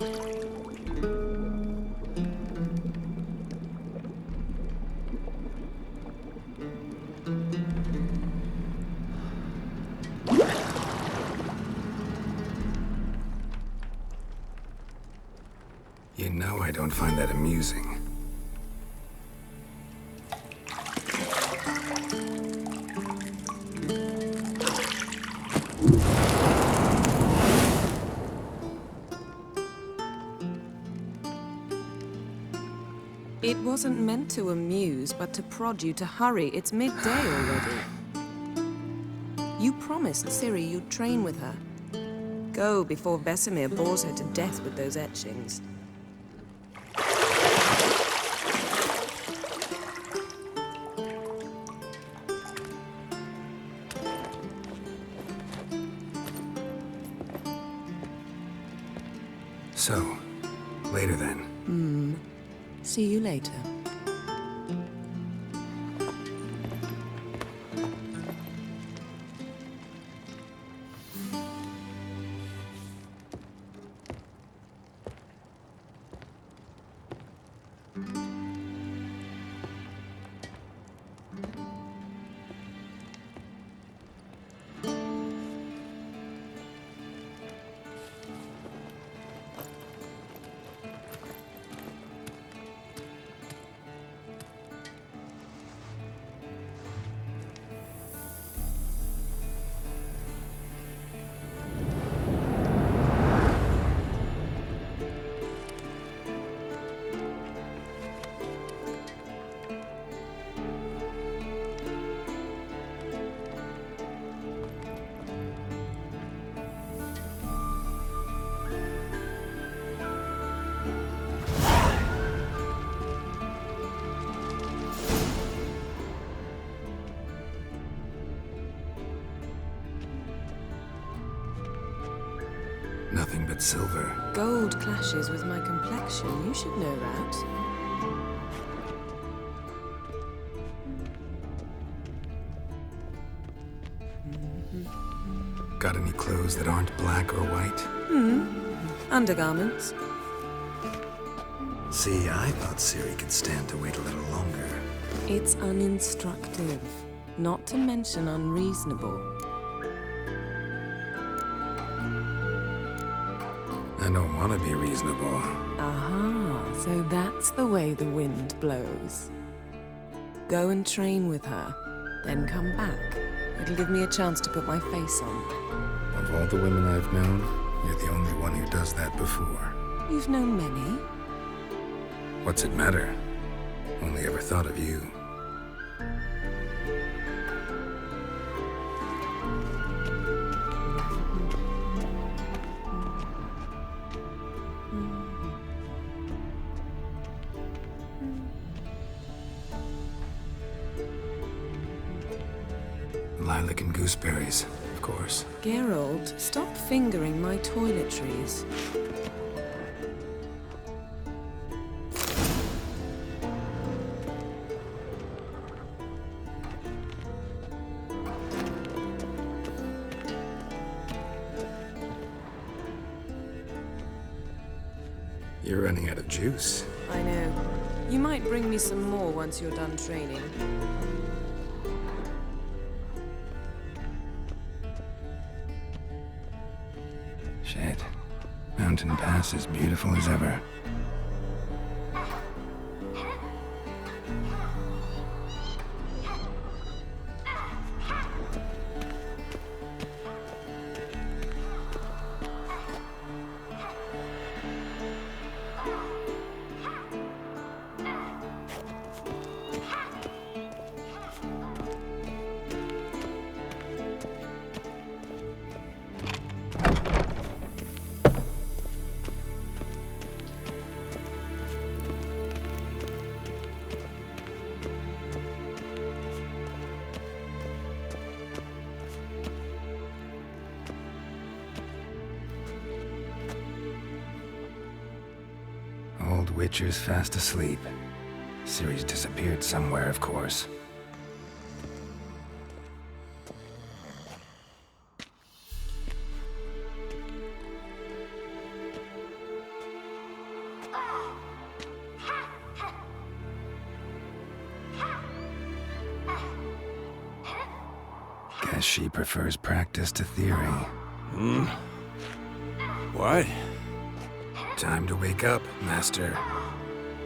You know I don't find that amusing. It wasn't meant to amuse, but to prod you to hurry. It's midday already. You promised Ciri you'd train with her. Go before Vesemir bores her to death with those etchings. So, later then. See you later. Nothing but silver. Gold clashes with my complexion. You should know that. Got any clothes that aren't black or white? Undergarments. See, I thought Ciri could stand to wait a little longer. It's uninstructive, not to mention unreasonable. I don't want to be reasonable. Aha, so that's the way the wind blows. Go and train with her, then come back. It'll give me a chance to put my face on. Of all the women I've known, you're the only one who does that before. You've known many. What's it matter? Only ever thought of you. Lilac and gooseberries, of course. Geralt, stop fingering my toiletries. You're running out of juice. I know. You might bring me some more once you're done training. Shit. Mountain Pass is beautiful as ever. Old Witcher's fast asleep. Ciri's disappeared somewhere, of course. Guess she prefers practice to theory. What? Time to wake up, Master.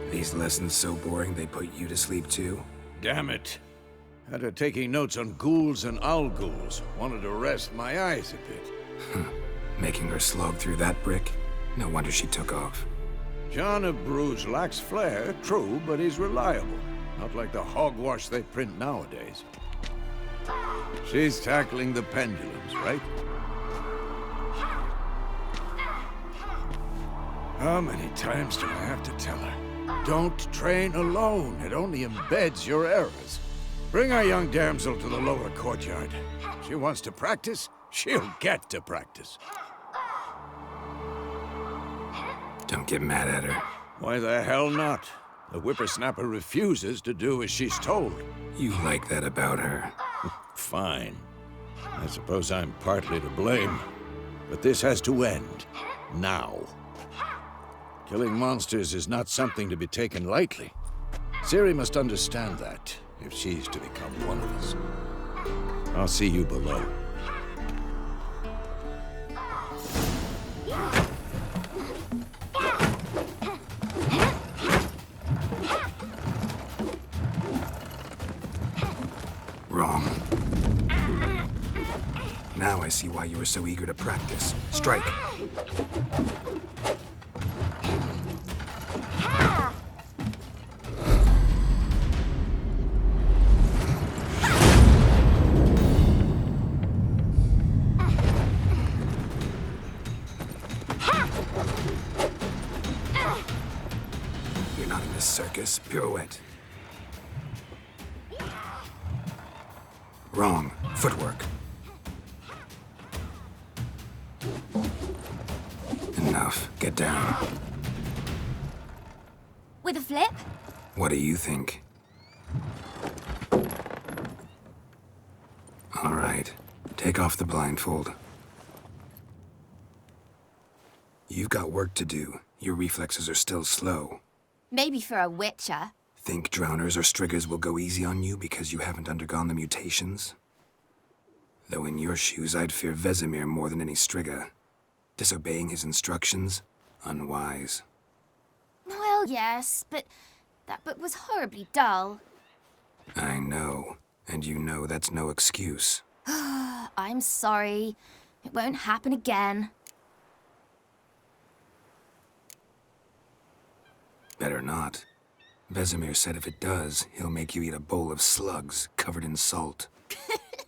These lessons so boring they put you to sleep too? Damn it. Had her taking notes on ghouls and owl-ghouls. Wanted to rest my eyes a bit. Making her slog through that brick? No wonder she took off. John of Bruges lacks flair, true, but he's reliable. Not like the hogwash they print nowadays. She's tackling the pendulums, right? How many times do I have to tell her? Don't train alone. It only embeds your errors. Bring our young damsel to the lower courtyard. She wants to practice, she'll get to practice. Don't get mad at her. Why the hell not? The whippersnapper refuses to do as she's told. You like that about her. Fine. I suppose I'm partly to blame. But this has to end. Now. Killing monsters is not something to be taken lightly. Ciri must understand that, if she's to become one of us. I'll see you below. Wrong. Now I see why you were so eager to practice. Strike. You're not in this circus. Pirouette. Wrong. Footwork. Enough. Get down. With a flip? What do you think? All right. Take off the blindfold. You've got work to do. Your reflexes are still slow. Maybe for a witcher. Think drowners or striggers will go easy on you because you haven't undergone the mutations? Though in your shoes, I'd fear Vesemir more than any strigger. Disobeying his instructions? Unwise. Well, yes, but that book was horribly dull. I know. And you know that's no excuse. I'm sorry. It won't happen again. Better not. Vesemir said if it does, he'll make you eat a bowl of slugs covered in salt.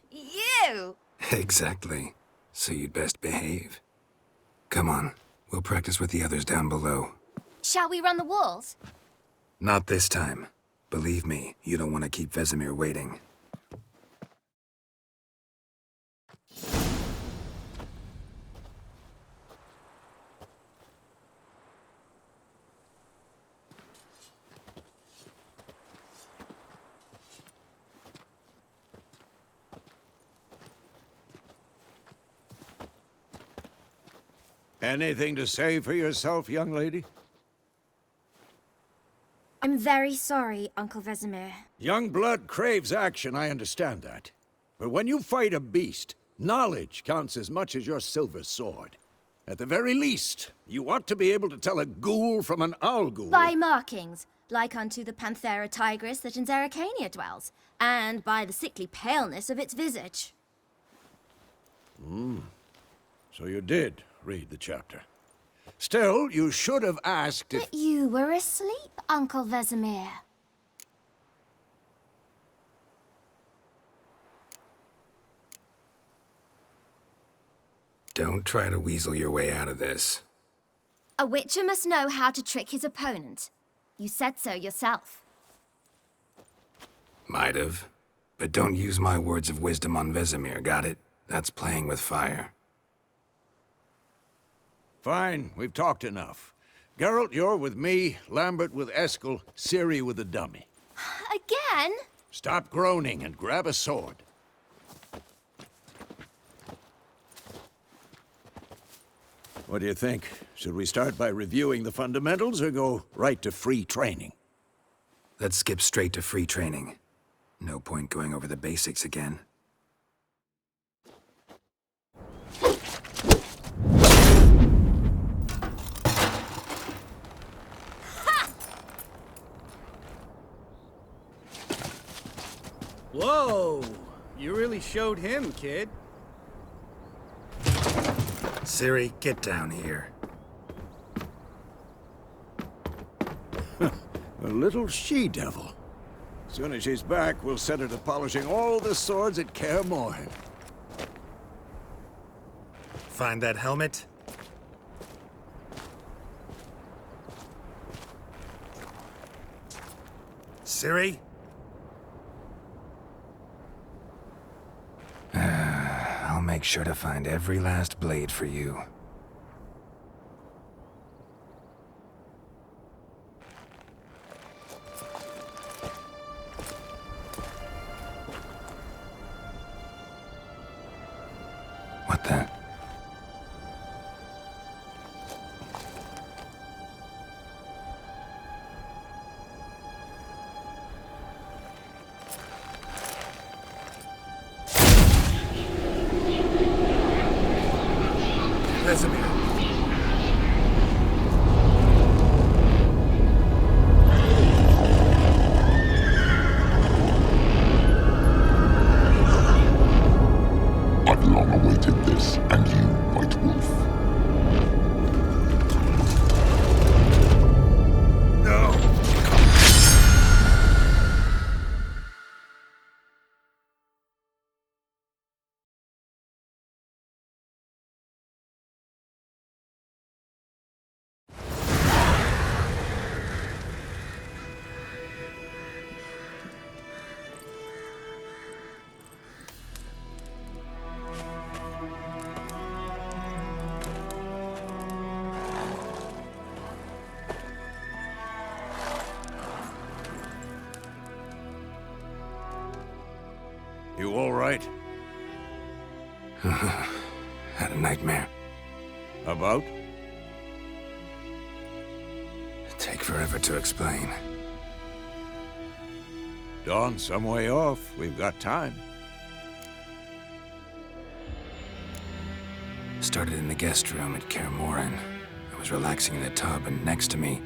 You! Exactly. So you'd best behave. Come on. We'll practice with the others down below. Shall we run the walls? Not this time. Believe me, you don't want to keep Vesemir waiting. Anything to say for yourself, young lady? I'm very sorry, Uncle Vesemir. Young blood craves action, I understand that. But when you fight a beast, knowledge counts as much as your silver sword. At the very least, you ought to be able to tell a ghoul from an owl ghoul. By markings, like unto the Panthera tigris that in Zerrikania dwells, and by the sickly paleness of its visage. So you did read the chapter. Still, you should have asked if... But you were asleep, Uncle Vesemir. Don't try to weasel your way out of this. A witcher must know how to trick his opponent. You said so yourself. Might have. But don't use my words of wisdom on Vesemir, got it? That's playing with fire. Fine, we've talked enough. Geralt, you're with me, Lambert with Eskel, Ciri with the dummy. Again? Stop groaning and grab a sword. What do you think? Should we start by reviewing the fundamentals or go right to free training? Let's skip straight to free training. No point going over the basics again. Whoa! You really showed him, kid. Ciri, get down here. A little she-devil. Soon as she's back, we'll set her to polishing all the swords at Kaer Morhen. Find that helmet? Ciri? I'll make sure to find every last blade for you. What the? Vesemir. I've long awaited this, and you, White Wolf. No! You all right? Had a nightmare. About? Take forever to explain. Dawn's some way off. We've got time. Started in the guest room at Kaer Morhen. I was relaxing in the tub, and next to me,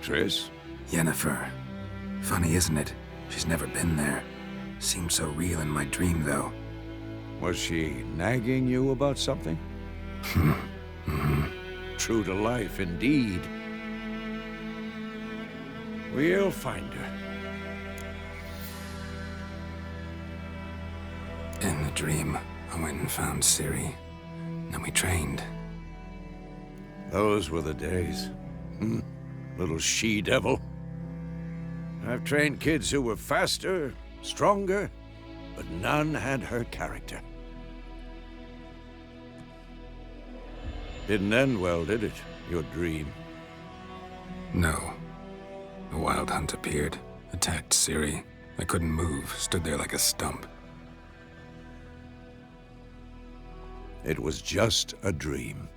Triss? Yennefer. Funny, isn't it? She's never been there. Seemed so real in my dream, though. Was she nagging you about something? True to life, indeed. We'll find her. In the dream, I went and found Ciri. Then we trained. Those were the days. Little she-devil. I've trained kids who were faster, stronger, but none had her character. Didn't end well, did it? Your dream? No. A wild hunt appeared, attacked Ciri. I couldn't move, stood there like a stump. It was just a dream.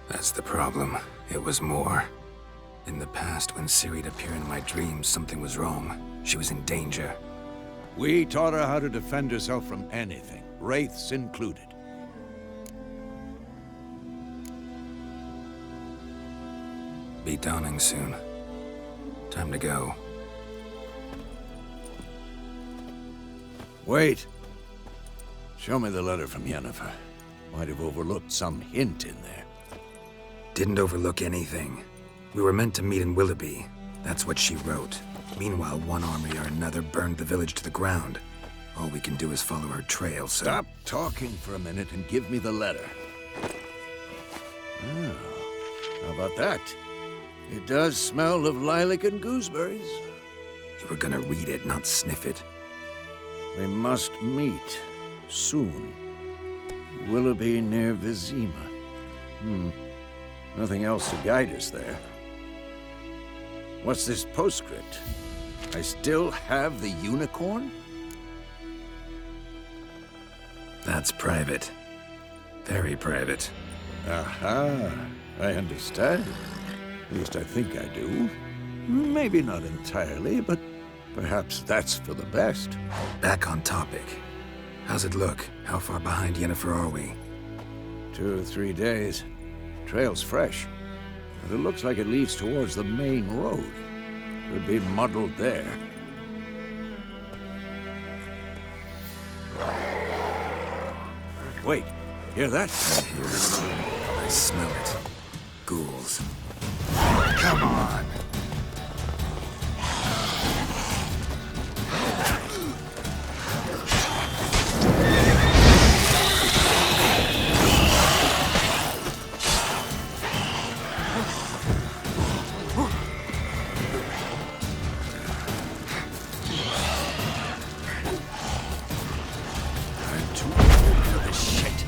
That's the problem. It was more. In the past, when Ciri'd appear in my dreams, something was wrong. She was in danger. We taught her how to defend herself from anything, wraiths included. Be dawning soon. Time to go. Wait. Show me the letter from Yennefer. Might have overlooked some hint in there. Didn't overlook anything. We were meant to meet in Willoughby. That's what she wrote. Meanwhile, one army or another burned the village to the ground. All we can do is follow her trail, so... Stop talking for a minute and give me the letter. Oh, how about that? It does smell of lilac and gooseberries. You were gonna read it, not sniff it. We must meet soon. Willoughby near Vizima. Nothing else to guide us there. What's this postscript? I still have the unicorn? That's private. Very private. Aha, I understand. At least I think I do. Maybe not entirely, but perhaps that's for the best. Back on topic. How's it look? How far behind Yennefer are we? 2 or 3 days. Trail's fresh, but it looks like it leads towards the main road. Could be muddled there. Wait, hear that? I smell it. Ghouls. Come on! I'm too old for this shit.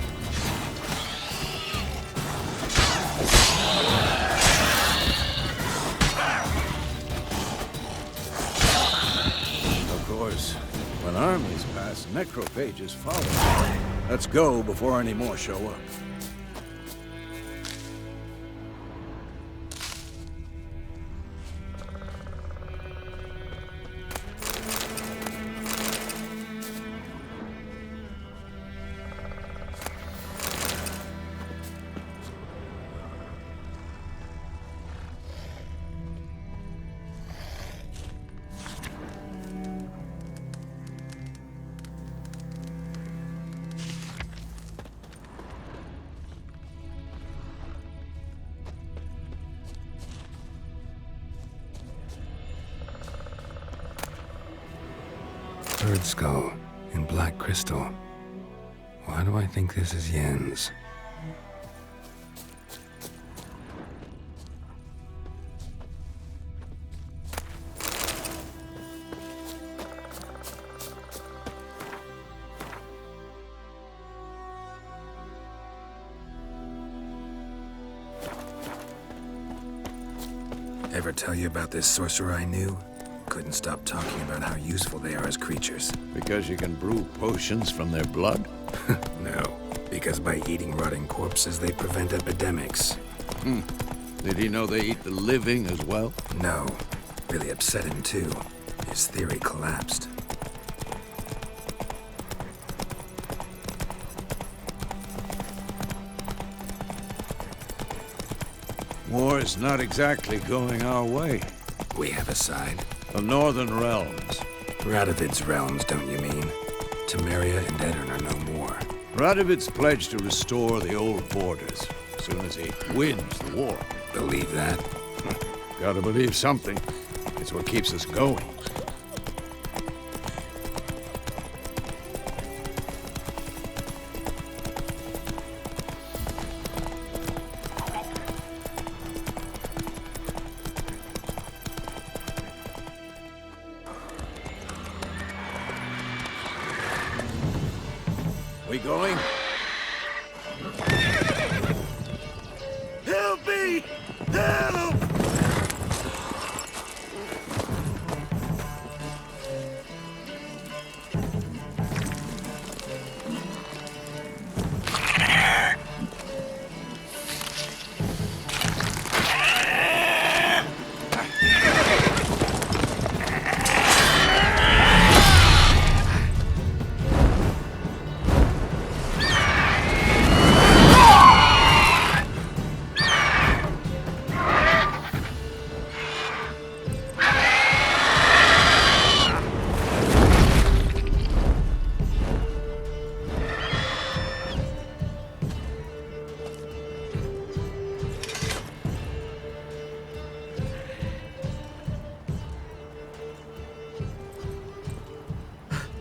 Of course, when armies pass, necrophages follow. Let's go before any more show up. Bird skull in black crystal. Why do I think this is Yen's? Ever tell you about this sorcerer I knew? Couldn't stop talking about how useful they are as creatures. Because you can brew potions from their blood? No, because by eating rotting corpses, they prevent epidemics. Did he know they eat the living as well? No, really upset him too. His theory collapsed. War is not exactly going our way. We have a side. The Northern Realms. Radovid's realms, don't you mean? Temeria and Edirn are no more. Radovid's pledged to restore the old borders as soon as he wins the war. Believe that? Gotta believe something. It's what keeps us going. We going? Help me! Help!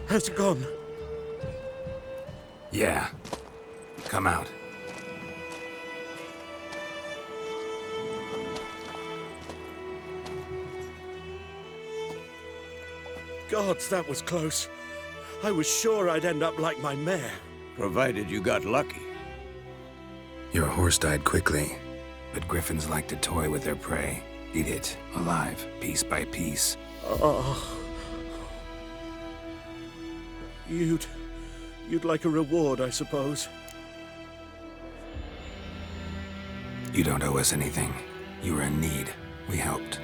Has it gone? Yeah. Come out. Gods, that was close. I was sure I'd end up like my mare. Provided you got lucky. Your horse died quickly, but griffins like to toy with their prey. Eat it, alive, piece by piece. Oh. You'd like a reward, I suppose. You don't owe us anything. You were in need. We helped.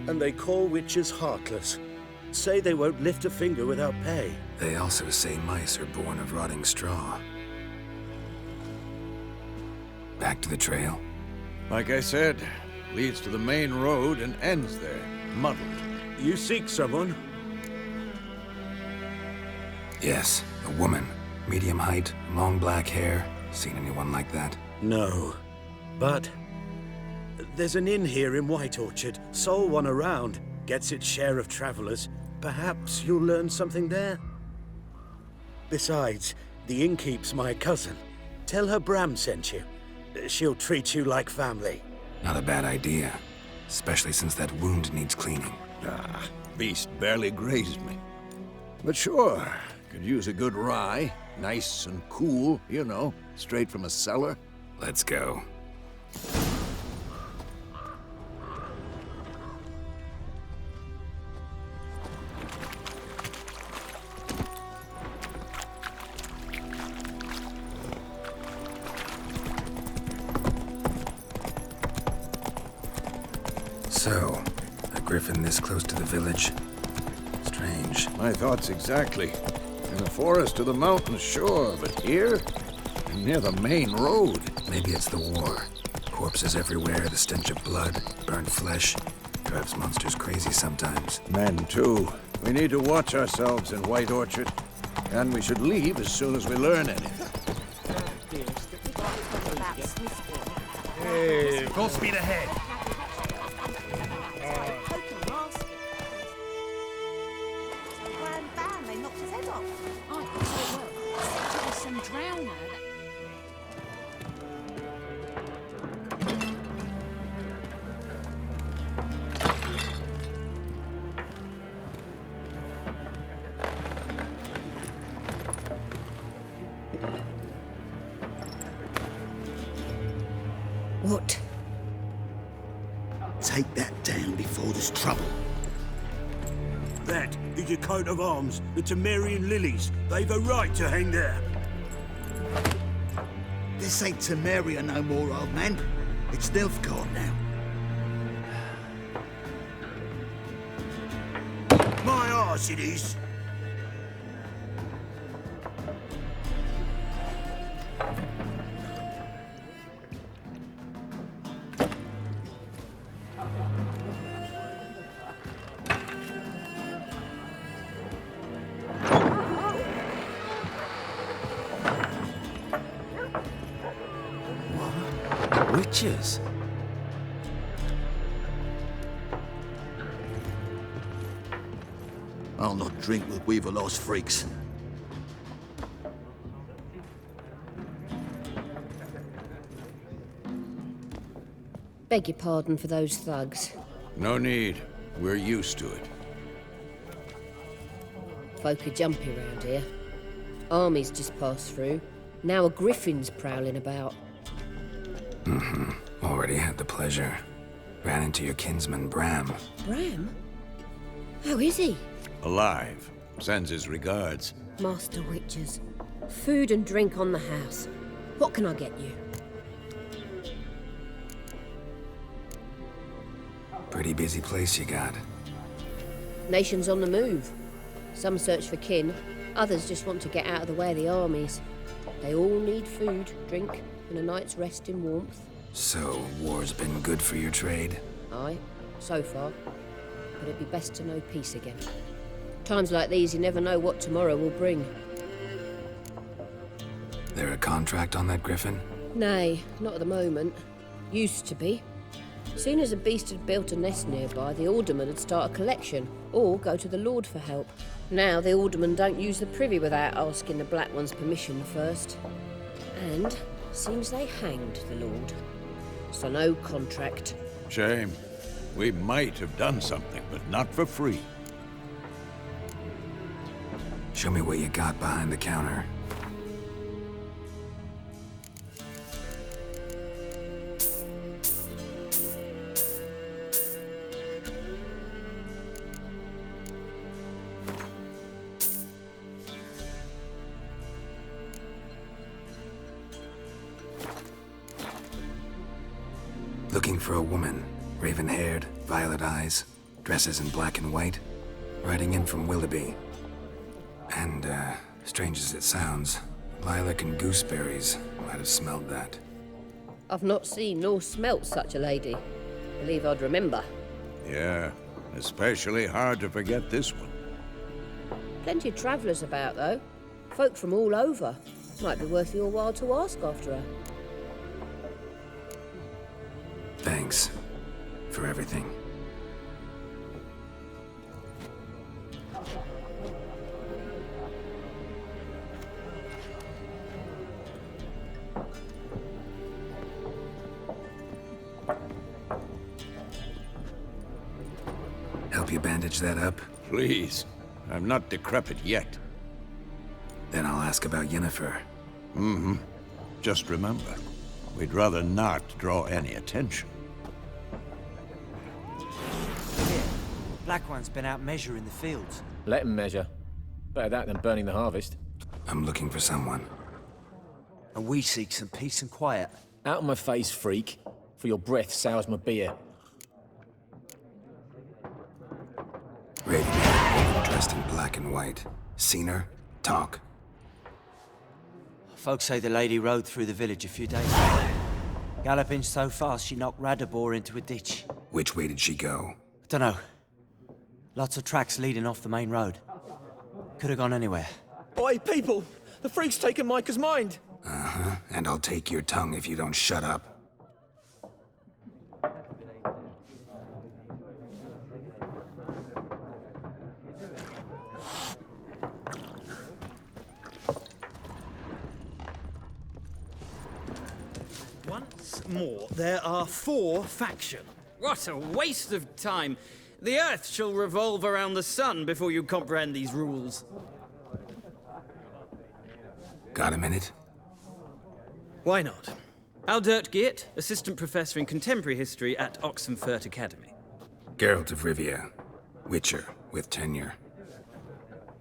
And they call witches heartless. Say they won't lift a finger without pay. They also say mice are born of rotting straw. Back to the trail? Like I said, leads to the main road and ends there. muddled. You seek someone? Yes, a woman. Medium height, long black hair. Seen anyone like that? No. But there's an inn here in White Orchard. Sole one around. Gets its share of travelers. Perhaps you'll learn something there? Besides, the innkeep's my cousin. Tell her Bram sent you. She'll treat you like family. Not a bad idea. Especially since that wound needs cleaning. Ah, beast barely grazed me. But sure, could use a good rye. Nice and cool, you know, straight from a cellar. Let's go. So, a griffin this close to the village? Strange. My thoughts exactly. In the forest or the mountains, sure, but here? Near the main road. Maybe it's the war. Corpses everywhere, the stench of blood, burnt flesh. Drives monsters crazy sometimes. Men, too. We need to watch ourselves in White Orchard. And we should leave as soon as we learn anything. Hey, full speed ahead. What? Take that down before there's trouble. That is your coat of arms, the Temerian lilies. They've a right to hang there. This ain't Temeria no more, old man. It's Nilfgaard now. My arse it is. Witches? I'll not drink with Weaverlost freaks. Beg your pardon for those thugs. No need. We're used to it. Folk are jumpy round here. Armies just passed through. Now a griffin's prowling about. Already had the pleasure. Ran into your kinsman, Bram. Bram? How is he? Alive. Sends his regards. Master Witches. Food and drink on the house. What can I get you? Pretty busy place you got. Nations on the move. Some search for kin, others just want to get out of the way of the armies. They all need food, drink, and a night's rest in warmth. So, war's been good for your trade? Aye, so far. But it'd be best to know peace again. Times like these, you never know what tomorrow will bring. There a contract on that griffin? Nay, not at the moment. Used to be. Soon as a beast had built a nest nearby, the alderman would start a collection, or go to the Lord for help. Now the aldermen don't use the privy without asking the Black One's permission first. And seems they hanged the Lord. So no contract. Shame. We might have done something, but not for free. Show me what you got behind the counter. Looking for a woman. Raven-haired, violet eyes, dresses in black and white. Riding in from Willoughby. And, strange as it sounds, lilac and gooseberries. Might have smelled that. I've not seen nor smelt such a lady. Believe I'd remember. Yeah, Especially hard to forget this one. Plenty of travellers about, though. Folk from all over. Might be worth your while to ask after her. Thanks for everything. Help you bandage that up? Please. I'm not decrepit yet. Then I'll ask about Yennefer. Mm-hmm. Just remember, we'd rather not draw any attention. Black One's been out measuring the fields. Let him measure. Better that than burning the harvest. I'm looking for someone. And we seek some peace and quiet. Out of my face, freak. For your breath sours my beer. Radiant, dressed in black and white. Seen her? Talk. Folks say the lady rode through the village a few days ago. Galloping so fast she knocked Radabor into a ditch. Which way did she go? Dunno. Lots of tracks leading off the main road. Could have gone anywhere. Oi, people! The freak's taken Micah's mind! Uh-huh, and I'll take your tongue if you don't shut up. Once more, there are 4 factions. What a waste of time. The Earth shall revolve around the sun before you comprehend these rules. Got a minute? Why not? Aldert Geert, Assistant Professor in Contemporary History at Oxenfurt Academy. Geralt of Rivia. Witcher, with tenure.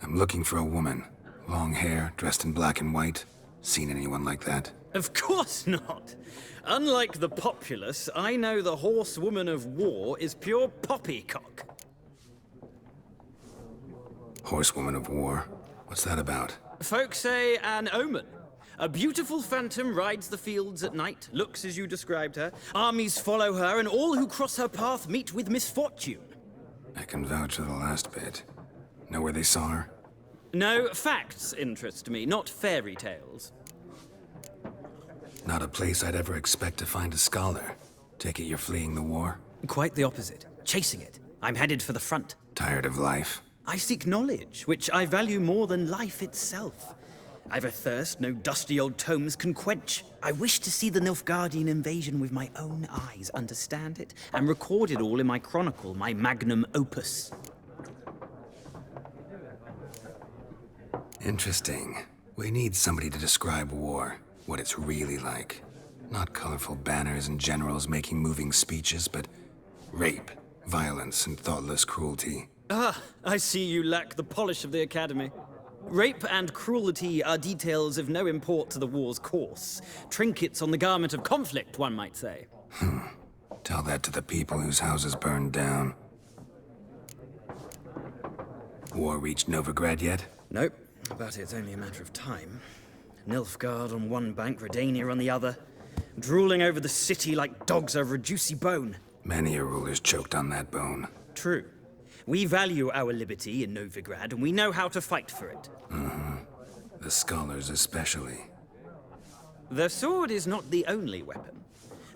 I'm looking for a woman. Long hair, dressed in black and white. Seen anyone like that? Of course not. Unlike the populace, I know the horsewoman of war is pure poppycock. Horsewoman of war? What's that about? Folk say an omen. A beautiful phantom rides the fields at night, looks as you described her. Armies follow her, and all who cross her path meet with misfortune. I can vouch for the last bit. Know where they saw her? No, facts interest me, not fairy tales. Not a place I'd ever expect to find a scholar. Take it you're fleeing the war? Quite the opposite. Chasing it. I'm headed for the front. Tired of life? I seek knowledge, which I value more than life itself. I've a thirst no dusty old tomes can quench. I wish to see the Nilfgaardian invasion with my own eyes, understand it, and record it all in my chronicle, my magnum opus. Interesting. We need somebody to describe war, what it's really like. Not colorful banners and generals making moving speeches, but rape, violence, and thoughtless cruelty. Ah, I see you lack the polish of the Academy. Rape and cruelty are details of no import to the war's course. Trinkets on the garment of conflict, one might say. Tell that to the people whose houses burned down. War reached Novigrad yet? Nope, but it's only a matter of time. Nilfgaard on one bank, Redania on the other, drooling over the city like dogs over a juicy bone. Many a ruler's choked on that bone. True. We value our liberty in Novigrad, and we know how to fight for it. The scholars especially. The sword is not the only weapon.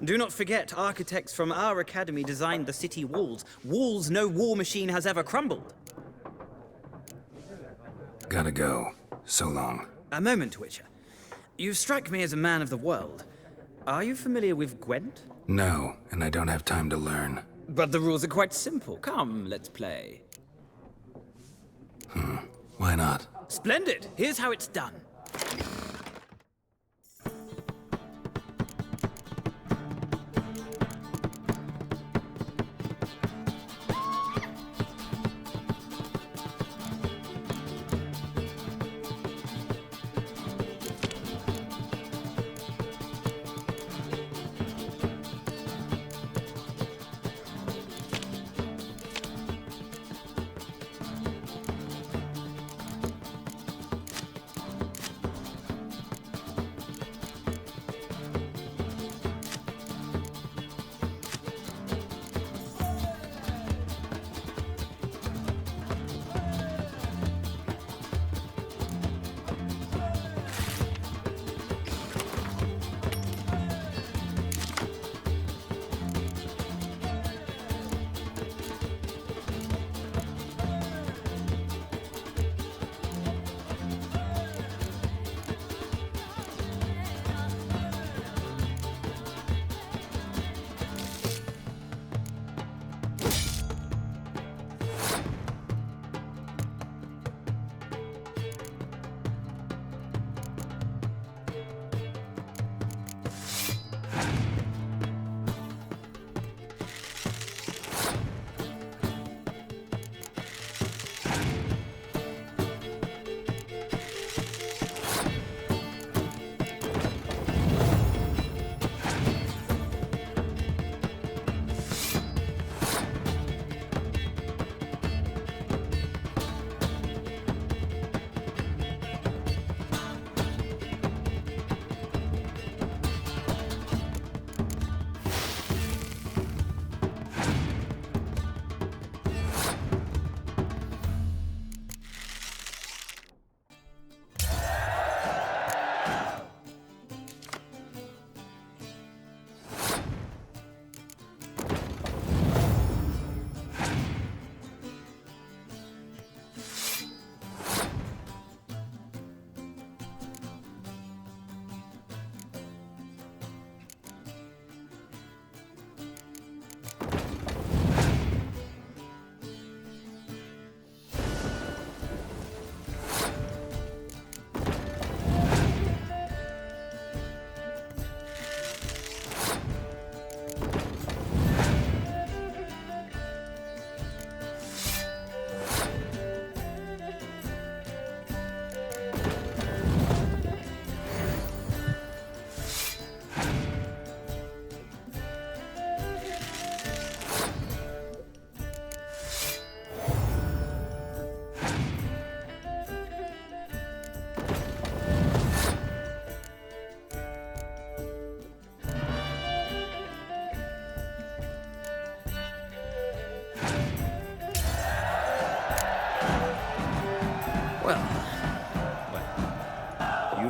Do not forget, architects from our academy designed the city walls. Walls no war machine has ever crumbled. Gotta go. So long. A moment, Witcher. You strike me as a man of the world. Are you familiar with Gwent? No, and I don't have time to learn. But the rules are quite simple. Come, let's play. Why not? Splendid! Here's how it's done.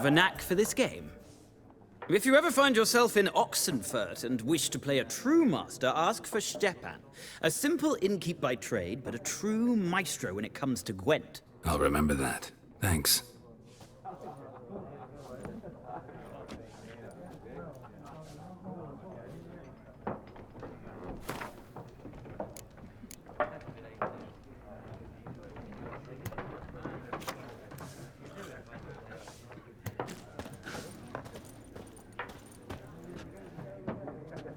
have a knack for this game. If you ever find yourself in Oxenfurt and wish to play a true master, ask for Stepan. A simple innkeep by trade, but a true maestro when it comes to Gwent. I'll remember that. Thanks.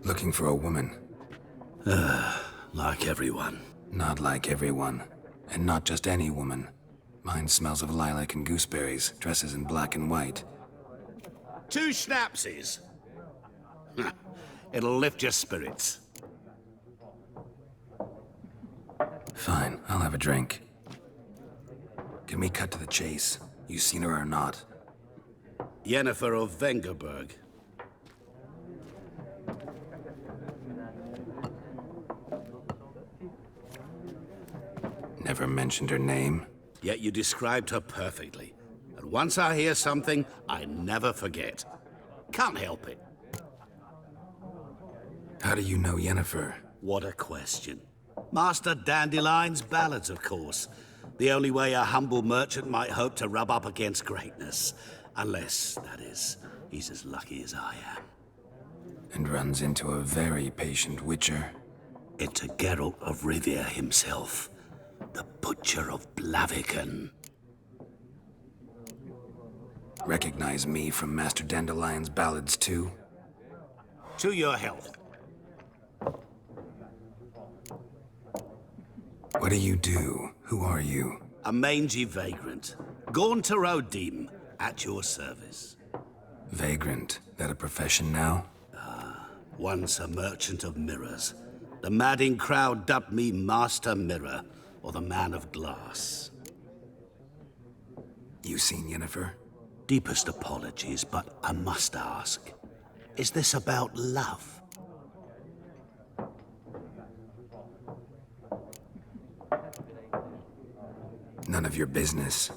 Looking for a woman. Like everyone. Not like everyone. And not just any woman. Mine smells of lilac and gooseberries, dresses in black and white. 2 schnapsies. It'll lift your spirits. Fine, I'll have a drink. Can we cut to the chase? You seen her or not? Yennefer of Vengerberg. Never mentioned her name? Yet you described her perfectly. And once I hear something, I never forget. Can't help it. How do you know Yennefer? What a question. Master Dandelion's ballads, of course. The only way a humble merchant might hope to rub up against greatness. Unless, that is, he's as lucky as I am. And runs into a very patient witcher. Into Geralt of Rivia himself. The Butcher of Blaviken. Recognize me from Master Dandelion's ballads, too? To your health. What do you do? Who are you? A mangy vagrant. Gaunter Odim, at your service. Vagrant? That a profession now? Once a merchant of mirrors. The madding crowd dubbed me Master Mirror, or the Man of Glass. You seen Yennefer? Deepest apologies, but I must ask. Is this about love? None of your business.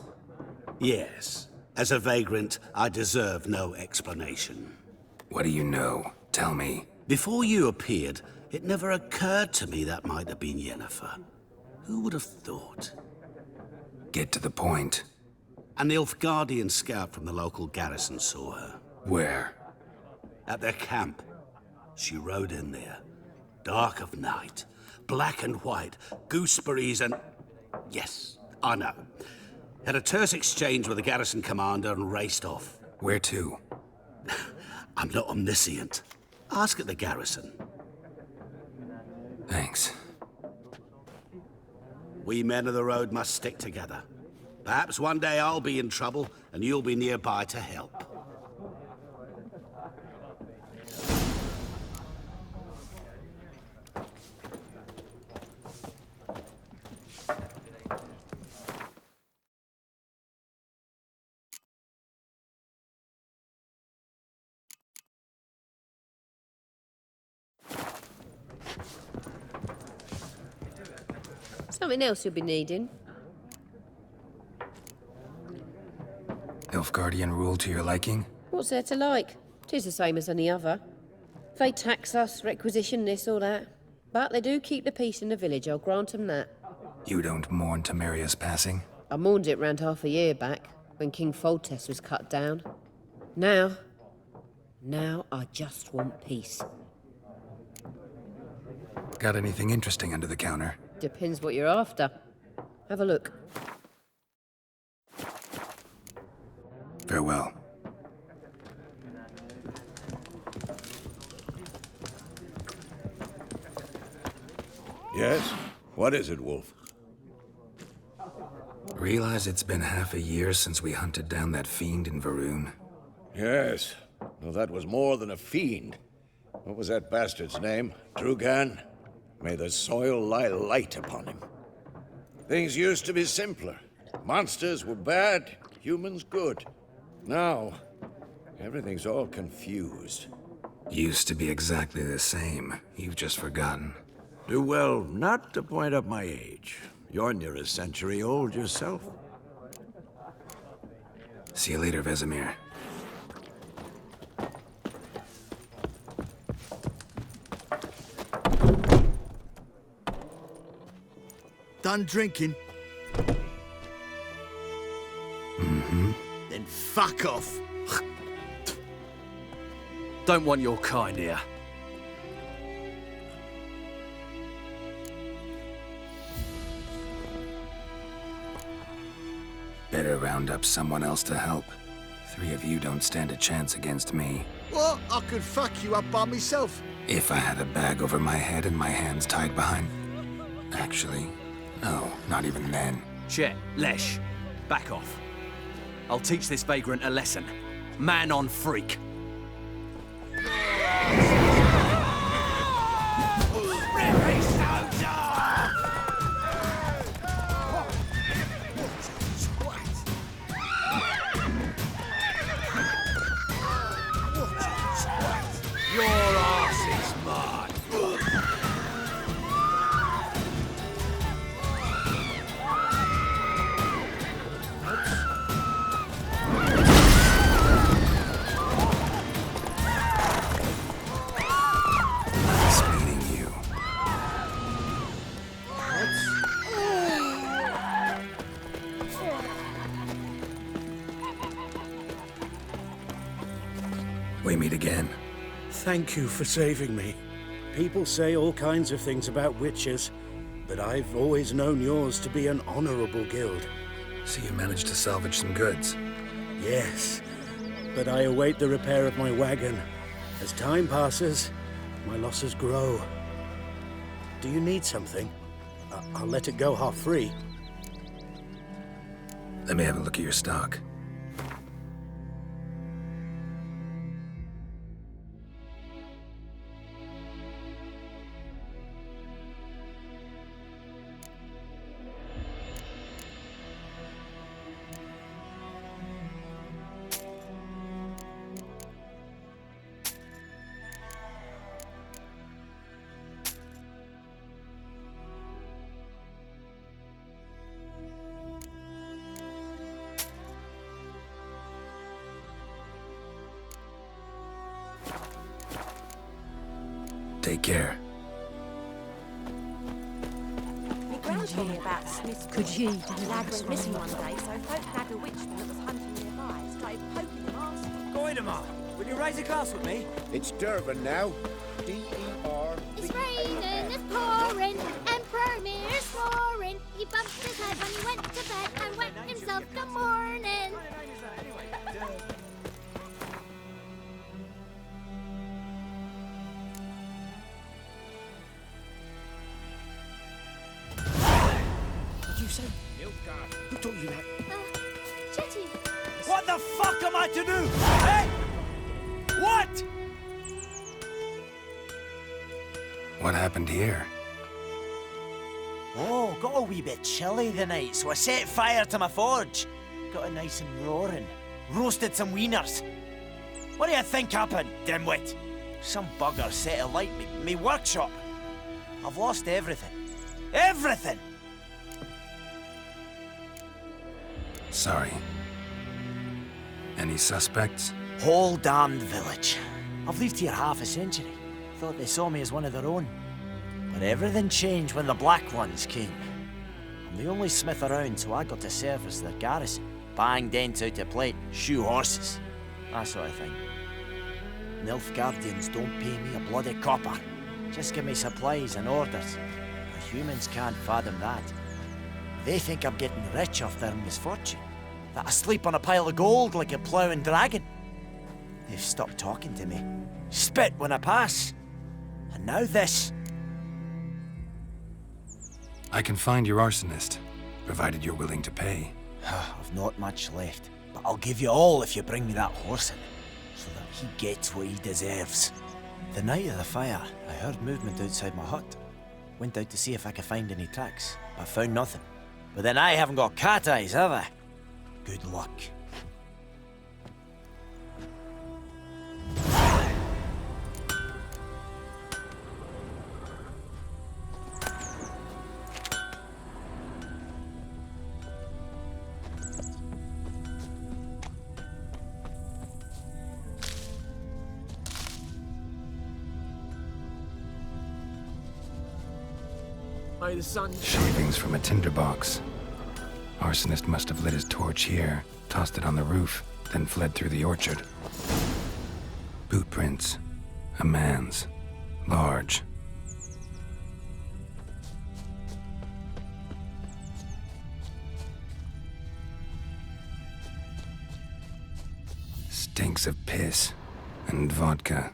Yes. As a vagrant, I deserve no explanation. What do you know? Tell me. Before you appeared, it never occurred to me that might have been Yennefer. Who would have thought? Get to the point. An Nilfgaardian scout from the local garrison saw her. Where? At their camp. She rode in there. Dark of night. Black and white. Gooseberries and... Yes, I know. Had a terse exchange with the garrison commander and raced off. Where to? I'm not omniscient. Ask at the garrison. Thanks. We men of the road must stick together. Perhaps one day I'll be in trouble and you'll be nearby to help. Something else you'll be needing. Nilfgaardian rule to your liking? What's there to like? 'Tis the same as any other. They tax us, requisition this or that. But they do keep the peace in the village, I'll grant 'em that. You don't mourn Temeria's passing? I mourned it round half a year back, when King Foltest was cut down. Now I just want peace. Got anything interesting under the counter? Depends what you're after. Have a look. Farewell. Yes? What is it, Wolf? Realize it's been half a year since we hunted down that fiend in Varun? Yes. Well, that was more than a fiend. What was that bastard's name? Drugan? May the soil lie light upon him. Things used to be simpler. Monsters were bad, humans good. Now, everything's all confused. Used to be exactly the same. You've just forgotten. Do well not to point up my age. You're near a century old yourself. See you later, Vesemir. Done drinking? Mm-hmm. Then fuck off. Don't want your kind here. Better round up someone else to help. 3 of you don't stand a chance against me. What? I could fuck you up by myself. If I had a bag over my head and my hands tied behind... Actually, no, not even then. Chet, Lesh, back off. I'll teach this vagrant a lesson. Man on freak. Your ass is mine. Nice meeting you. We meet again. Thank you for saving me. People say all kinds of things about witches, but I've always known yours to be an honorable guild. So you managed to salvage some goods? Yes, but I await the repair of my wagon. As time passes, my losses grow. Do you need something? I'll let it go half-free. Let me have a look at your stock. Take care. My gran told me about Smith's Could ye The lad went missing one day, so folk had a witchman that was hunting nearby. Started poking them asking. Goidemar, will you raise a glass with me? It's Durban now. D-E-R... It's raining, it's pouring, Emperor Mir's roaring. He bumped his head when he went to bed and wet himself the morning. Did you say? Who taught you that? Chitty. What the fuck am I to do? Hey! What? What happened here? Oh, got a wee bit chilly the night, so I set fire to my forge. Got it nice and roaring. Roasted some wieners. What do you think happened, dimwit? Some bugger set alight me workshop. I've lost everything. Everything! Sorry. Any suspects? Whole damned village. I've lived here half a century. Thought they saw me as one of their own. But everything changed when the Black Ones came. I'm the only smith around, so I got to serve as their garrison. Bang dents out to plate, shoe horses. That sort of thing. Nilfgaardians don't pay me a bloody copper. Just give me supplies and orders. But humans can't fathom that. They think I'm getting rich off their misfortune. That I sleep on a pile of gold like a ploughing dragon. They've stopped talking to me. Spit when I pass. And now this. I can find your arsonist, provided you're willing to pay. I've not much left, but I'll give you all if you bring me that horse in, so that he gets what he deserves. The night of the fire, I heard movement outside my hut. Went out to see if I could find any tracks, but found nothing. But then I haven't got cat eyes, have I? Good luck. May the sun... Shavings from a tinderbox. Arsonist must have lit his torch here, tossed it on the roof, then fled through the orchard. Boot prints. A man's. Large. Stinks of piss and vodka.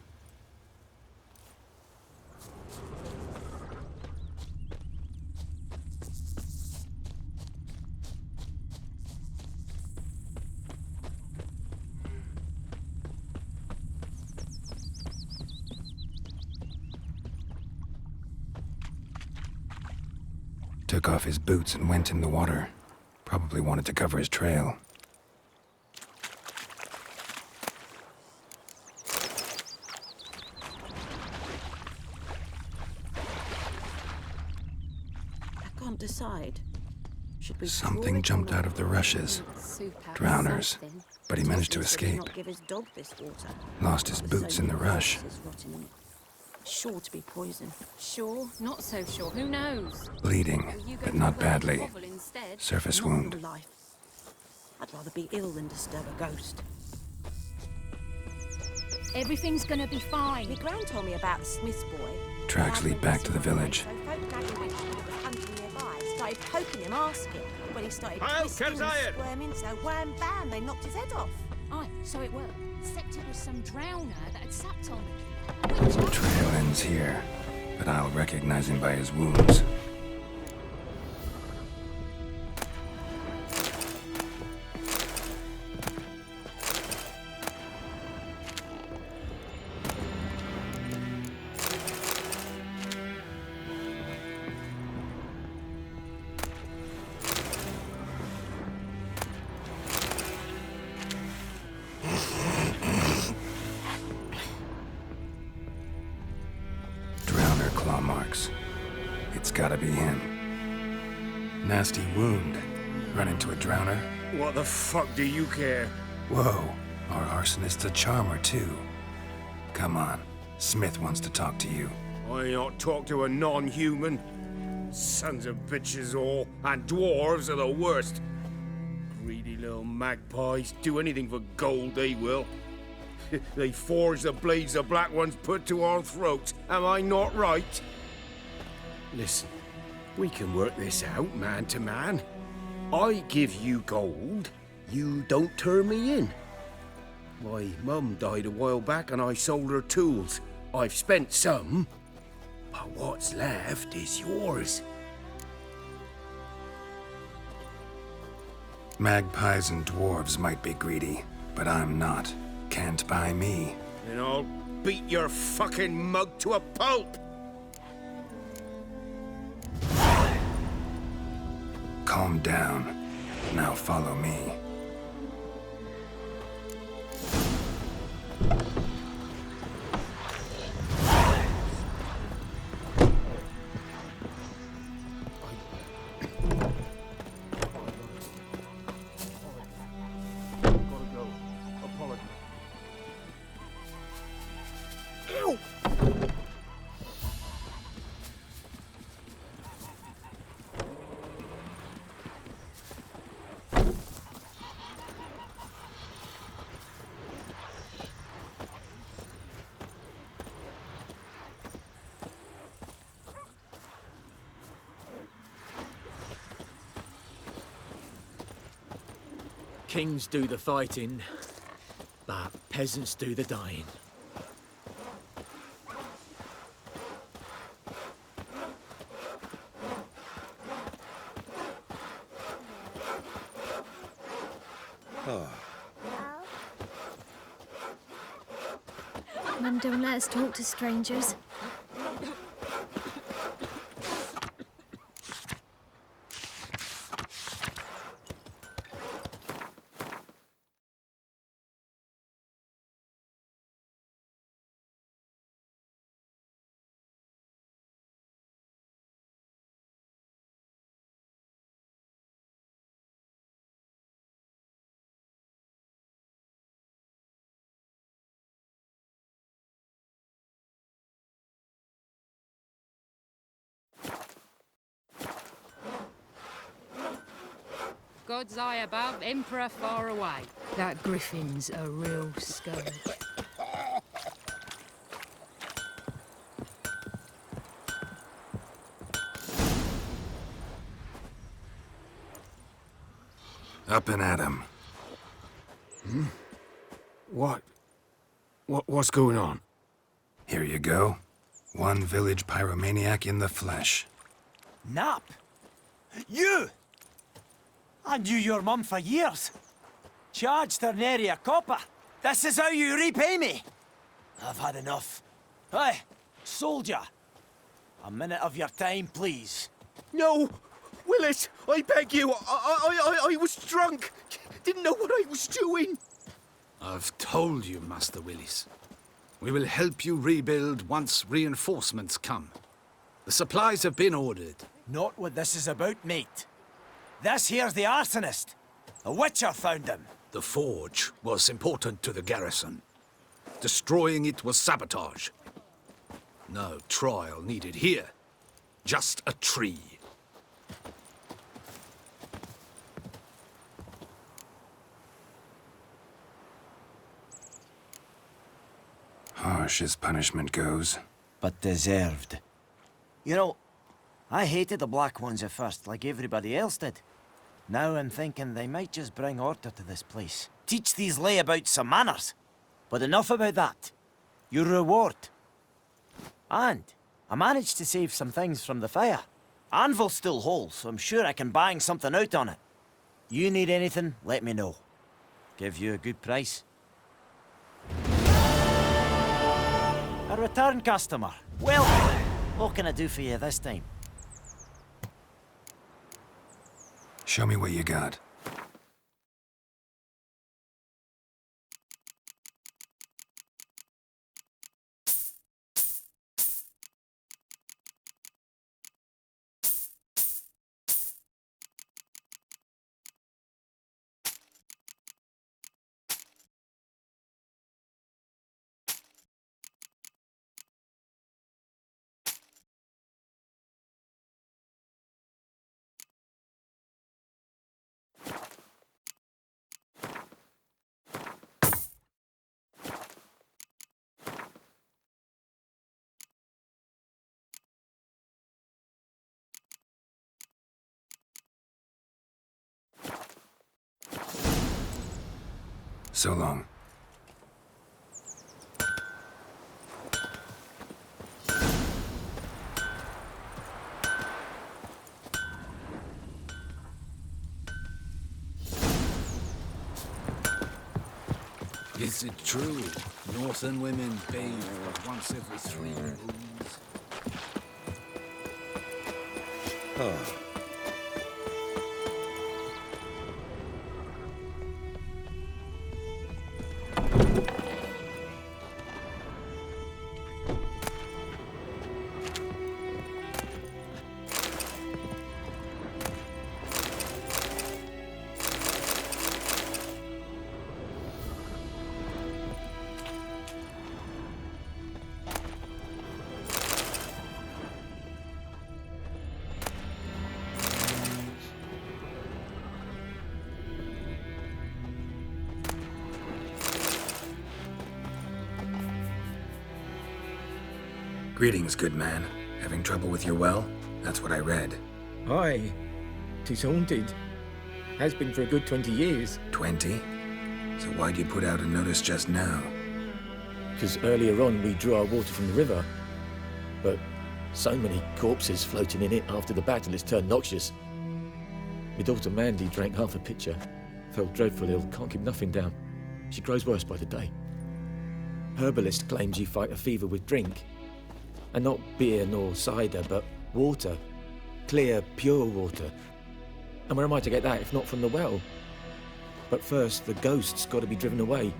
Took off his boots and went in the water. Probably wanted to cover his trail. I can't decide. Should we Something jumped out of the rushes. Drowners. But he managed to escape. Not give his dog this water. Lost his With boots so in the many rush. viruses rotting in it. Sure to be poison. Sure, not so sure. Who knows? Bleeding, Will you go but for not a badly. grovel instead? Surface Not wound. for life. I'd rather be ill than disturb a ghost. Everything's gonna be fine. My gran told me about the Smith's boy. Tracks lead back to the village. So folk nagging went that was hunting nearby, started poking him, asking. When he started Heil, twisting and Kerzaier! squirming, so wham bam, they knocked his head off. Aye, so it were. Except it was some drowner that had sapped on me. The trail ends here, but I'll recognize him by his wounds. Drowner claw marks. It's gotta be him. Nasty wound. Run into a drowner? What the fuck do you care? Whoa, our arsonist's a charmer too. Come on, Smith wants to talk to you. I not talk to a non-human. Sons of bitches all, and dwarves are the worst. Greedy little magpies, do anything for gold, they will. They forge the blades the black ones put to our throats. Am I not right? Listen, we can work this out, man to man. I give you gold, you don't turn me in. My mum died a while back and I sold her tools. I've spent some, but what's left is yours. Magpies and dwarves might be greedy, but I'm not. Can't buy me. And I'll beat your fucking mug to a pulp! Calm down. Now follow me. Kings do the fighting, but peasants do the dying. Mum don't let us talk to strangers. God's eye above, Emperor far away. That griffin's a real scourge. Up and at 'em. What's going on? Here you go. One village pyromaniac in the flesh. Nap? You! I knew your mum for years. Charged her nary a copper. This is how you repay me. I've had enough. Hey, soldier. A minute of your time, please. No! Willis, I beg you. I was drunk. Didn't know what I was doing. I've told you, Master Willis. We will help you rebuild once reinforcements come. The supplies have been ordered. Not what this is about, mate. This here's the arsonist. A witcher found him. The forge was important to the garrison. Destroying it was sabotage. No trial needed here. Just a tree. Harsh as punishment goes. But deserved. You know, I hated the Black Ones at first, like everybody else did. Now I'm thinking they might just bring order to this place. Teach these layabouts some manners. But enough about that. Your reward. And I managed to save some things from the fire. Anvil's still whole, so I'm sure I can bang something out on it. You need anything, let me know. Give you a good price. A return customer. Well, what can I do for you this time? Show me what you got. So long. Is it true? Northern women bathe once every 3 moons? Oh. Greetings, good man. Having trouble with your well? That's what I read. Aye. 'Tis haunted. Has been for a good 20 years. 20? So why'd you put out a notice just now? Because earlier on we drew our water from the river. But so many corpses floating in it after the battle it's turned noxious. My daughter Mandy drank half a pitcher. Fell dreadful ill, can't keep nothing down. She grows worse by the day. Herbalist claims you fight a fever with drink. And not beer nor cider, but water. Clear, pure water. And where am I to get that if not from the well? But first, the ghost's got to be driven away.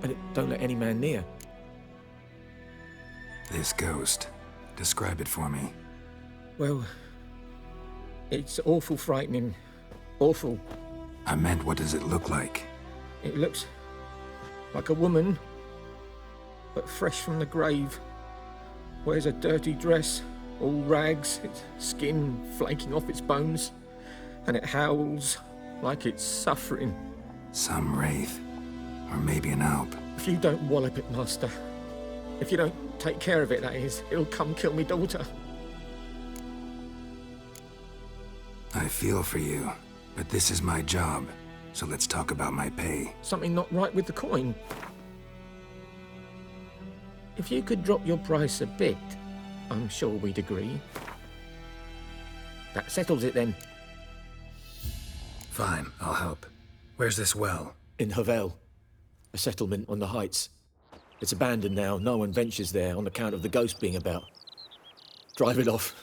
And it don't let any man near. This ghost. Describe it for me. Well, it's awful frightening. Awful. I meant, what does it look like? It looks like a woman, but fresh from the grave. Wears a dirty dress, all rags, its skin flaking off its bones, and it howls like it's suffering. Some wraith. Or maybe an alp. If you don't wallop it, Master, if you don't take care of it, that is, it'll come kill me daughter. I feel for you, but this is my job, so let's talk about my pay. Something not right with the coin. If you could drop your price a bit, I'm sure we'd agree. That settles it then. Fine, I'll help. Where's this well? In Havel, a settlement on the heights. It's abandoned now. No one ventures there on account of the ghost being about. Drive it off,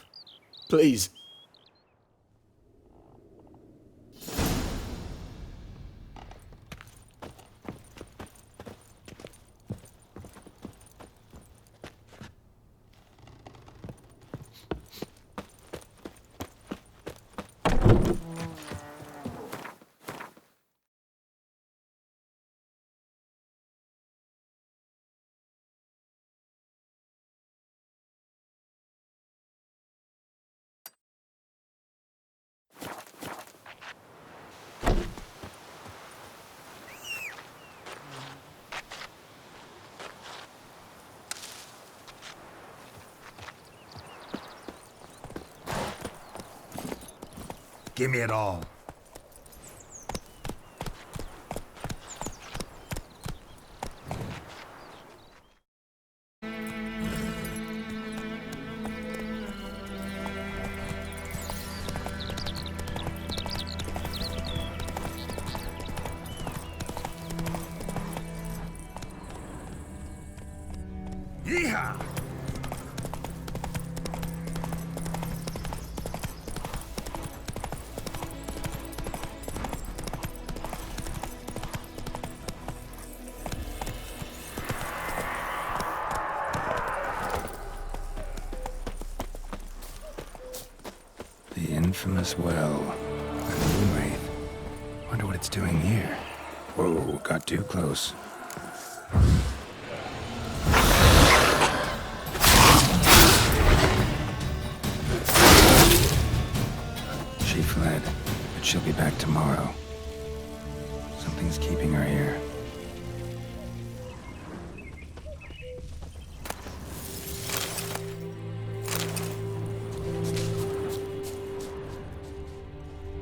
please. Give me it all. Yeehaw! The infamous well. A moon wraith. Wonder what it's doing here. Whoa, got too close. She fled, but she'll be back tomorrow. Something's keeping her here.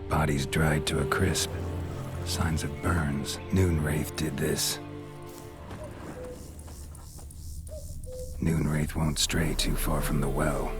Bodies dried to a crisp. Signs of burns. Noon Wraith did this. Noon Wraith won't stray too far from the well.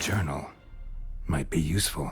Journal might be useful.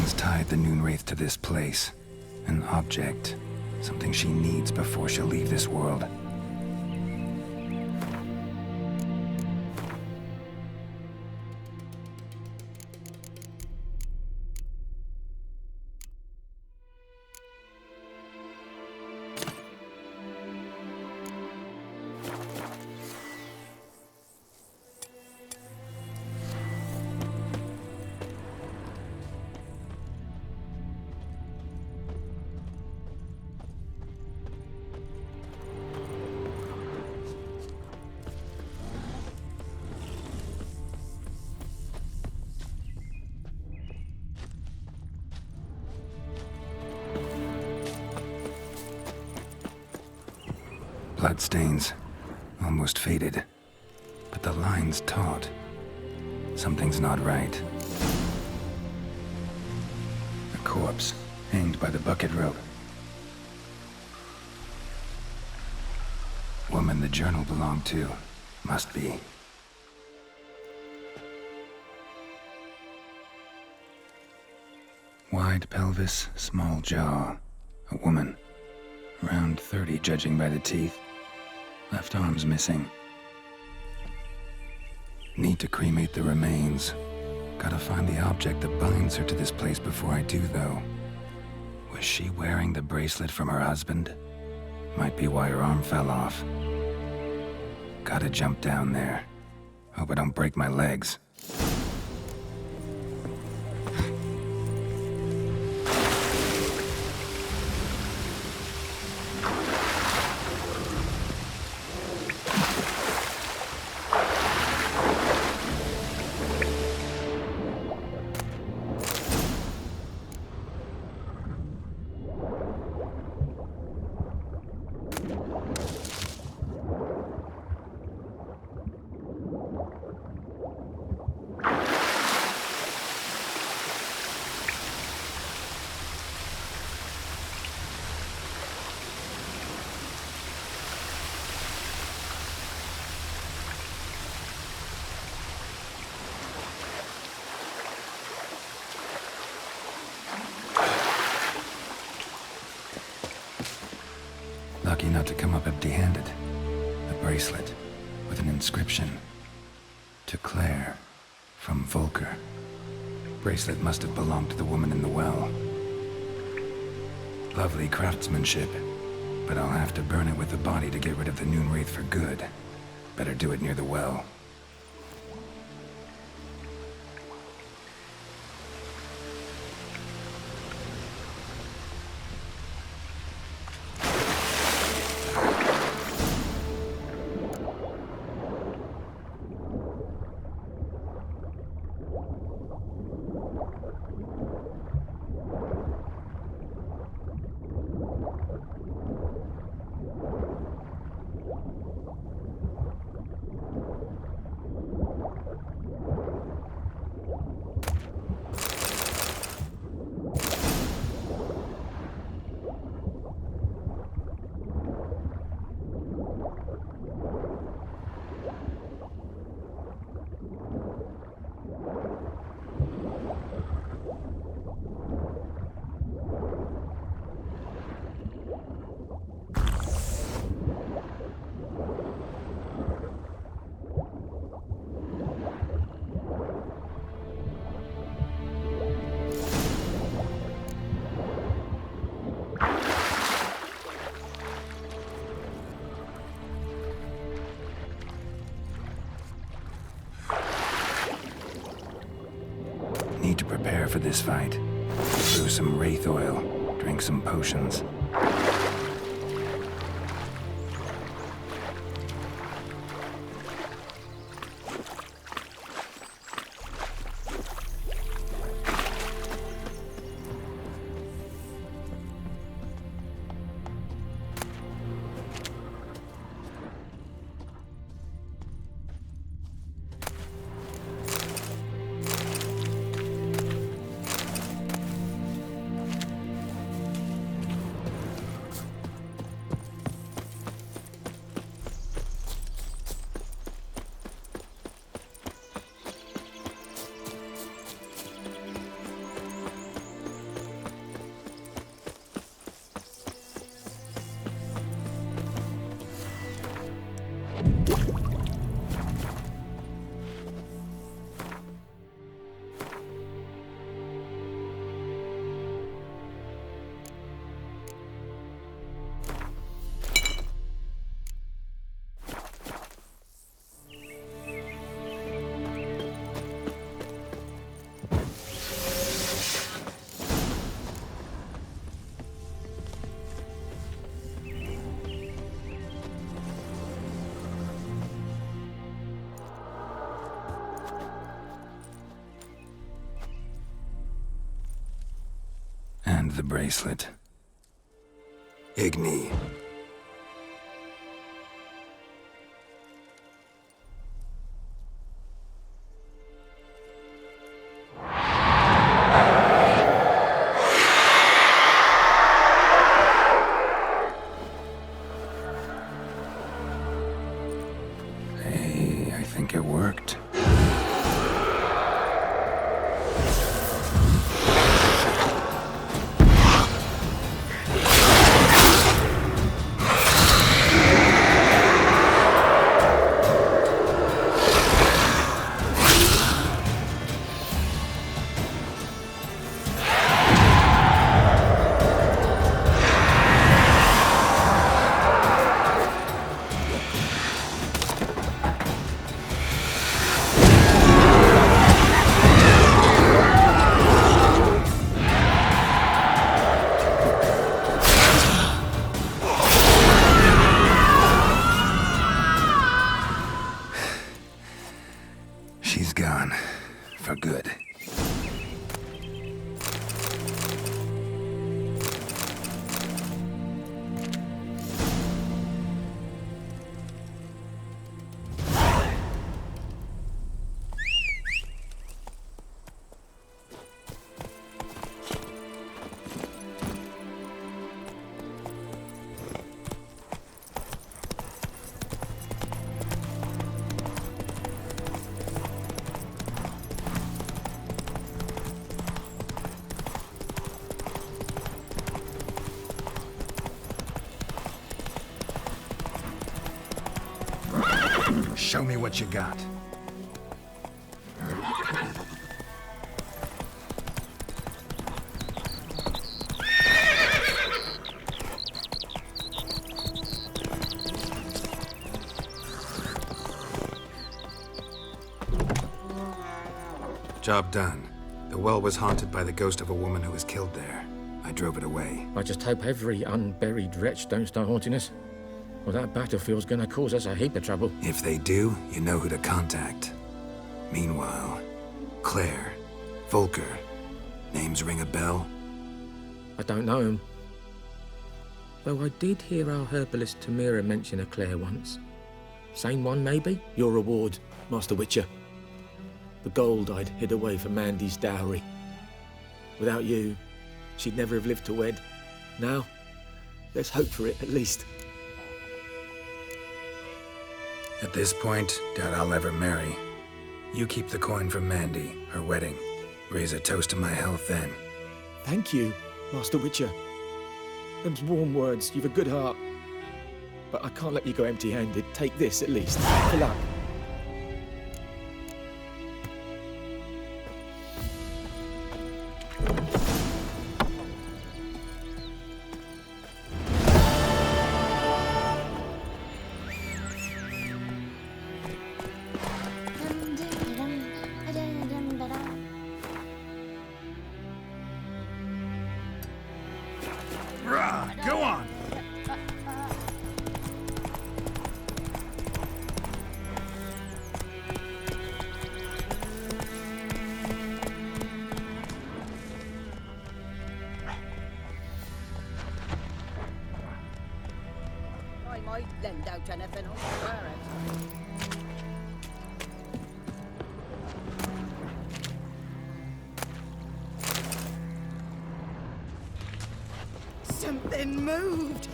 Something's tied the Noonwraith to this place. An object. Something she needs before she'll leave this world. Bloodstains. Almost faded. But the line's taut. Something's not right. A corpse, hanged by the bucket rope. Woman the journal belonged to. Must be. Wide pelvis, small jaw. A woman. Around 30, judging by the teeth. Left arm's missing. Need to cremate the remains. Gotta find the object that binds her to this place before I do, though. Was she wearing the bracelet from her husband? Might be why her arm fell off. Gotta jump down there. Hope I don't break my legs. Lucky not to come up empty-handed. A bracelet with an inscription. To Claire, from Volker. Bracelet must have belonged to the woman in the well. Lovely craftsmanship, but I'll have to burn it with the body to get rid of the Noonwraith for good. Better do it near the well. Need to prepare for this fight. Brew some wraith oil, drink some potions. And the bracelet. Igni. Hey, I think it worked. She's gone. For good. Show me what you got. Job done. The well was haunted by the ghost of a woman who was killed there. I drove it away. I just hope every unburied wretch don't start haunting us. Well, that battlefield's gonna cause us a heap of trouble. If they do, you know who to contact. Meanwhile, Claire, Volker, names ring a bell? I don't know him. Though I did hear our herbalist Tamira mention a Claire once. Same one, maybe? Your reward, Master Witcher. The gold I'd hid away for Mandy's dowry. Without you, she'd never have lived to wed. Now, let's hope for it, at least. At this point, doubt I'll ever marry. You keep the coin from Mandy, her wedding. Raise a toast to my health then. Thank you, Master Witcher. Them's warm words, you've a good heart. But I can't let you go empty-handed. Take this, at least. Fill up. Go on! I might lend out anything on swear it. Something moved.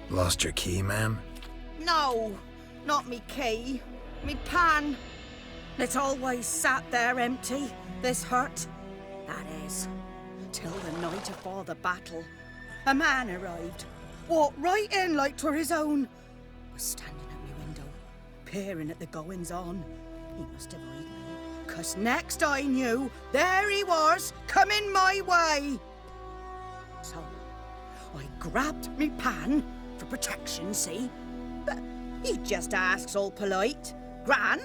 Lost your key, ma'am? No, not me key. Me pan. It's always sat there empty, this hut. That is, till the night afore the battle. A man arrived, walked right in like 'twere his own. Was standing at me window, peering at the goings-on. He must have eyed me, 'cause next I knew, there he was, coming my way. So, I grabbed me pan, for protection, see? But he just asks all polite, Gran,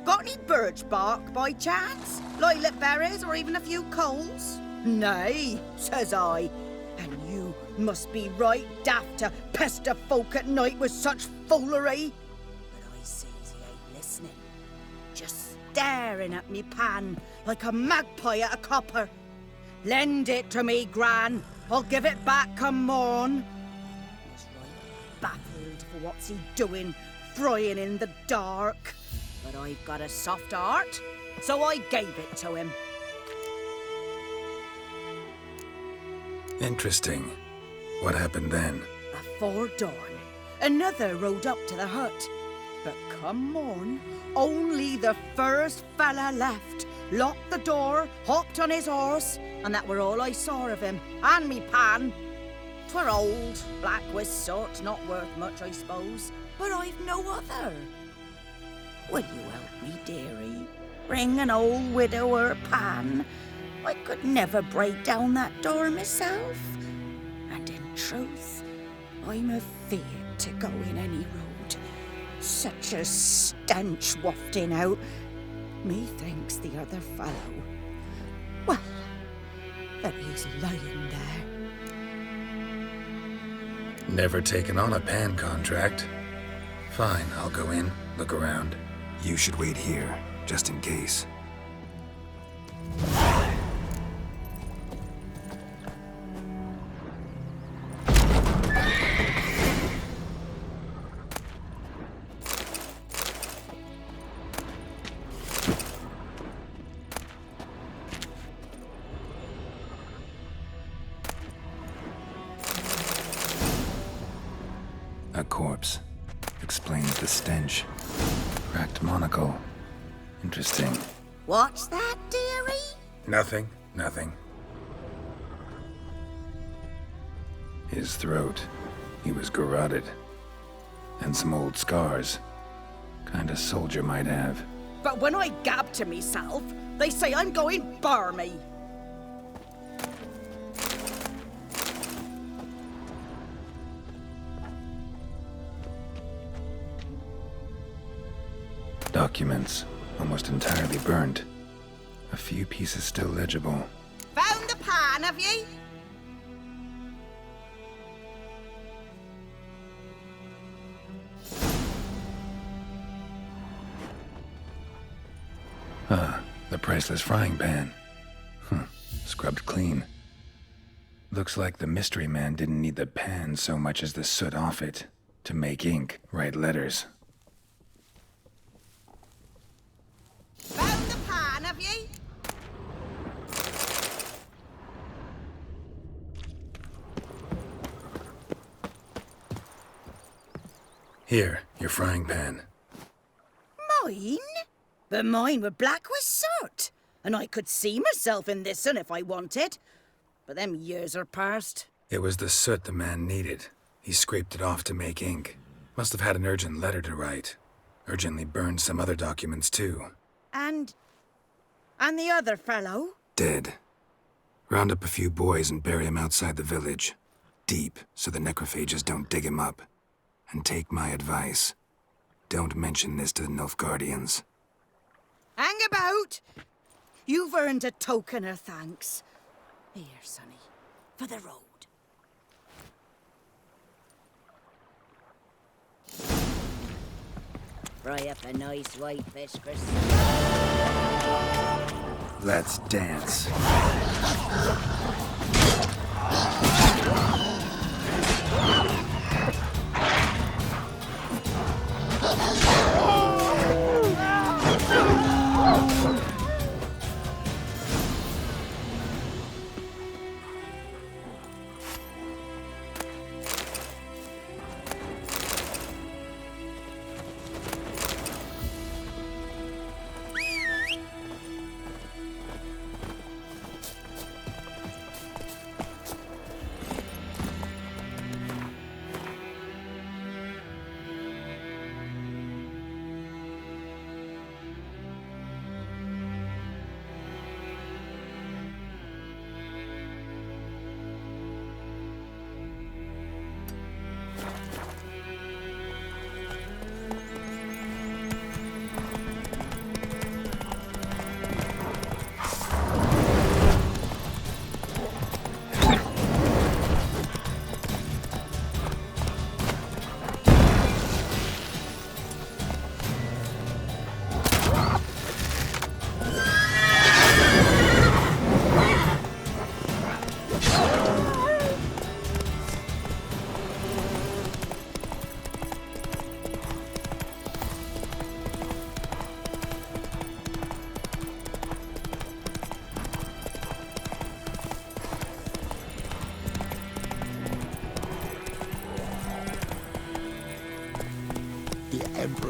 got any birch bark by chance? Lilac berries or even a few coals? Nay, says I, and you must be right daft to pester folk at night with such foolery. But I sees he ain't listening, just staring at me pan like a magpie at a copper. Lend it to me, Gran. I'll give it back come morn. He's right baffled for what's he doing, frying in the dark. But I've got a soft heart, so I gave it to him. Interesting. What happened then? Afore dawn, another rode up to the hut. But come morn, only the first fella left. Locked the door, hopped on his horse, and that were all I saw of him, and me pan. 'Twere old, black with soot, not worth much, I suppose, but I've no other. Will you help me, dearie? Bring an old widower pan. I could never break down that door myself. And in truth, I'm afeard to go in any road. Such a stench wafting out. Methinks the other fellow, well, that he's lying there. Never taken on a pan contract. Fine, I'll go in, look around. You should wait here, just in case. A corpse. Explains the stench. Cracked monocle. Interesting. What's that, dearie? Nothing. His throat. He was garroted. And some old scars. Kinda soldier might have. But when I gab to myself, they say I'm going barmy. Documents. Almost entirely burnt. A few pieces still legible. Found the pan, have ye? The priceless frying pan. Scrubbed clean. Looks like the mystery man didn't need the pan so much as the soot off it. To make ink, write letters. Found the pan, have ye? Here, your frying pan. Mine? But mine were black with soot, and I could see myself in this one if I wanted. But them years are past. It was the soot the man needed. He scraped it off to make ink. Must have had an urgent letter to write. Urgently burned some other documents too. And the other fellow? Dead. Round up a few boys and bury him outside the village. Deep, so the necrophages don't dig him up. And take my advice. Don't mention this to the Nilfgaardians. Hang about! You've earned a token of thanks. Here, sonny, for the road. Fry up a nice white fish, Chris. Let's dance.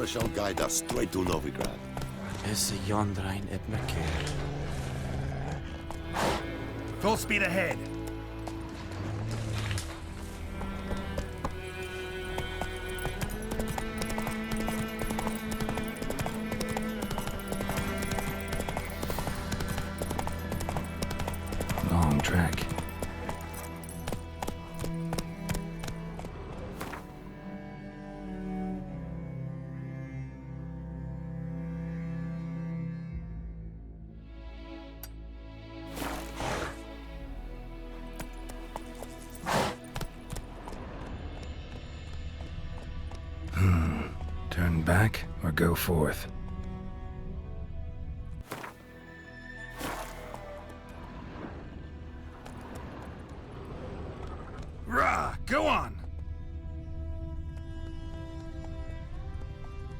Emperor shall guide us straight to Novigrad. Is Yondrain Ibnakir. Full speed ahead. Long trek. Turn back or go forth? Rah! Go on!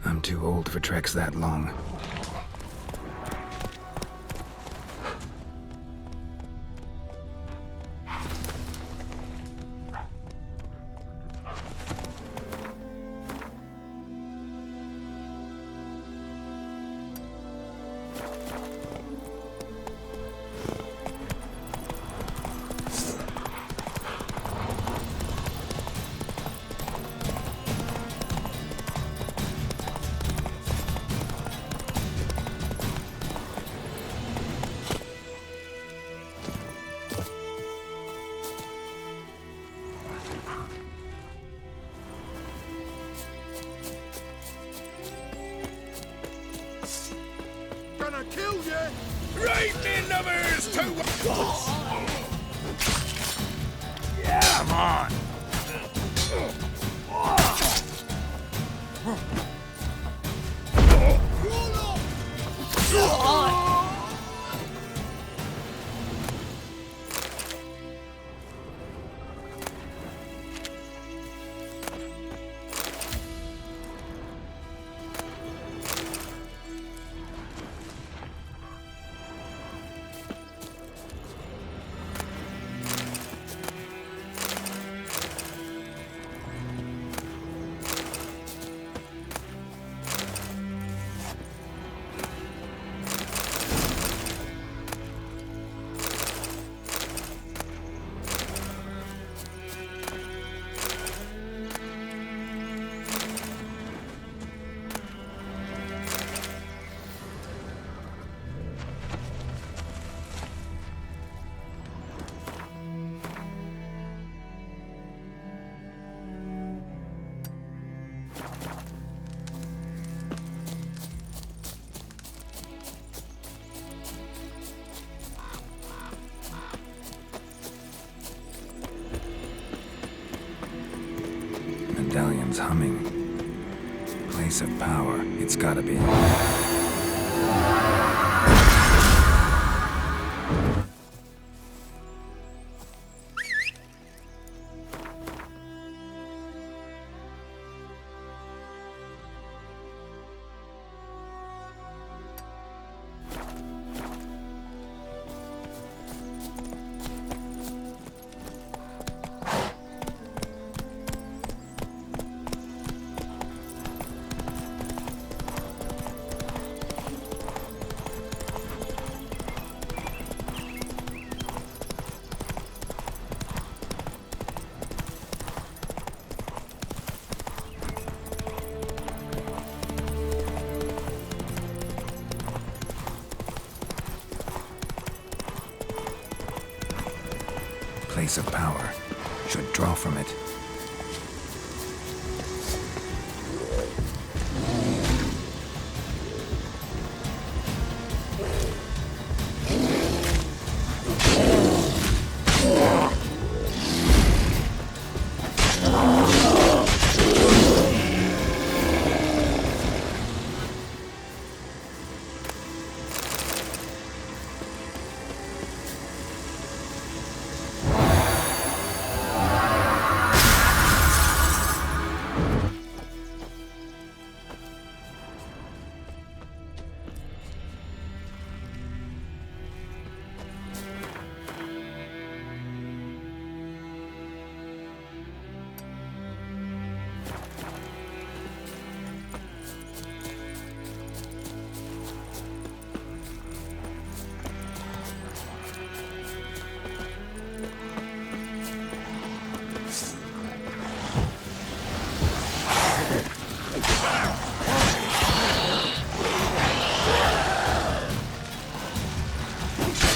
I'm too old for treks that long. Gonna kill you! Right me numbers to... Yeah, come on! Medallion's humming. Place of power. It's gotta be. Place of power. Should draw from it.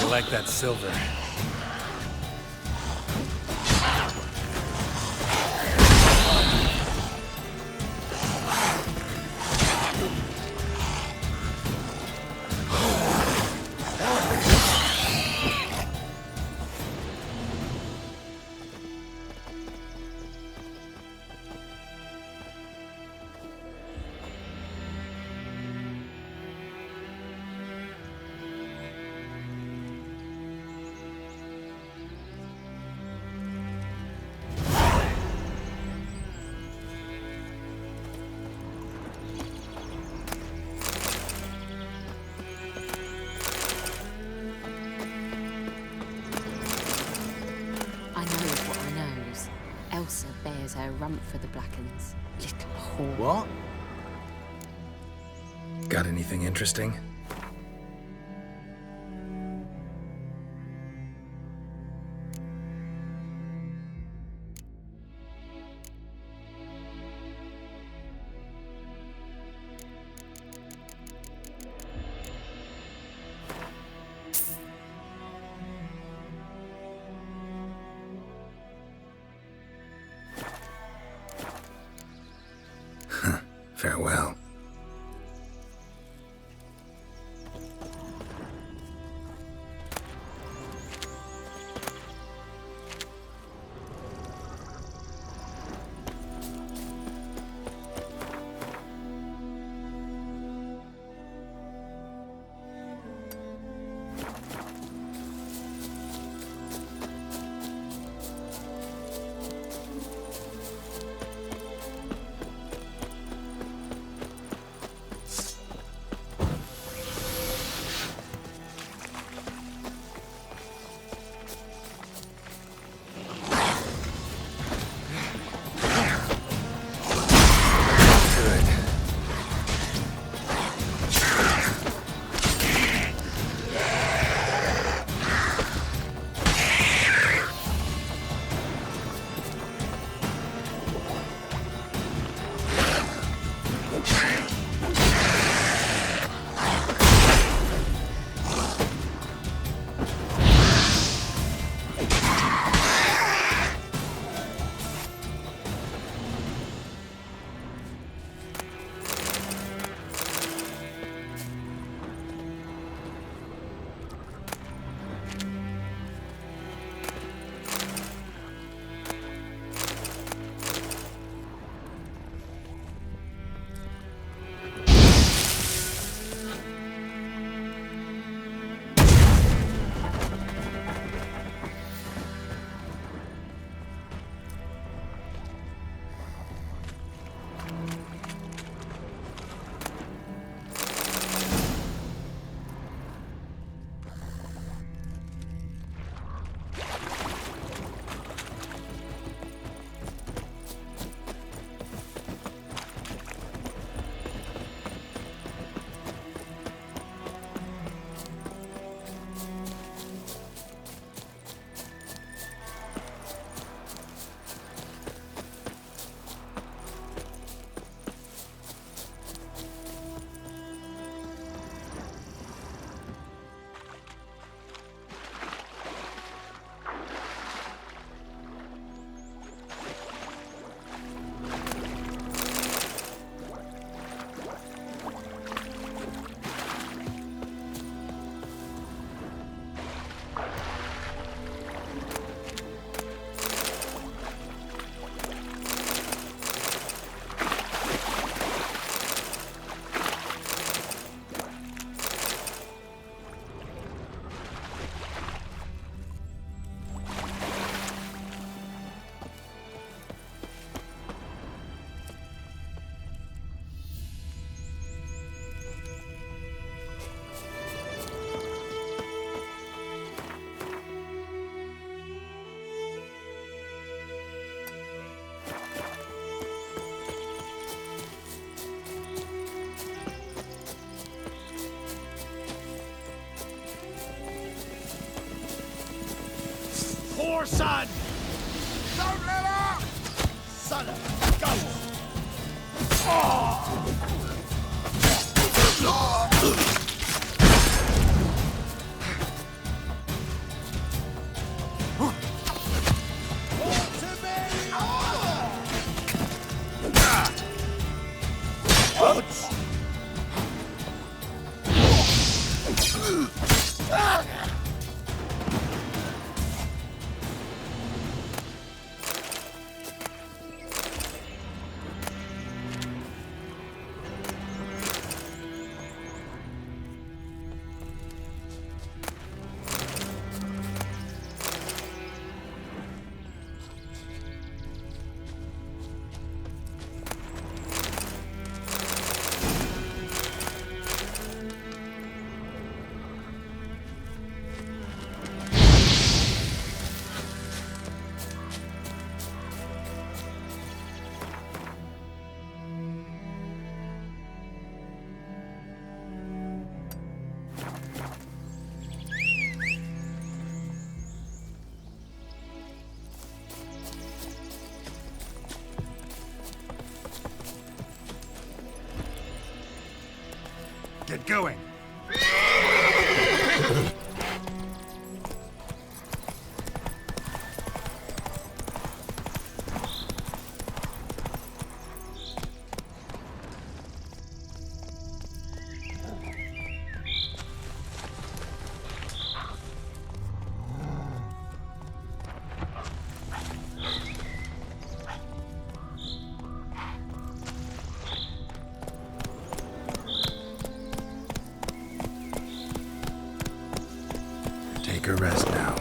collect that silver. Bears her rump for the Blackens. Little whore. What? Got anything interesting? Farewell. Poor son! Don't let up! Son of a gun! going. Take a rest now.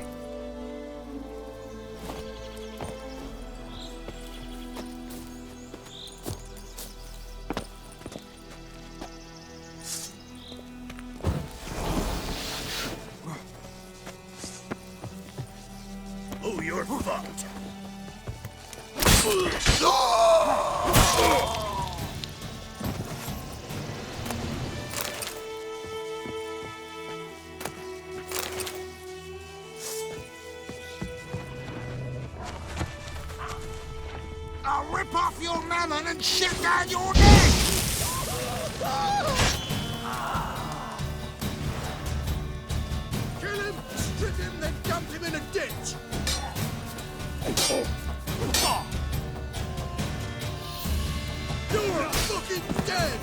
Oh, you're fucked. I'll rip off your melon and shit down your neck! Kill him, strip him, then dump him in a ditch! You're fucking dead!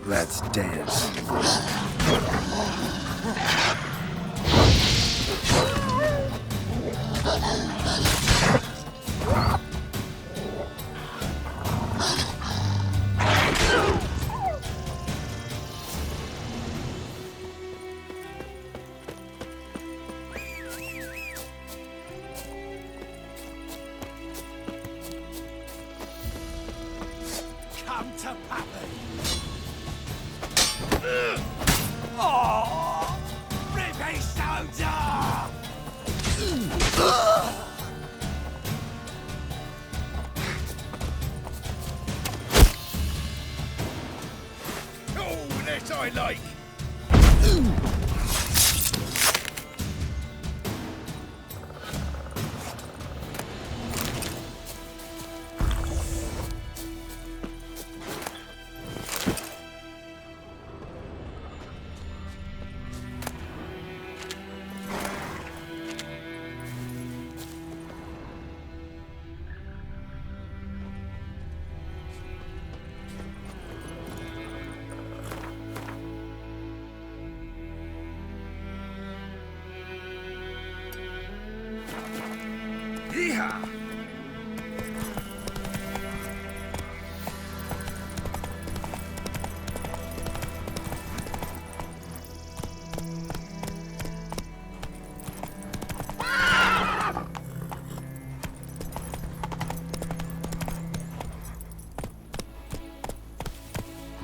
Let's dance. Come to Papa! Oh, Rippy Soda! Oh, that I like! Yeehaw!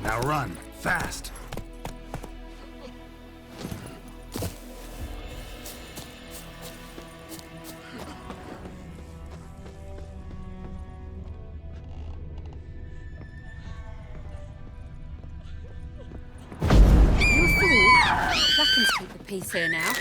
Now run, fast. You a fool? Blackens keep the peace here now.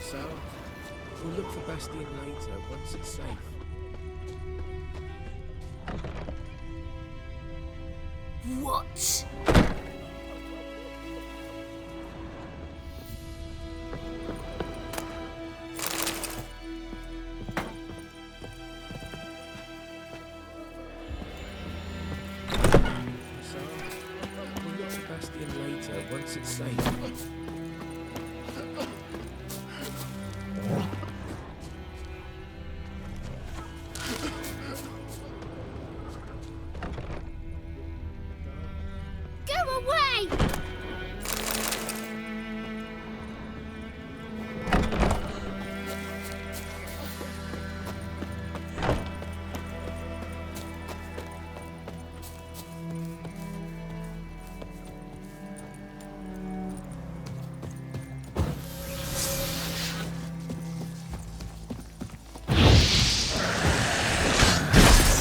So, we'll look for Bastion later, once it's safe. What? So, we'll look for Bastion later, once it's safe. Go away!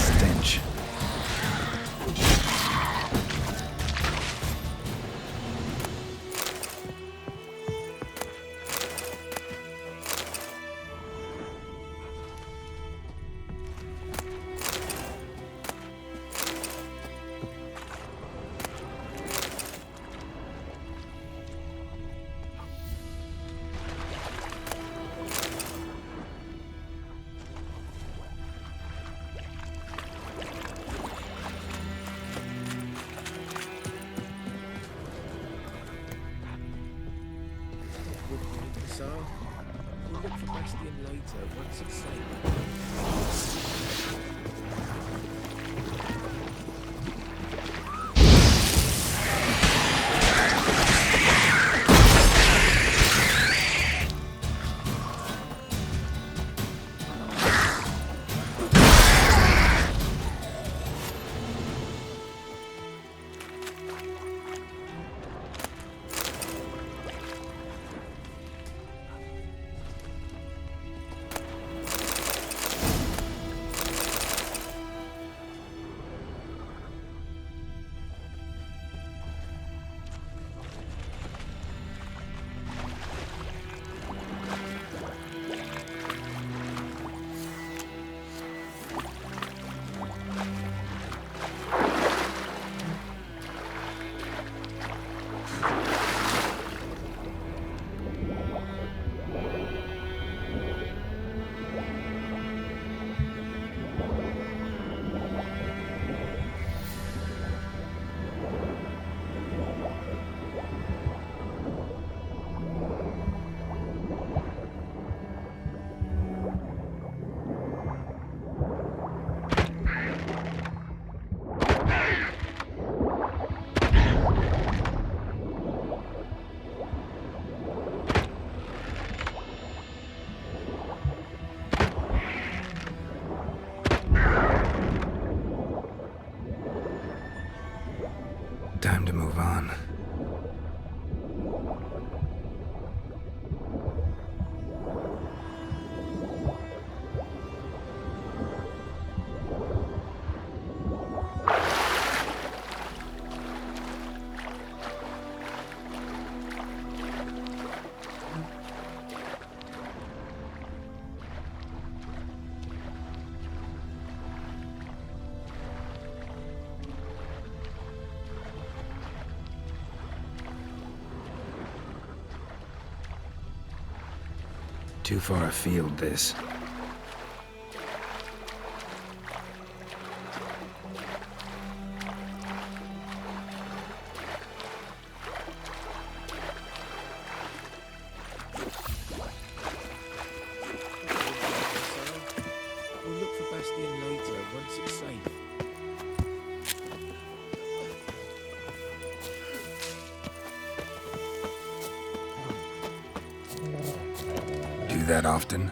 Stench. So, we'll look for Bastion later, once it's safe. Time to move on. Too far afield, this. We'll look for Bastion later, once it's safe. Do that often?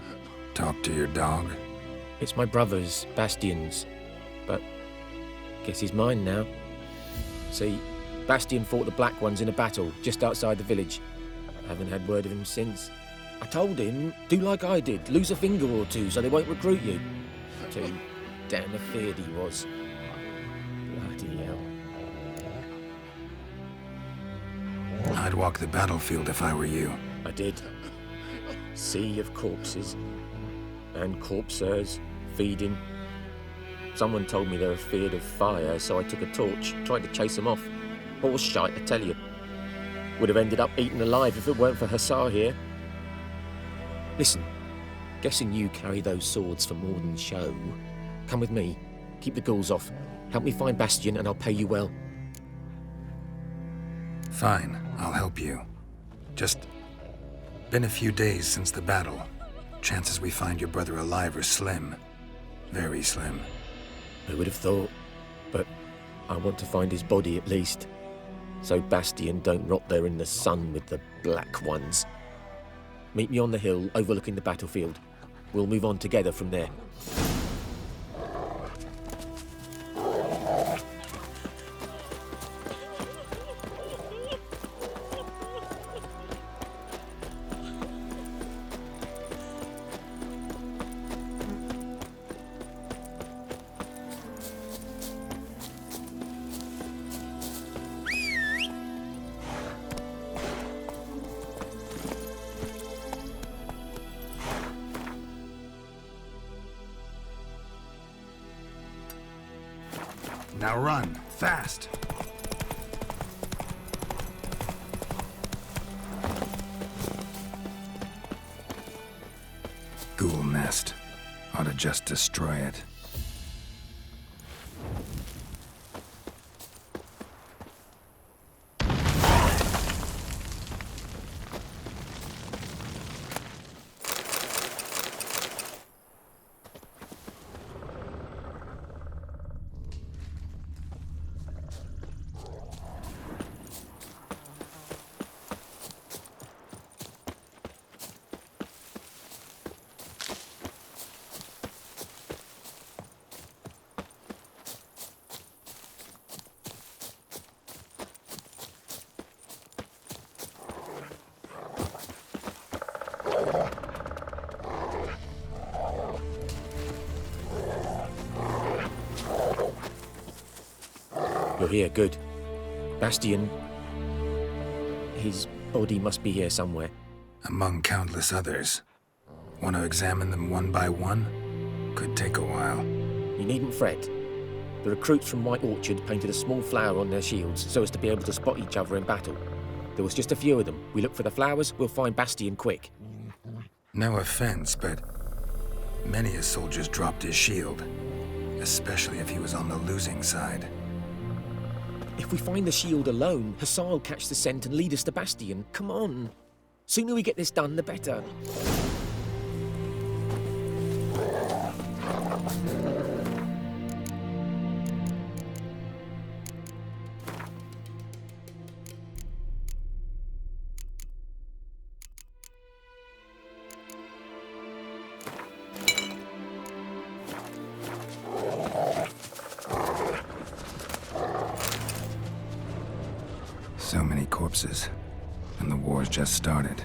Talk to your dog? It's my brother's, Bastion's, but guess he's mine now. See, Bastion fought the Black Ones in a battle just outside the village. I haven't had word of him since. I told him, do like I did, lose a finger or two so they won't recruit you. Too damn afeard he was. Bloody hell. I'd walk the battlefield if I were you. I did. Sea of corpses. And corpsers, feeding. Someone told me they were feared of fire, so I took a torch, tried to chase them off. Horse shite, I tell you. Would have ended up eaten alive if it weren't for Hussar here. Listen, guessing you carry those swords for more than show. Come with me, keep the ghouls off, help me find Bastion and I'll pay you well. Fine, I'll help you. Just been a few days since the battle. Chances we find your brother alive are slim. Very slim. Who would have thought? But I want to find his body at least. So Bastion don't rot there in the sun with the Black Ones. Meet me on the hill overlooking the battlefield. We'll move on together from there. Now run, fast! Ghoul nest. Ought to just destroy it. You're here, good. Bastion... his body must be here somewhere. Among countless others. Want to examine them one by one? Could take a while. You needn't fret. The recruits from White Orchard painted a small flower on their shields so as to be able to spot each other in battle. There was just a few of them. We look for the flowers, we'll find Bastion quick. No offense, but many a soldier's dropped his shield. Especially if he was on the losing side. If we find the shield alone, Hussar will catch the scent and lead us to Bastion. Come on. Sooner we get this done, the better. So many corpses, and the war's just started.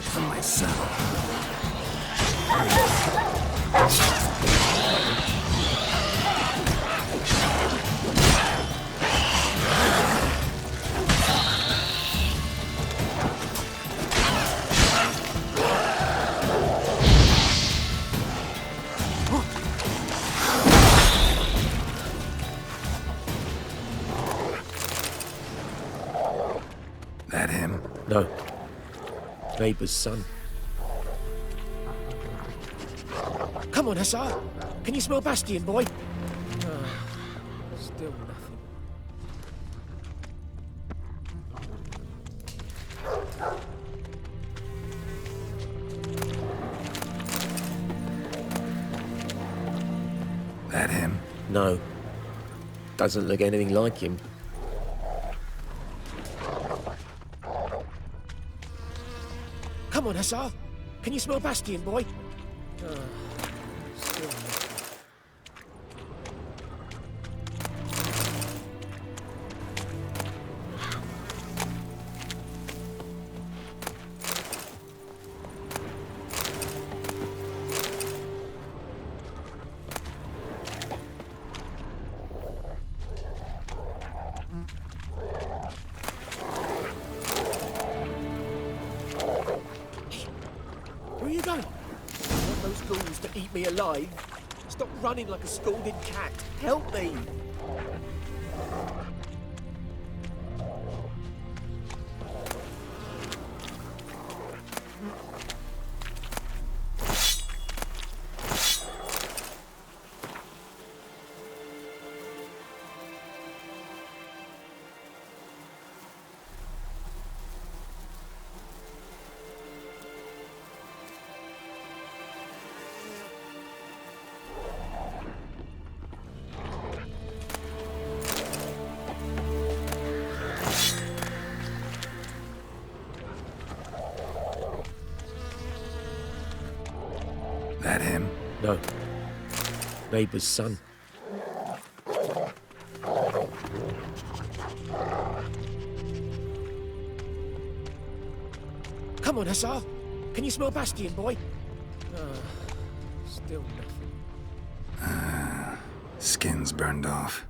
from my cell. That him? No. Neighbour's son. Come on, Hussar! Can you smell Bastion, boy? Still nothing. That him? No. Doesn't look anything like him. Come on, Hussar! Can you smell Bastion, boy? Still nothing. Where are you going? I want those ghouls to eat me alive. Stop running like a scalded cat. Help me! That him? No. Neighbour's son. Come on, Hussar! Can you smell Bastion, boy? Still nothing. Skin's burned off.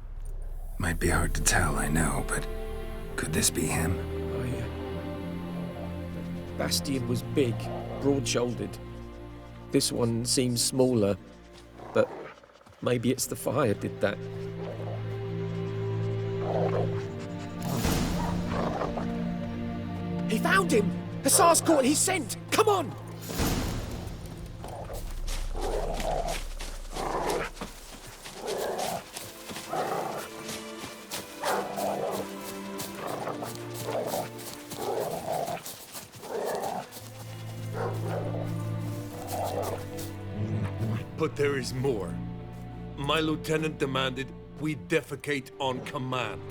Might be hard to tell, I know, but could this be him? Oh, yeah. Bastion was big, broad-shouldered. This one seems smaller, but maybe it's the fire did that. He found him! Hussar's caught his scent! Come on! But there is more. My lieutenant demanded we defecate on command.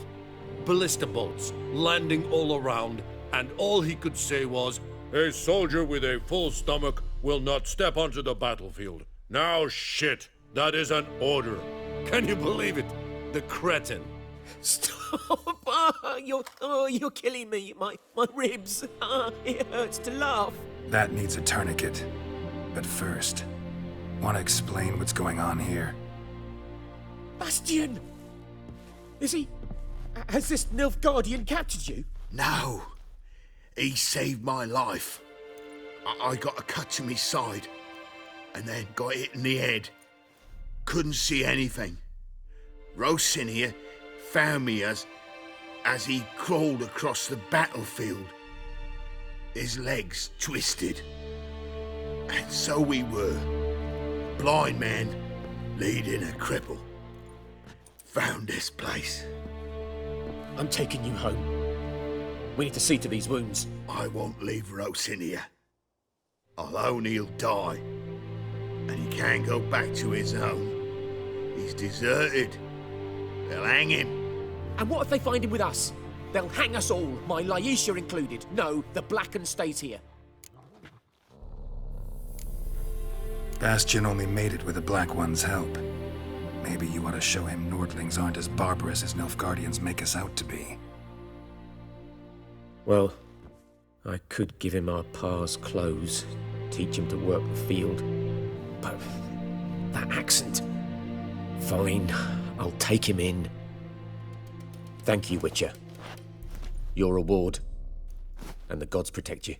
Ballista bolts, landing all around, and all he could say was, "A soldier with a full stomach will not step onto the battlefield." Now shit, that is an order. Can you believe it? The cretin. Stop! You're killing me. My ribs. It hurts to laugh. That needs a tourniquet. But first, want to explain what's going on here? Bastion! Is he... Has this Nilfgaardian captured you? No. He saved my life. I got a cut to my side, and then got hit in the head. Couldn't see anything. Rosinia found me as he crawled across the battlefield. His legs twisted. And so we were. Blind man leading a cripple. Found this place. I'm taking you home. We need to see to these wounds. I won't leave Rosinia. Alone he'll die. And he can't go back to his home. He's deserted. They'll hang him. And what if they find him with us? They'll hang us all, my Laisha included. No, the Blacken stays here. Bastion only made it with the Black One's help. Maybe you ought to show him Nordlings aren't as barbarous as Nilfgaardians make us out to be. Well, I could give him our pa's clothes, teach him to work the field. But that accent... Fine, I'll take him in. Thank you, Witcher. Your reward. And the gods protect you.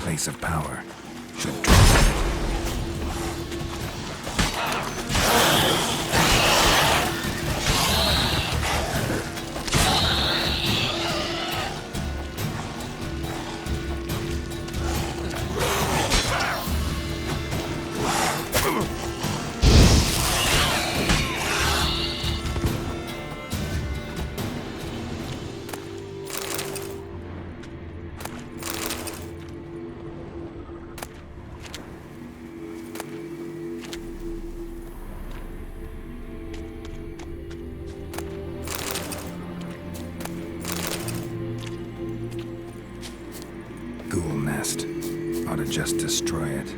Place of power should ghoul nest. Ought to just destroy it.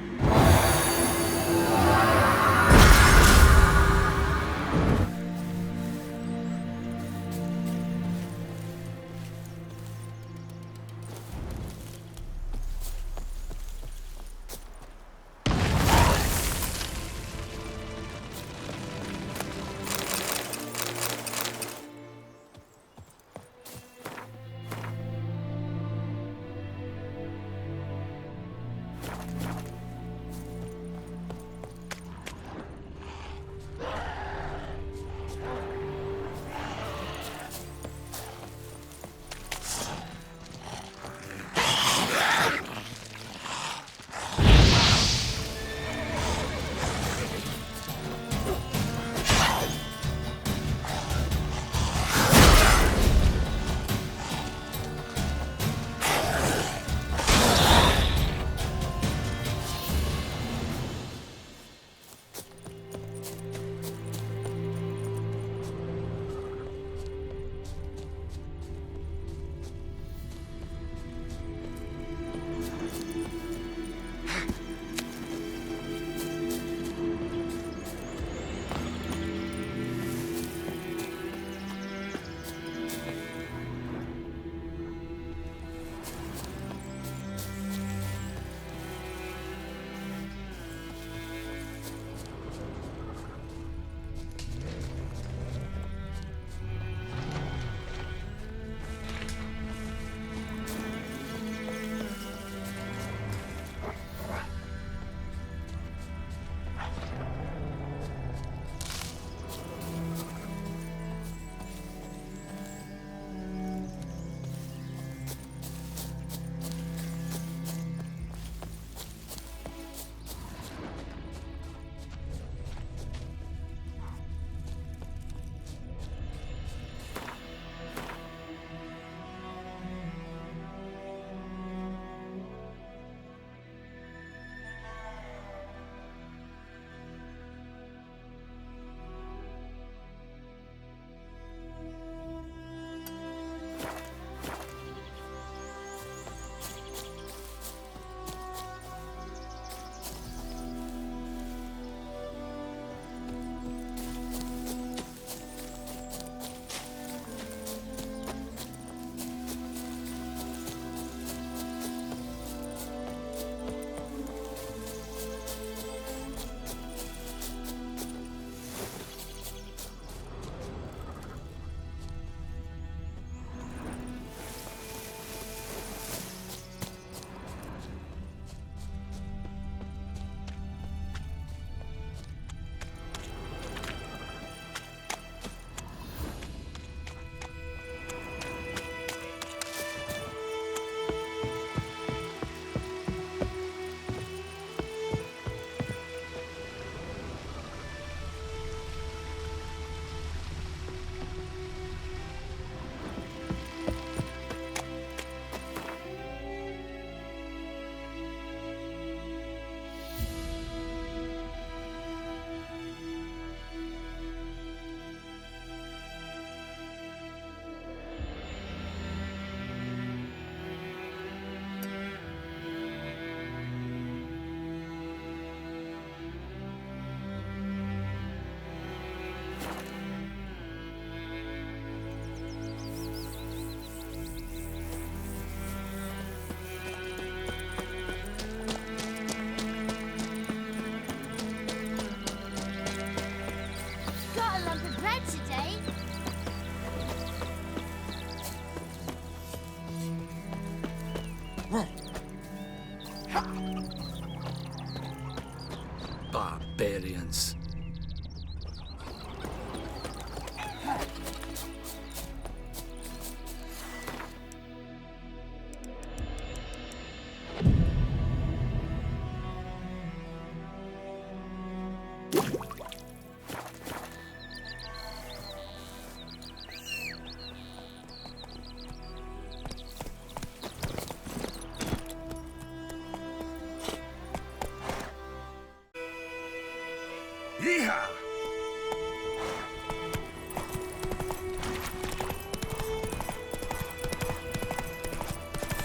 Yeehaw!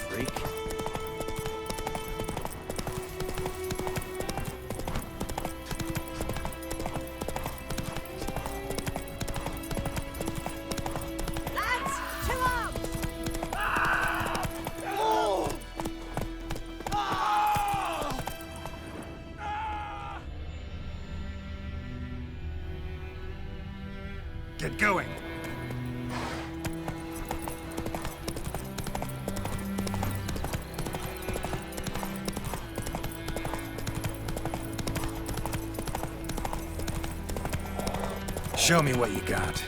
Freak. Lads, to arms! Get going! Show me what you got.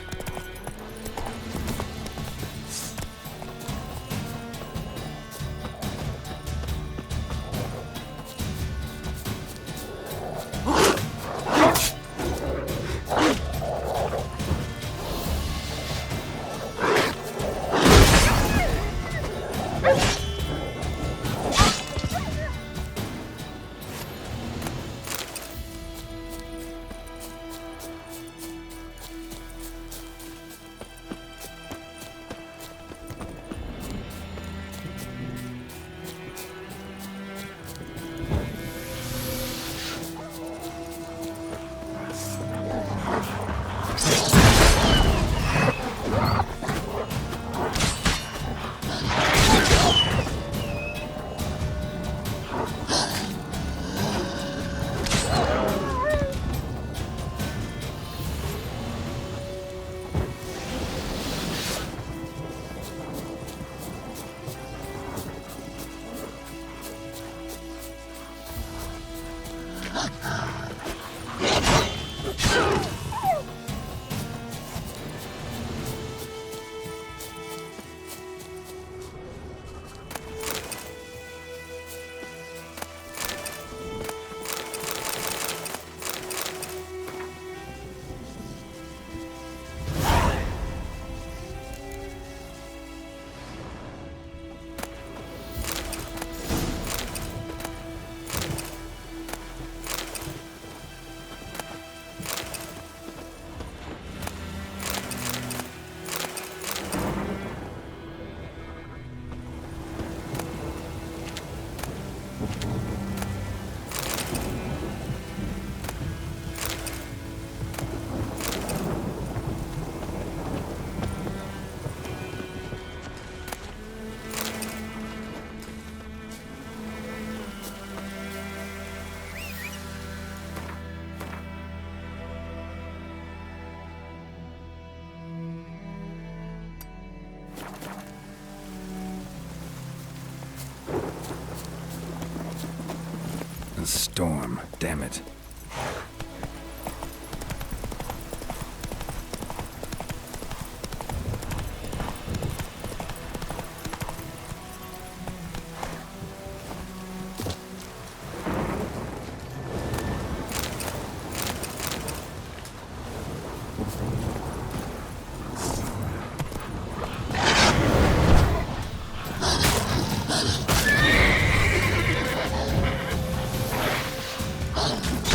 A storm, damn it.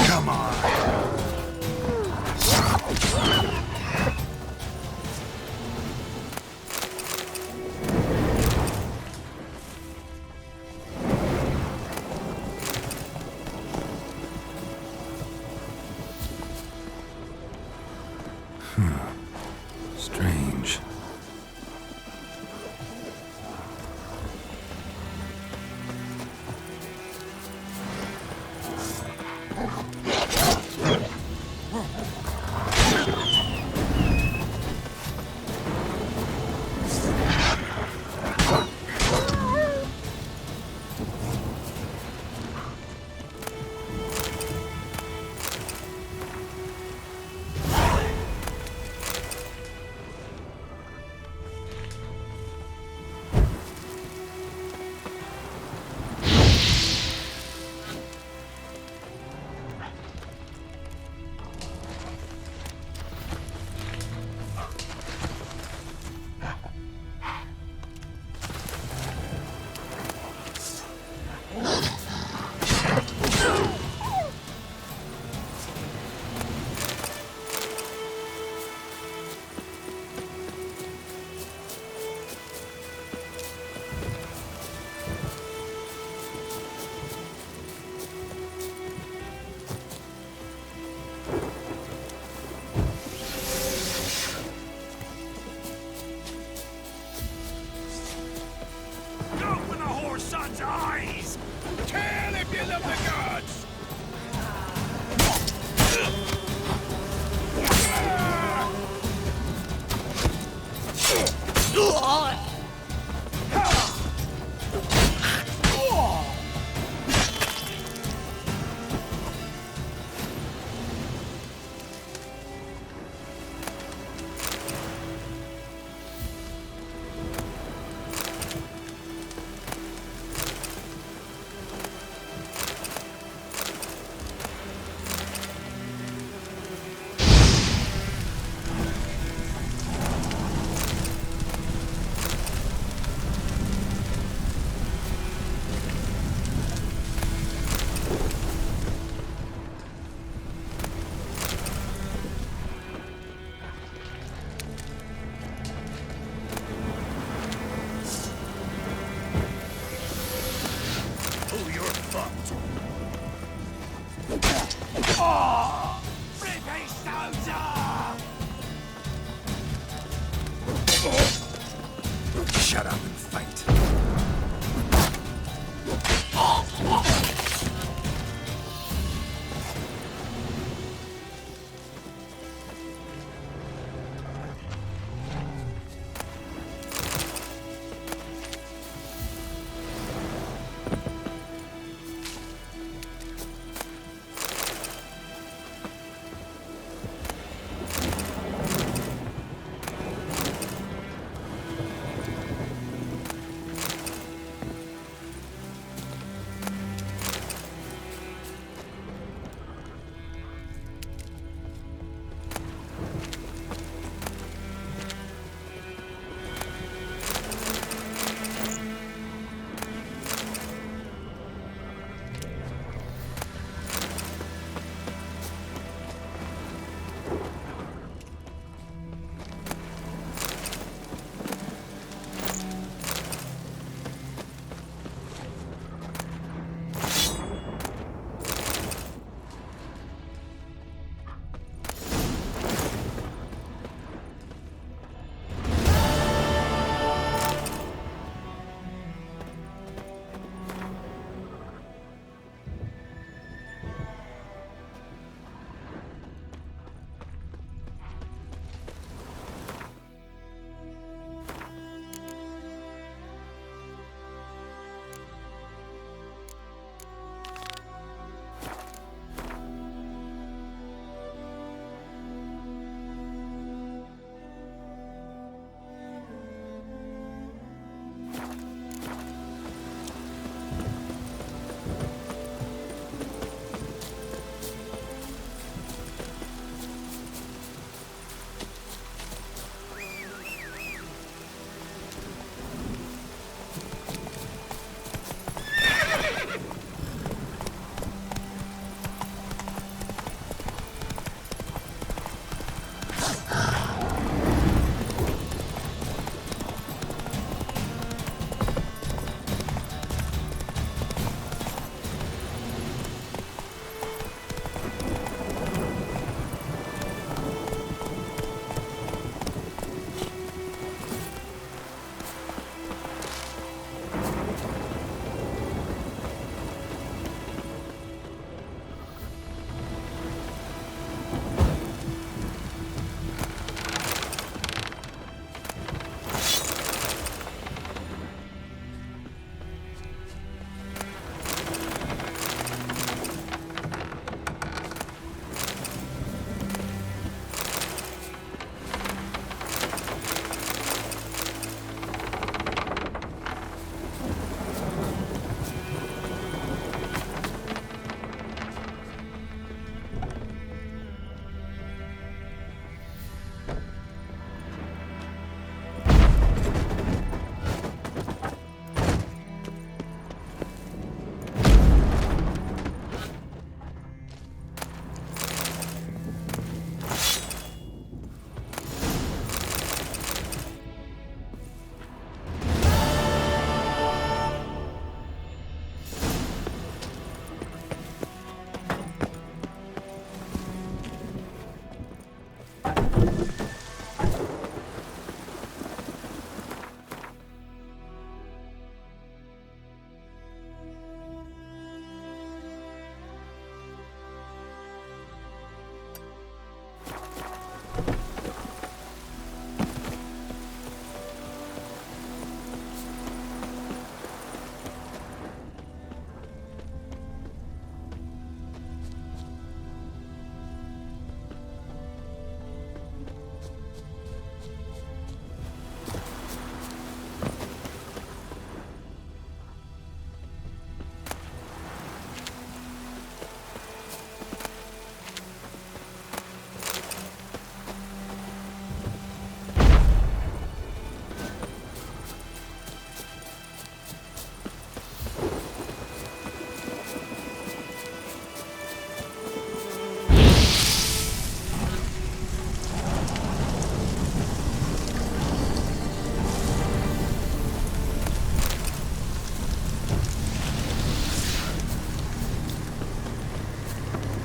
Come on. Strange. Shut up and fight.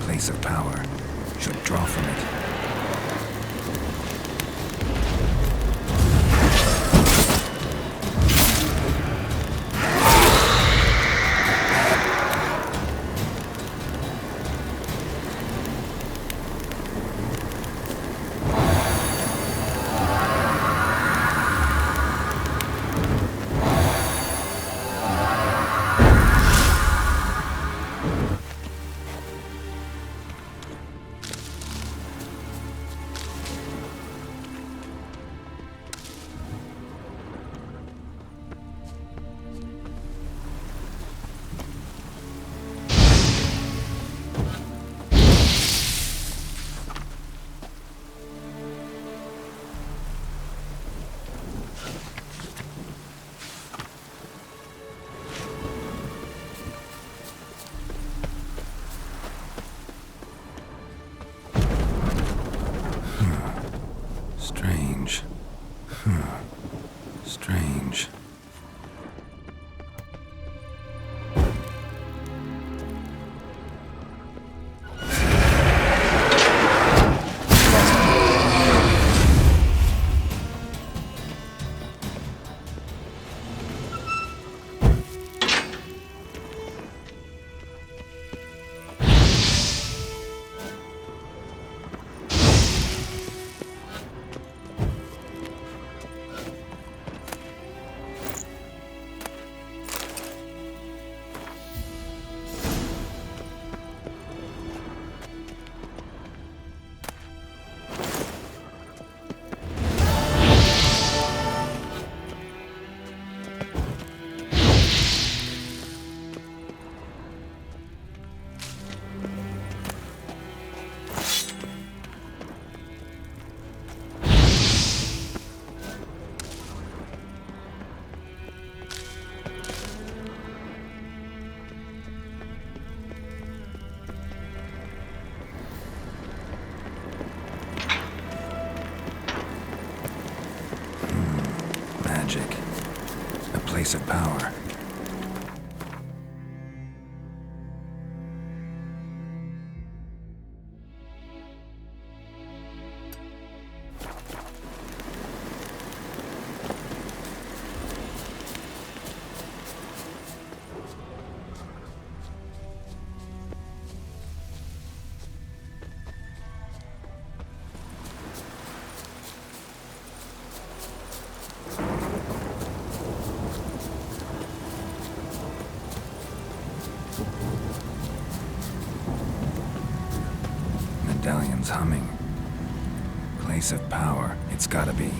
Place of power should draw from it. Strange. Strange. Magic. A place of power. Medallion's humming. Place of power. It's gotta be.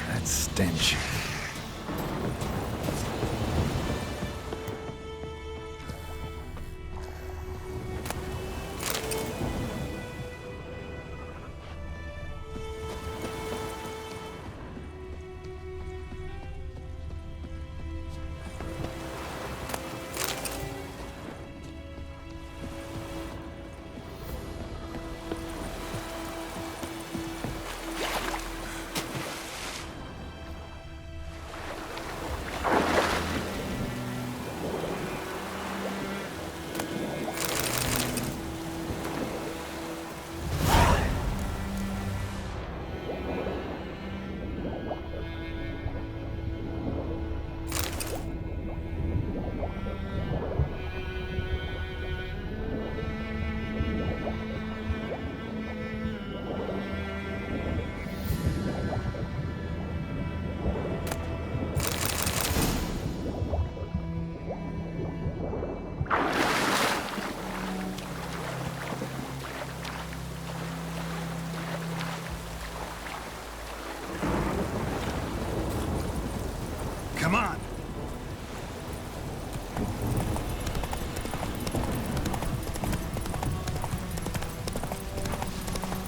That stench.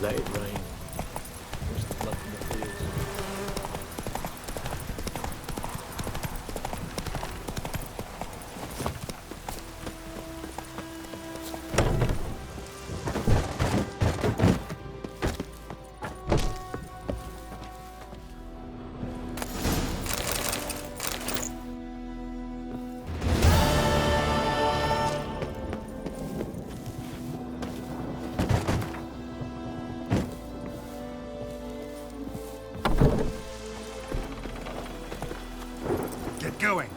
Let it rain. Watch the blood from the fields. Get going.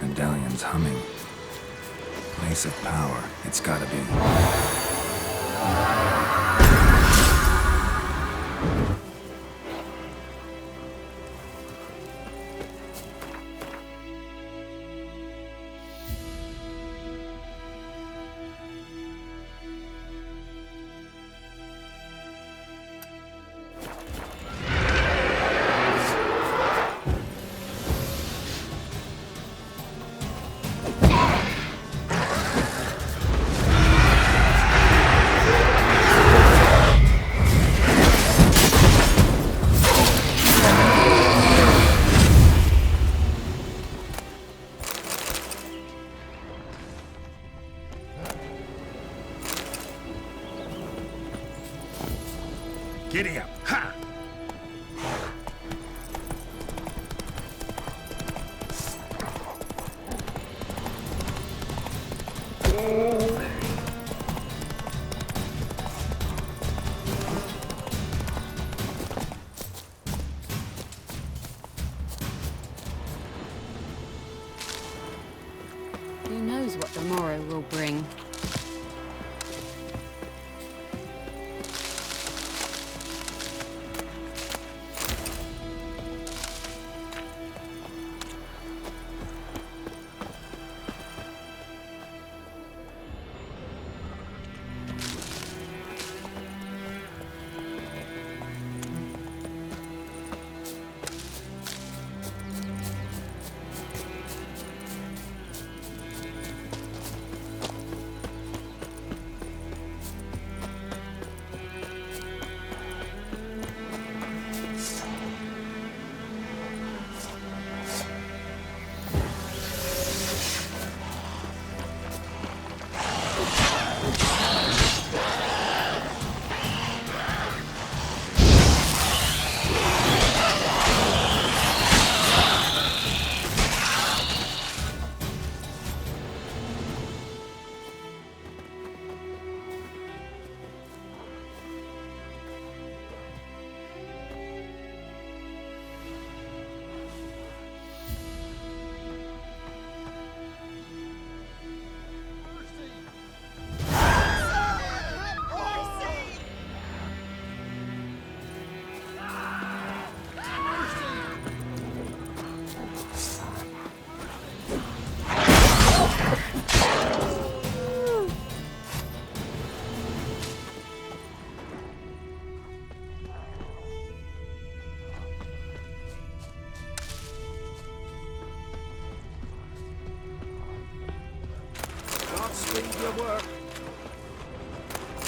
Medallion's humming. Place of power. It's gotta be. Giddy up. Ha! Who knows what the morrow will bring?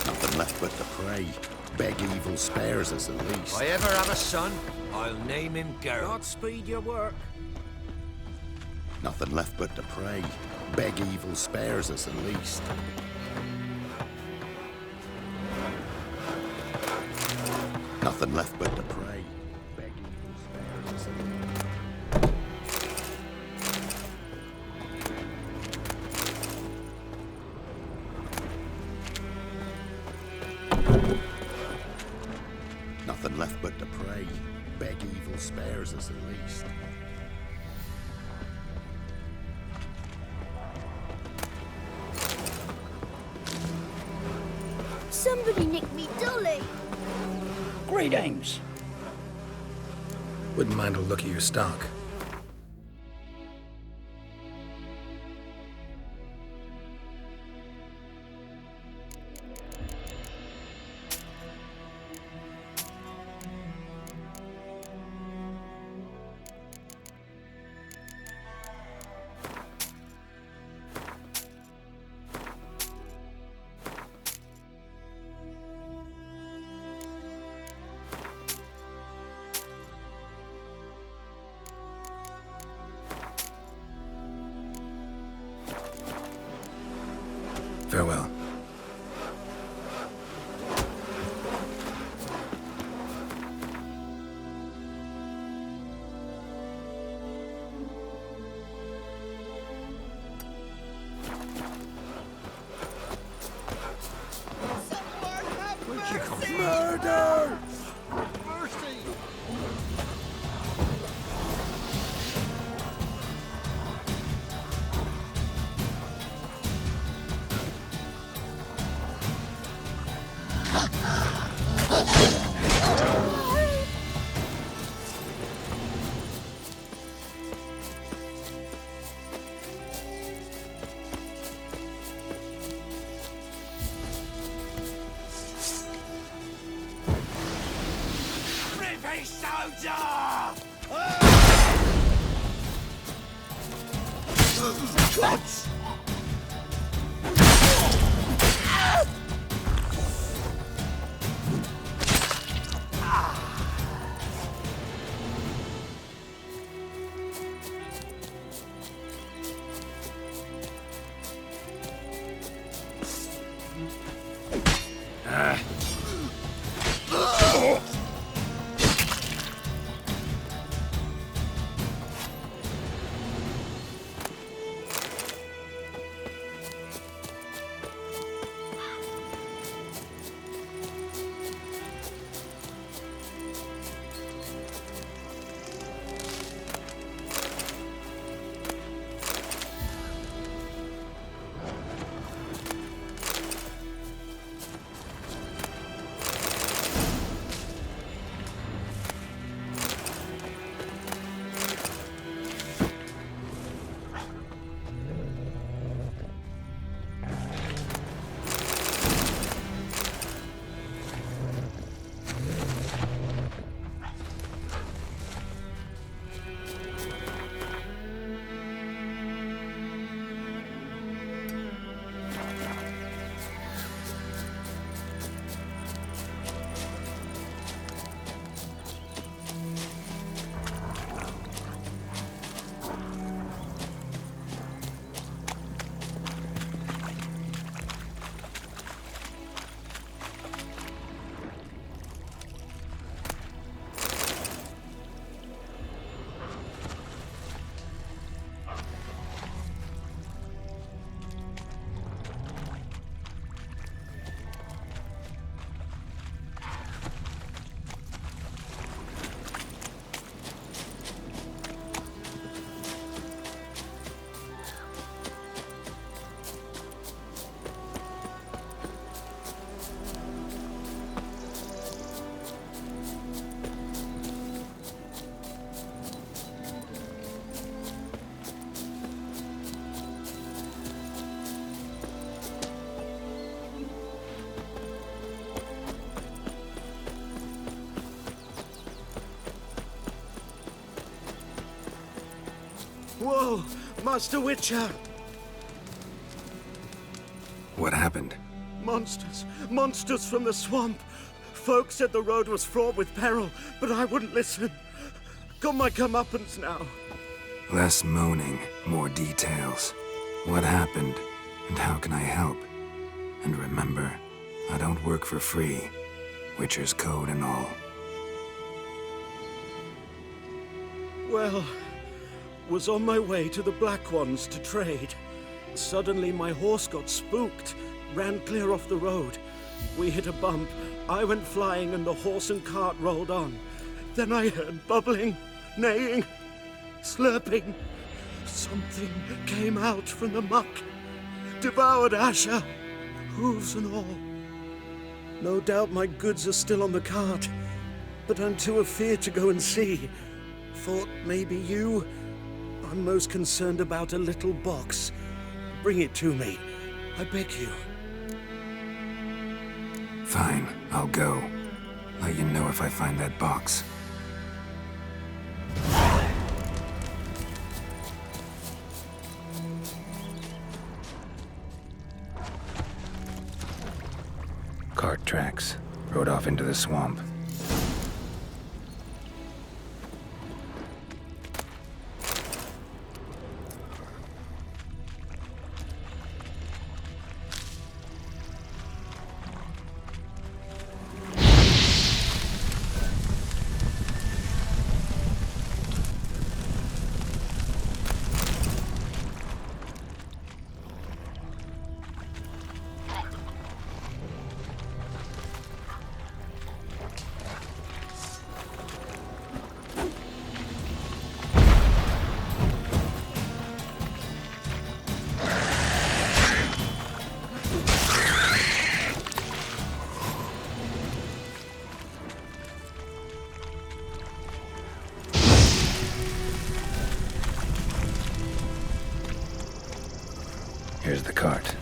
Nothing left but to pray. Beg evil spares us at least. If I ever have a son, I'll name him Geralt. Godspeed your work. Nothing left but to pray. Beg evil spares us at least. Nothing left but to pray. Beg evil spares us at least. Nothing left but to pray. Beg evil spares us at least. Somebody nicked me dolly. Greetings. Wouldn't mind a look at your stock. Farewell. Murder! Mercy! Rippy soldier! Clutch! Whoa! Master Witcher! What happened? Monsters! Monsters from the swamp! Folk said the road was fraught with peril, but I wouldn't listen. Got my comeuppance now. Less moaning, more details. What happened, and how can I help? And remember, I don't work for free. Witcher's code and all. Well, was on my way to the Black Ones to trade. Suddenly my horse got spooked, ran clear off the road. We hit a bump, I went flying and the horse and cart rolled on. Then I heard bubbling, neighing, slurping. Something came out from the muck, devoured Asher, hooves and all. No doubt my goods are still on the cart, but I'm too afeard to go and see. Thought maybe you. I'm most concerned about a little box. Bring it to me, I beg you. Fine, I'll go. Let you know if I find that box. Cart tracks. Rode off into the swamp. Here's the cart.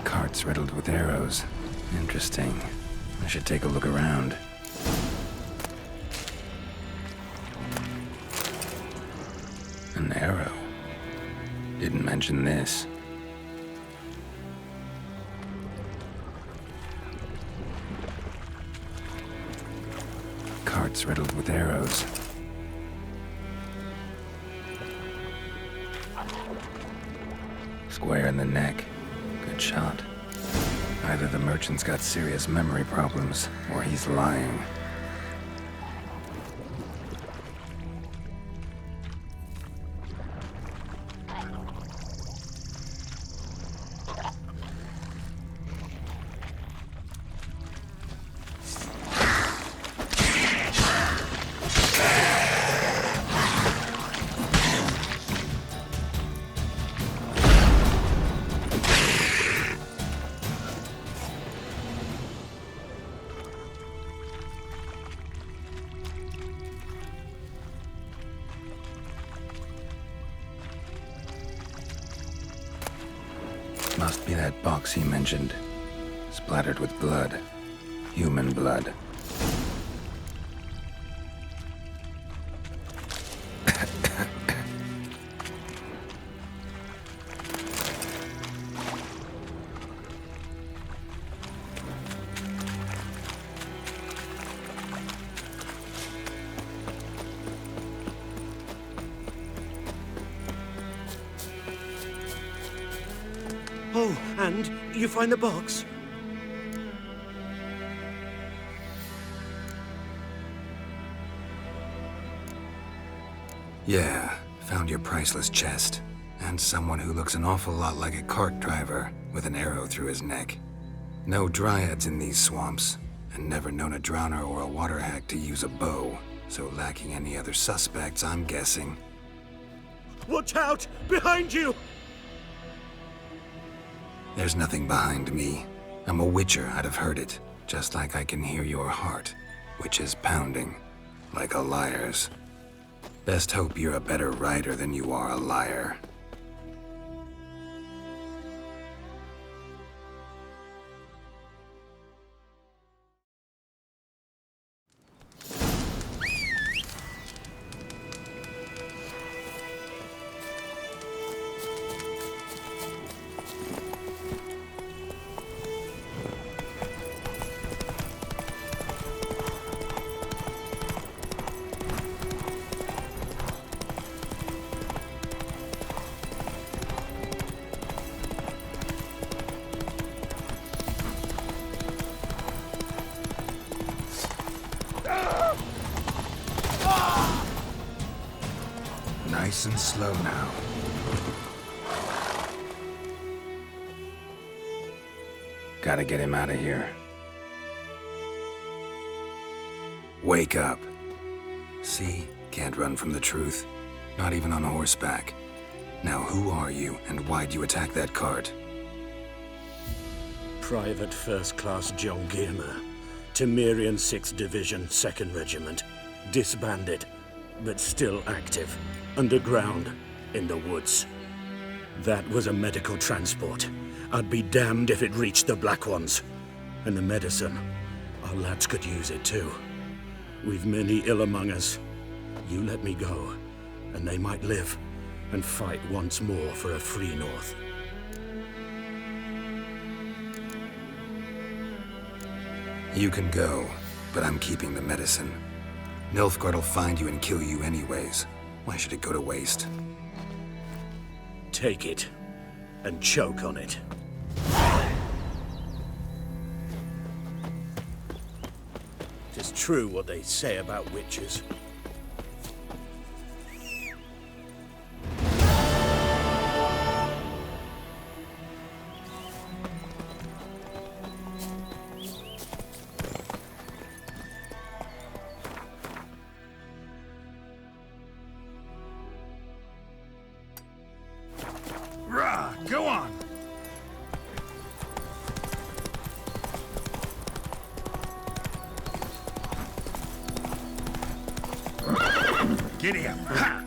Cart's riddled with arrows. Interesting. I should take a look around. An arrow. Didn't mention this. Cart's riddled with arrows. Square in the neck. Good shot. Either the merchant's got serious memory problems, or he's lying. Must be that box he mentioned. Splattered with blood. Human blood. Oh, and you find the box? Yeah, found your priceless chest. And someone who looks an awful lot like a cart driver, with an arrow through his neck. No dryads in these swamps, and never known a drowner or a water hack to use a bow, so lacking any other suspects, I'm guessing. Watch out! Behind you! There's nothing behind me. I'm a witcher, I'd have heard it. Just like I can hear your heart, which is pounding, like a liar's. Best hope you're a better rider than you are a liar. Nice and slow now. Gotta get him out of here. Wake up. See? Can't run from the truth. Not even on horseback. Now who are you, and why'd you attack that cart? Private First Class John Giermer, Temerian 6th Division, 2nd Regiment. Disbanded, but still active. Underground, in the woods. That was a medical transport. I'd be damned if it reached the Black Ones. And the medicine, our lads could use it too. We've many ill among us. You let me go, and they might live and fight once more for a free North. You can go, but I'm keeping the medicine. Nilfgaard will find you and kill you anyways. Why should it go to waste? Take it, and choke on it. It's true what they say about witches. Rah, go on! Giddy up! Ha!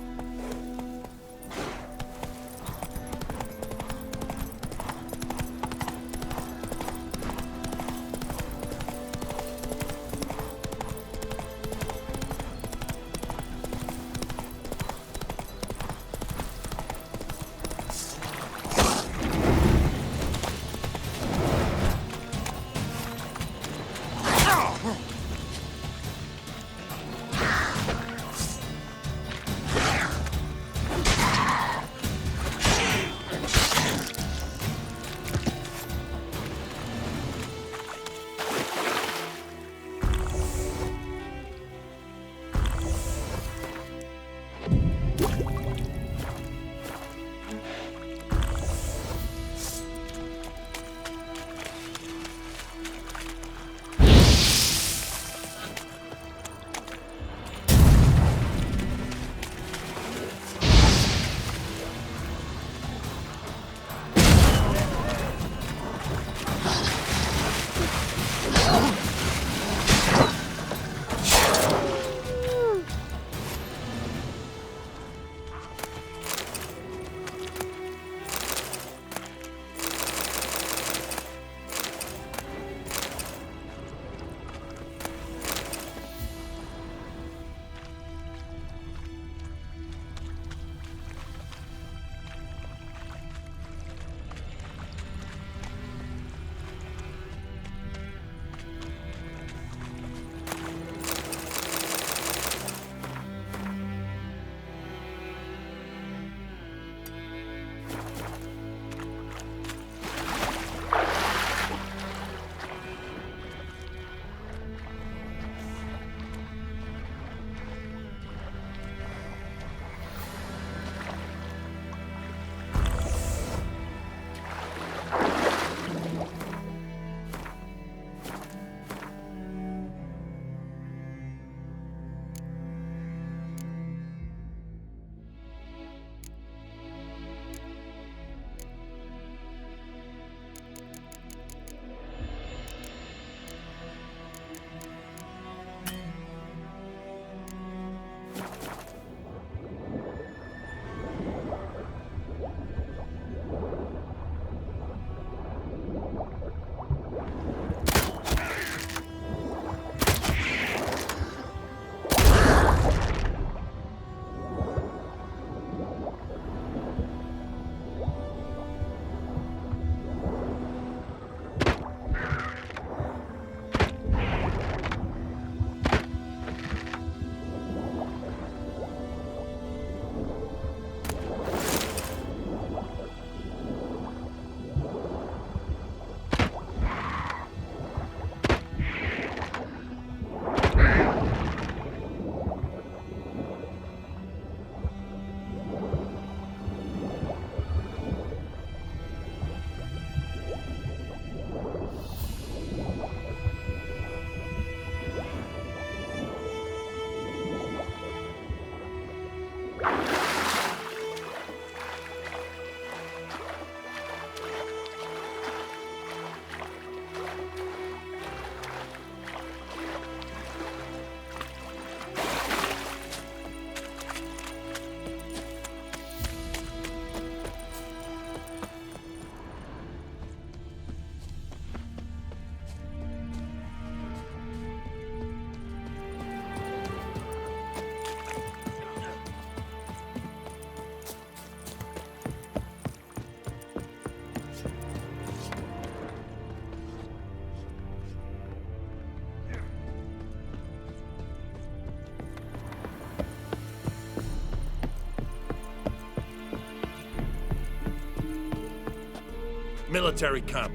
Military camp.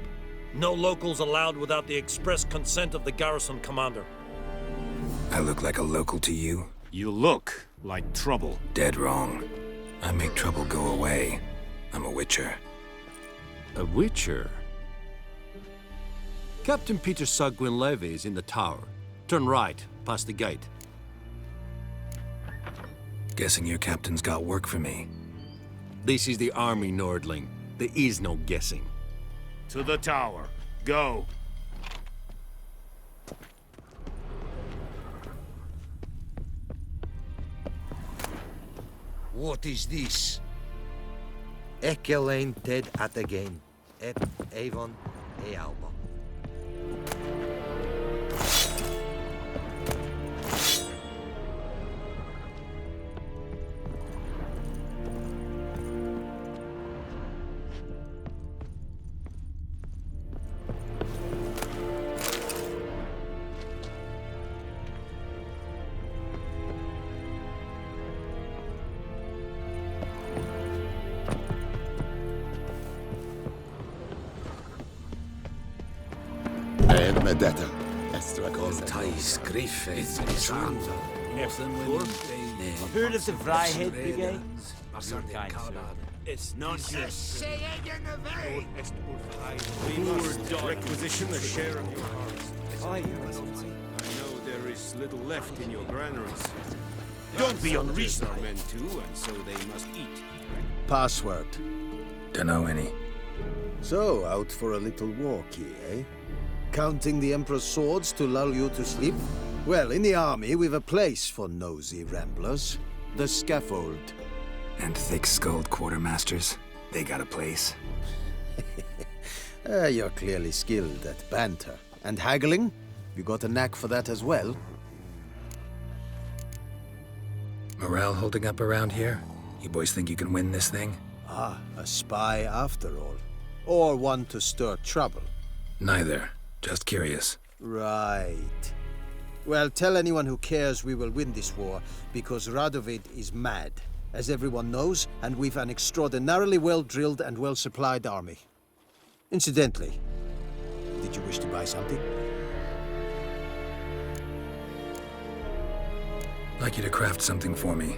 No locals allowed without the express consent of the garrison commander. I look like a local to you? You look like trouble. Dead wrong. I make trouble go away. I'm a witcher. A witcher? Captain Peter Sagwin Levy is in the tower. Turn right, past the gate. Guessing your captain's got work for me. This is the army, Nordling. There is no guessing. To the tower. Go. What is this? Ekelain ted at again. Ep Avon e Alba. Medetta. Coltais Griffith. Heard of the Vryhead Brigade? Nonsense. We must requisition a share of your harvest. I know there is little left in your granaries. Don't be unreasonable, men too, and so they must eat. Password. Dunno any. So, out for a little walkie, eh? Counting the Emperor's swords to lull you to sleep? Well, in the army, we've a place for nosy ramblers. The scaffold. And thick-skulled quartermasters. They got a place. You're clearly skilled at banter. And haggling? You got a knack for that as well? Morale holding up around here? You boys think you can win this thing? Ah, a spy after all. Or one to stir trouble. Neither. Just curious. Right. Well, tell anyone who cares we will win this war, because Radovid is mad, as everyone knows, and we've an extraordinarily well-drilled and well-supplied army. Incidentally, did you wish to buy something? I'd like you to craft something for me.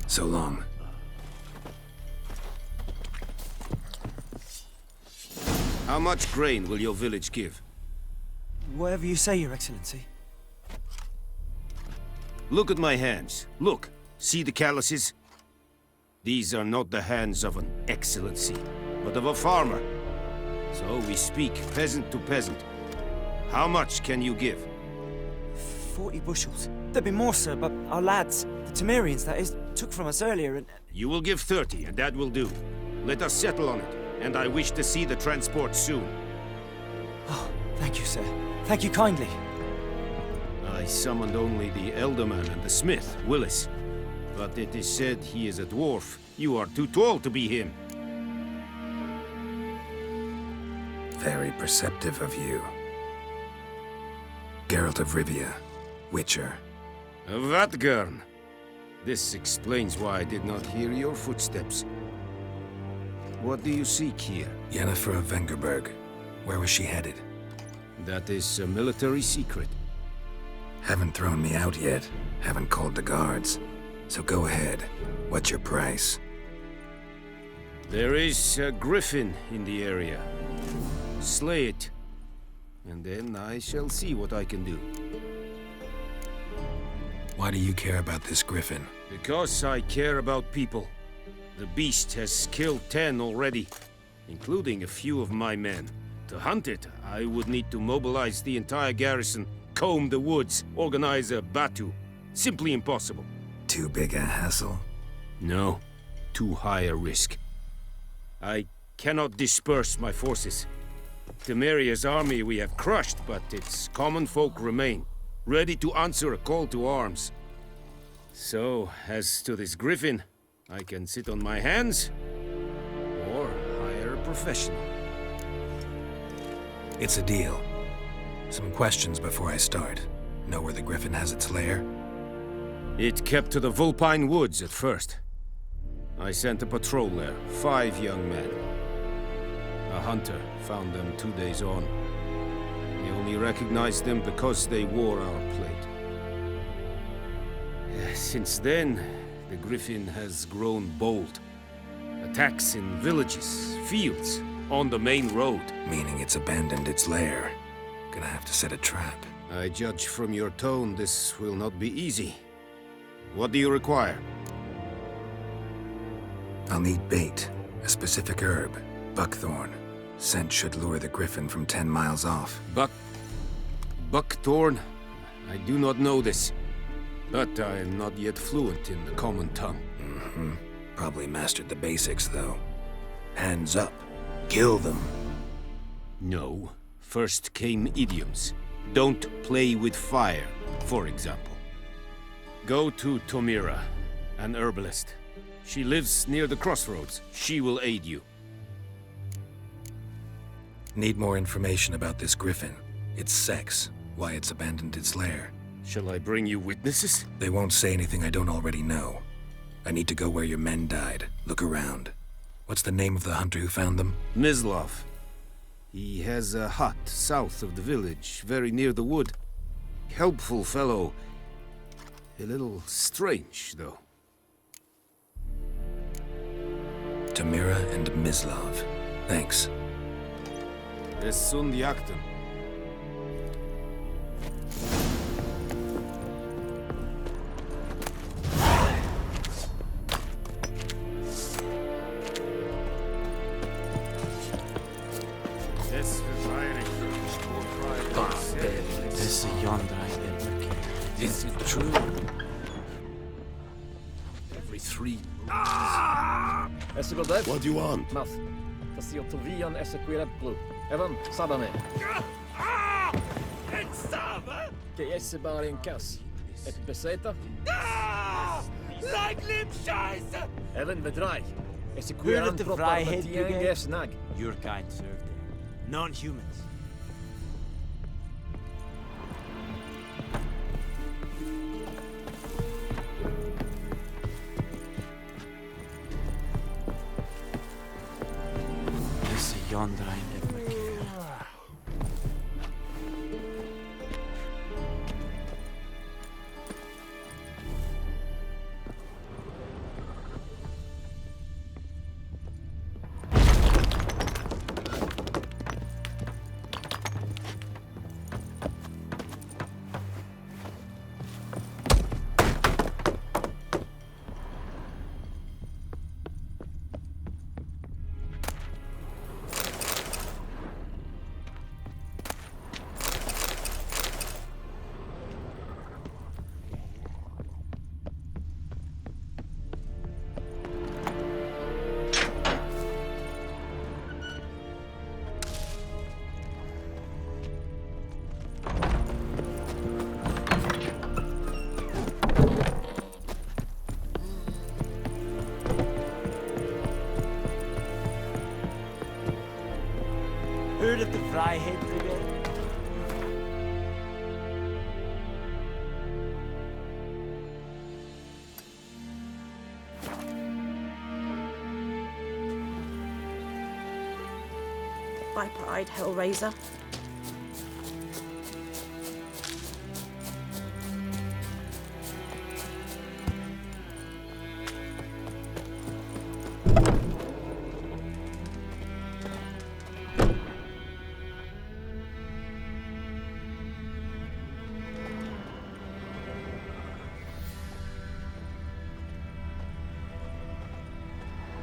So long. How much grain will your village give? Whatever you say, Your Excellency. Look at my hands. Look. See the calluses? These are not the hands of an excellency, but of a farmer. So we speak peasant to peasant. How much can you give? 40 bushels. There'd be more, sir, but our lads, the Temerians, that is, took from us earlier and... You will give 30, and that will do. Let us settle on it, and I wish to see the transport soon. Oh, thank you, sir. Thank you kindly. I summoned only the Elderman and the smith, Willis. But it is said he is a dwarf. You are too tall to be him. Very perceptive of you. Geralt of Rivia, Witcher. Vatgern. This explains why I did not hear your footsteps. What do you seek here? Yennefer of Vengerberg. Where was she headed? That is a military secret. Haven't thrown me out yet. Haven't called the guards. So go ahead. What's your price? There is a griffin in the area. Slay it. And then I shall see what I can do. Why do you care about this griffin? Because I care about people. The beast has killed 10 already, including a few of my men. To hunt it, I would need to mobilize the entire garrison, comb the woods, organize a batu. Simply impossible. Too big a hassle? No, too high a risk. I cannot disperse my forces. Temeria's army we have crushed, but its common folk remain, ready to answer a call to arms. So, as to this griffin, I can sit on my hands, or hire a professional. It's a deal. Some questions before I start. Know where the griffin has its lair? It kept to the Vulpine Woods at first. I sent a patrol there, 5 young men. A hunter found them 2 days on. We only recognized them because they wore our plate. Since then, the griffin has grown bold. Attacks in villages, fields, on the main road. Meaning it's abandoned its lair. Gonna have to set a trap. I judge from your tone this will not be easy. What do you require? I'll need bait. A specific herb. Buckthorn. Scent should lure the griffin from 10 miles off. Buckthorn? I do not know this. But I am not yet fluent in the common tongue. Mm-hmm. Probably mastered the basics, though. Hands up. Kill them. No. First came idioms. Don't play with fire, for example. Go to Tomira, an herbalist. She lives near the crossroads. She will aid you. Need more information about this griffin. Its sex. Why it's abandoned its lair. Shall I bring you witnesses? They won't say anything I don't already know. I need to go where your men died. Look around. What's the name of the hunter who found them? Mislav. He has a hut south of the village, very near the wood. Helpful fellow. A little strange, though. Tamira and Mislav. Thanks. Es sunt jakten. Is it true? Every 3... What do you want? Math. Tasio Tovian Esequireb Blue. Evan, Sabame. Que esse bar in kas. Et beseta? Like lip scheiße! Evan bedrai. Heard Esequireb of the Vryheid Brigade? snag. Your kind served there. Non-humans. Yonder I never care. Heard of the Vryheid Brigade? viper-eyed hellraiser.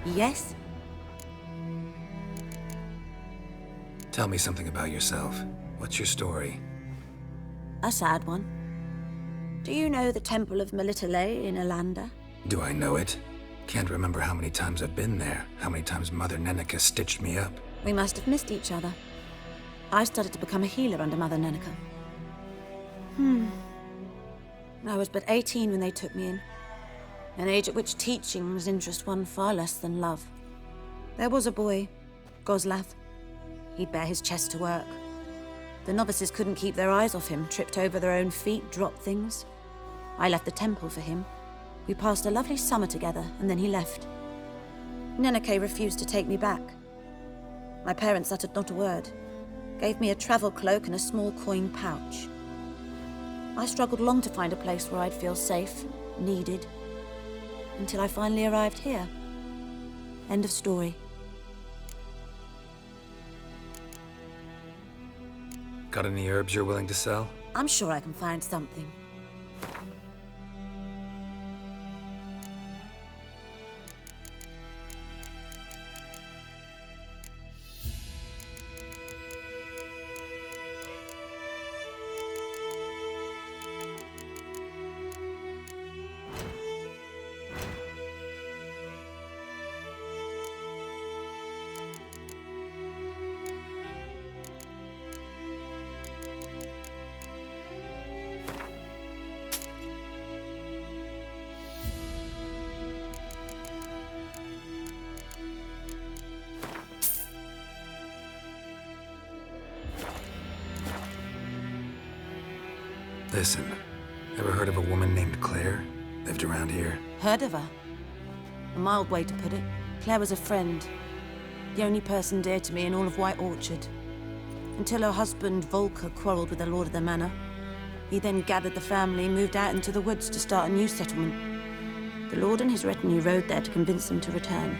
Yes? Tell me something about yourself. What's your story? A sad one. Do you know the Temple of Melitele in Alanda? Do I know it? Can't remember how many times I've been there, how many times Mother Neneka stitched me up. We must have missed each other. I started to become a healer under Mother Neneka. I was but 18 when they took me in. An age at which teachings interest one far less than love. There was a boy, Goslav. He'd bare his chest to work. The novices couldn't keep their eyes off him, tripped over their own feet, dropped things. I left the temple for him. We passed a lovely summer together, and then he left. Neneke refused to take me back. My parents uttered not a word, gave me a travel cloak and a small coin pouch. I struggled long to find a place where I'd feel safe, needed, until I finally arrived here. End of story. Got any herbs you're willing to sell? I'm sure I can find something. Listen, ever heard of a woman named Claire? Lived around here? Heard of her? A mild way to put it. Claire was a friend. The only person dear to me in all of White Orchard. Until her husband, Volker, quarreled with the lord of the manor. He then gathered the family and moved out into the woods to start a new settlement. The lord and his retinue rode there to convince them to return.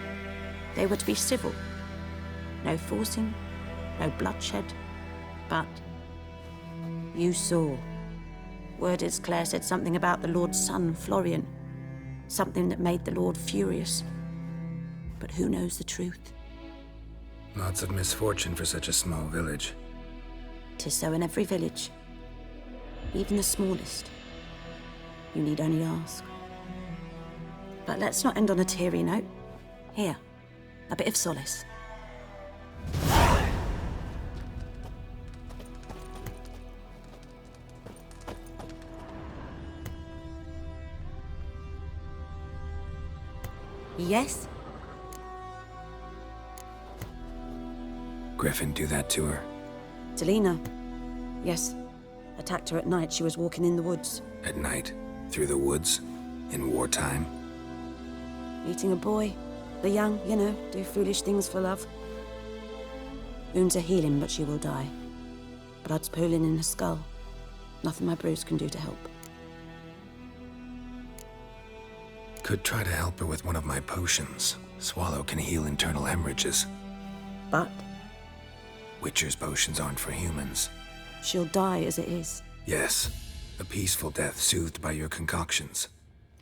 They were to be civil. No forcing, no bloodshed. But you saw. Word is Claire said something about the Lord's son, Florian. Something that made the Lord furious. But who knows the truth? Lots of misfortune for such a small village. 'Tis so in every village. Even the smallest. You need only ask. But let's not end on a teary note. Here, a bit of solace. Yes? Griffin do that to her? Delina. Yes. Attacked her at night. She was walking in the woods. At night? Through the woods? In wartime? Eating a boy. The young, you know, do foolish things for love. Wounds are healing, but she will die. Blood's pooling in her skull. Nothing my brews can do to help. Could try to help her with one of my potions. Swallow can heal internal hemorrhages. But? Witcher's potions aren't for humans. She'll die as it is. Yes. A peaceful death soothed by your concoctions.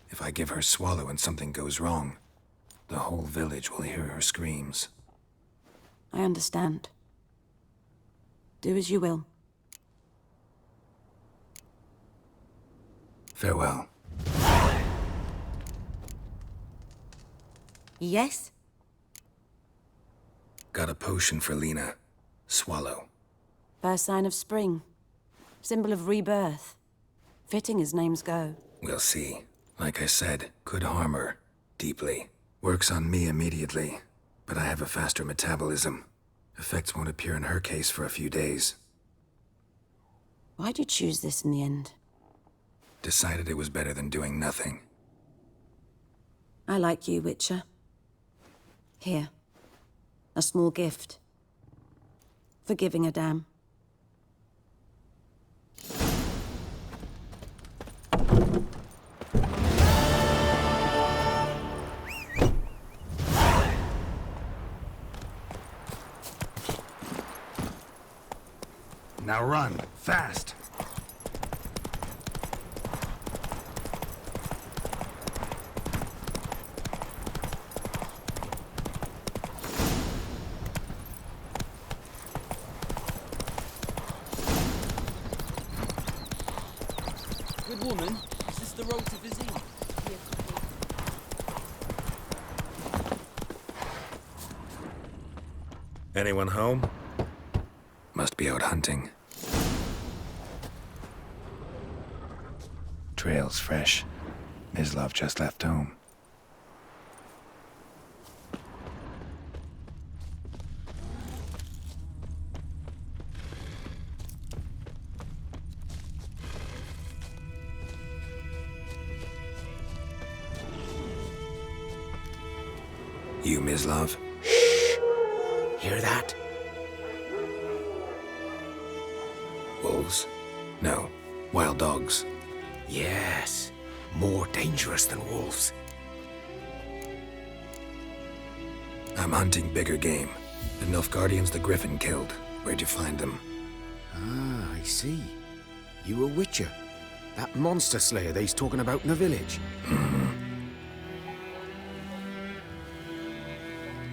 If I give her Swallow and something goes wrong, the whole village will hear her screams. I understand. Do as you will. Farewell. Yes? Got a potion for Lena. Swallow. First sign of spring. Symbol of rebirth. Fitting as names go. We'll see. Like I said, could harm her. Deeply. Works on me immediately. But I have a faster metabolism. Effects won't appear in her case for a few days. Why'd you choose this in the end? Decided it was better than doing nothing. I like you, Witcher. Here. A small gift. for giving a damn. Now run, fast! Good woman, is this the road to Vizine? Anyone home? Must be out hunting. Trail's fresh. Mislav just left home. You, Mislav? Hear that? Wolves? No. Wild dogs. Yes. More dangerous than wolves. I'm hunting bigger game. The Nilfgaardians the Griffin killed. Where'd you find them? Ah, I see. You a witcher. That monster slayer they's talking about in the village.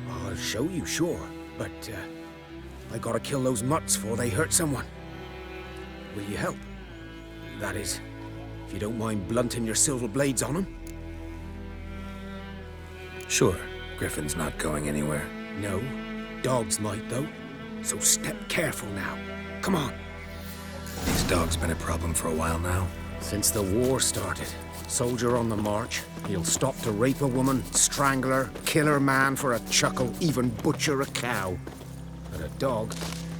I'll show you, sure. But, I gotta kill those mutts before they hurt someone. Will you help? That is, if you don't mind blunting your silver blades on them. Sure. Griffin's not going anywhere. No. Dogs might, though. So step careful now. Come on. These dogs been a problem for a while now? Since the war started. Soldier on the march. He'll stop to rape a woman, strangle her, kill her man for a chuckle, even butcher a cow. But a dog,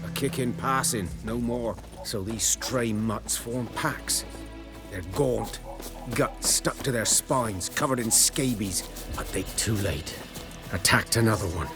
a kick in passing, no more. So these stray mutts form packs. They're gaunt, guts stuck to their spines, covered in scabies. But they too late. Attacked another one.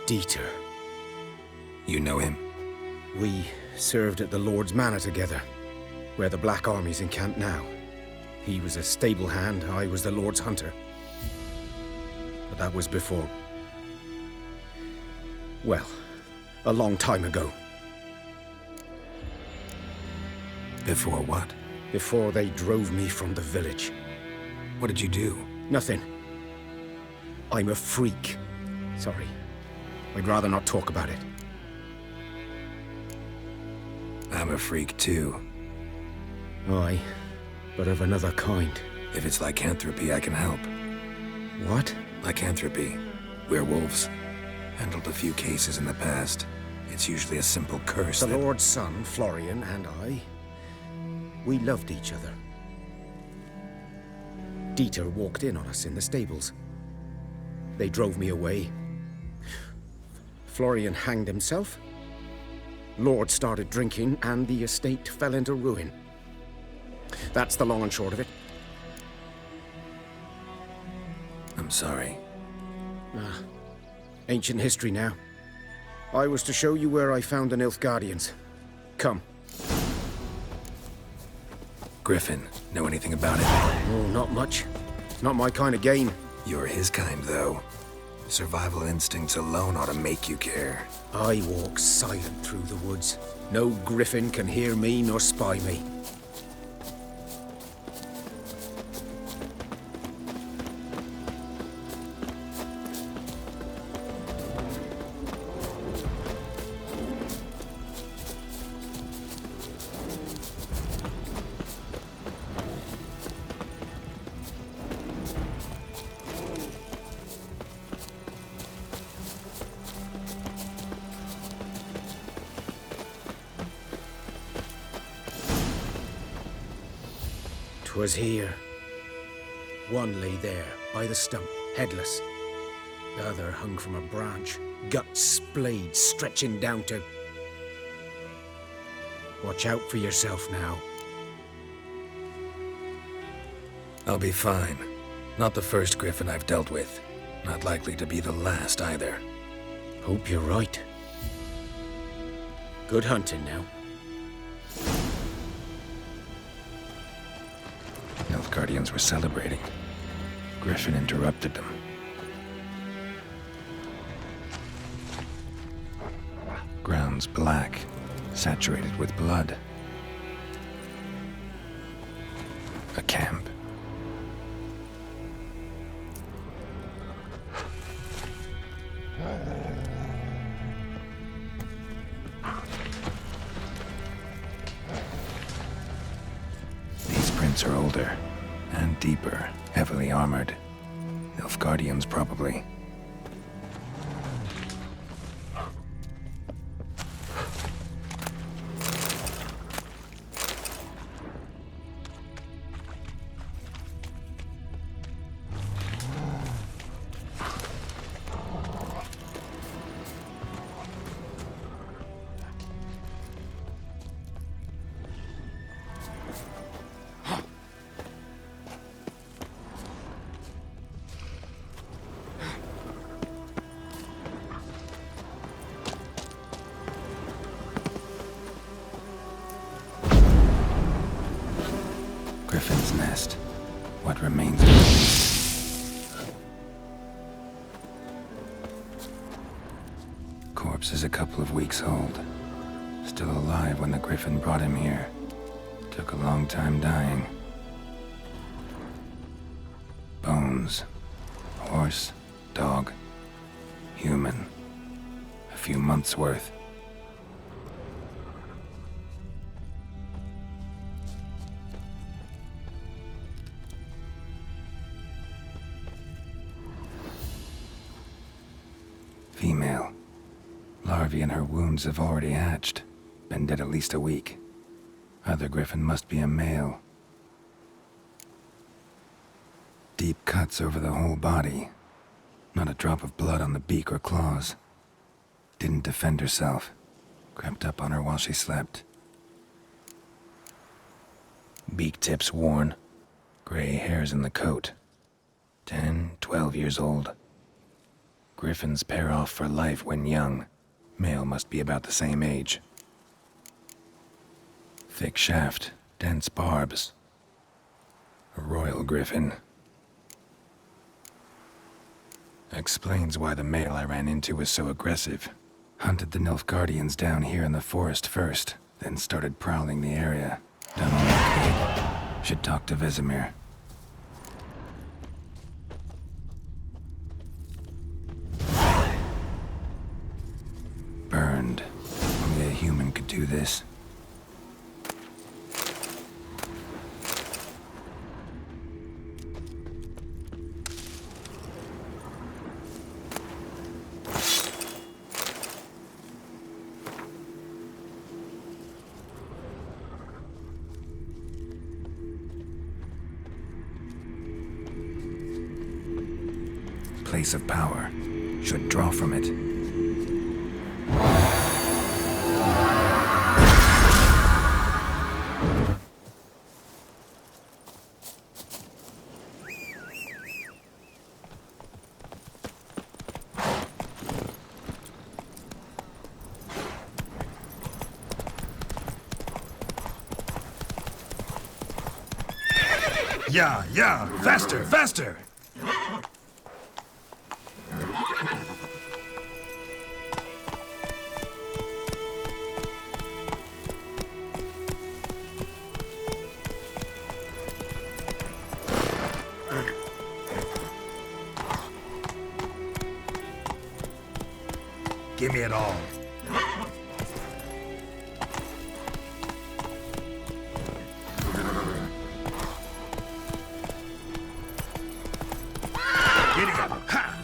Dieter. You know him? We served at the Lord's Manor together, where the Black Army's encamped now. He was a stable hand, I was the Lord's hunter. But that was before... well, a long time ago. Before what? Before they drove me from the village. What did you do? Nothing. I'm a freak. Sorry. I'd rather not talk about it. I'm a freak too. Aye, but of another kind. If it's lycanthropy, I can help. What? Lycanthropy. Werewolves. Handled a few cases in the past. It's usually a simple curse. The Lord's son, Florian, and I, we loved each other. Dieter walked in on us in the stables. They drove me away. Florian hanged himself. Lord started drinking, and the estate fell into ruin. That's the long and short of it. I'm sorry. Ancient history now. I was to show you where I found the Nilfgaardians. Come. Griffin, know anything about it? Oh, not much. Not my kind of game. You're his kind, though. Survival instincts alone ought to make you care. I walk silent through the woods. No griffin can hear me nor spy me. Was here. One lay there, by the stump, headless. The other hung from a branch, guts splayed, stretching down to... Watch out for yourself now. I'll be fine. Not the first griffin I've dealt with. Not likely to be the last either. Hope you're right. Good hunting now. Guardians were celebrating. Griffin interrupted them. Ground's black, saturated with blood. A camp. These prints are older. And deeper, heavily armored. Nilfgaardians, probably. Griffin's nest. What remains of it? Corpse is a couple of weeks old. Still alive when the griffin brought him here. Took a long time dying. Bones. Horse, dog, human. A few months' worth. Female. Larvae in her wounds have already hatched. Been dead at least a week. Other griffin must be a male. Deep cuts over the whole body. Not a drop of blood on the beak or claws. Didn't defend herself. Crept up on her while she slept. Beak tips worn. Gray hairs in the coat. 10, 12 years old. Griffins pair off for life when young. Male must be about the same age. Thick shaft, dense barbs. A royal griffin. Explains why the male I ran into was so aggressive. Hunted the Nilfgaardians down here in the forest first, then started prowling the area. Done all I could. Should talk to Vesemir. Burned. Only a human could do this. Place of power. Should draw from it. Yeah, faster, faster! Give me it all. Giddy up. Ha!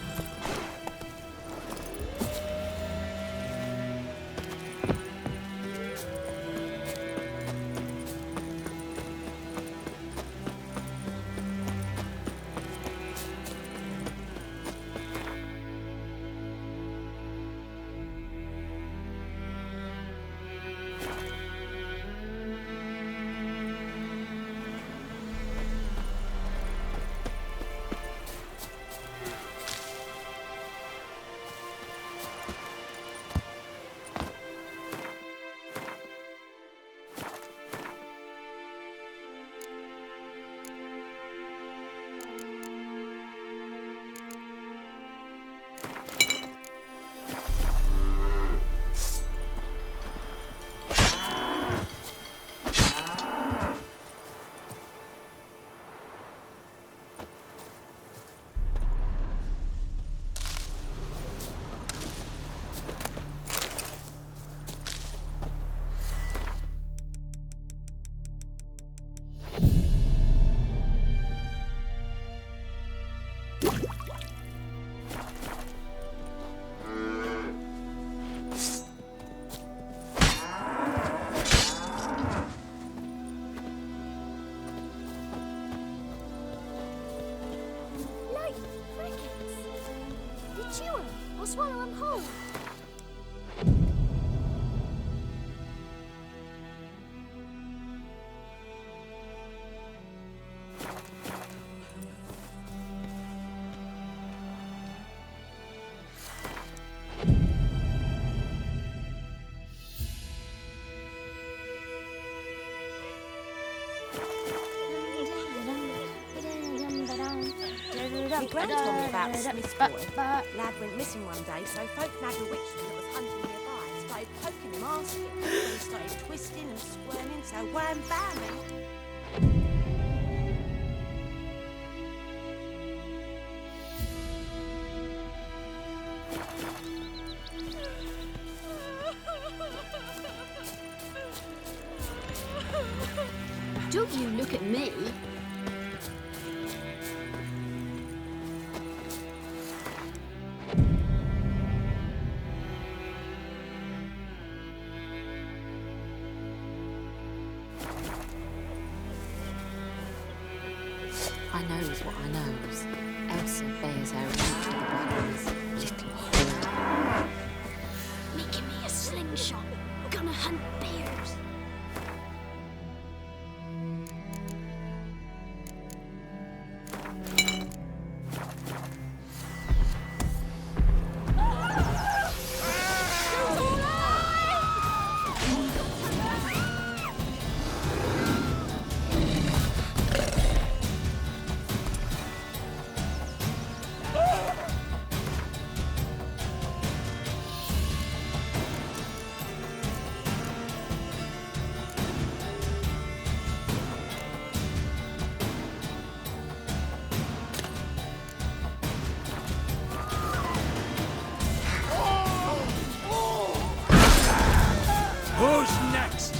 Like crickets. You chew 'em or swallow 'em whole. My gran told me about the Smith boy. Lad went missing one day, so folk nabbed a witchman that was hunting nearby and started poking him, asking. Then he started twisting and squirming, so wham bam and... Don't you look at me. I knows what I knows. Elsa bears her right to the Blacklands. Little whore. Making me a slingshot. Gonna hunt bears. Who's next?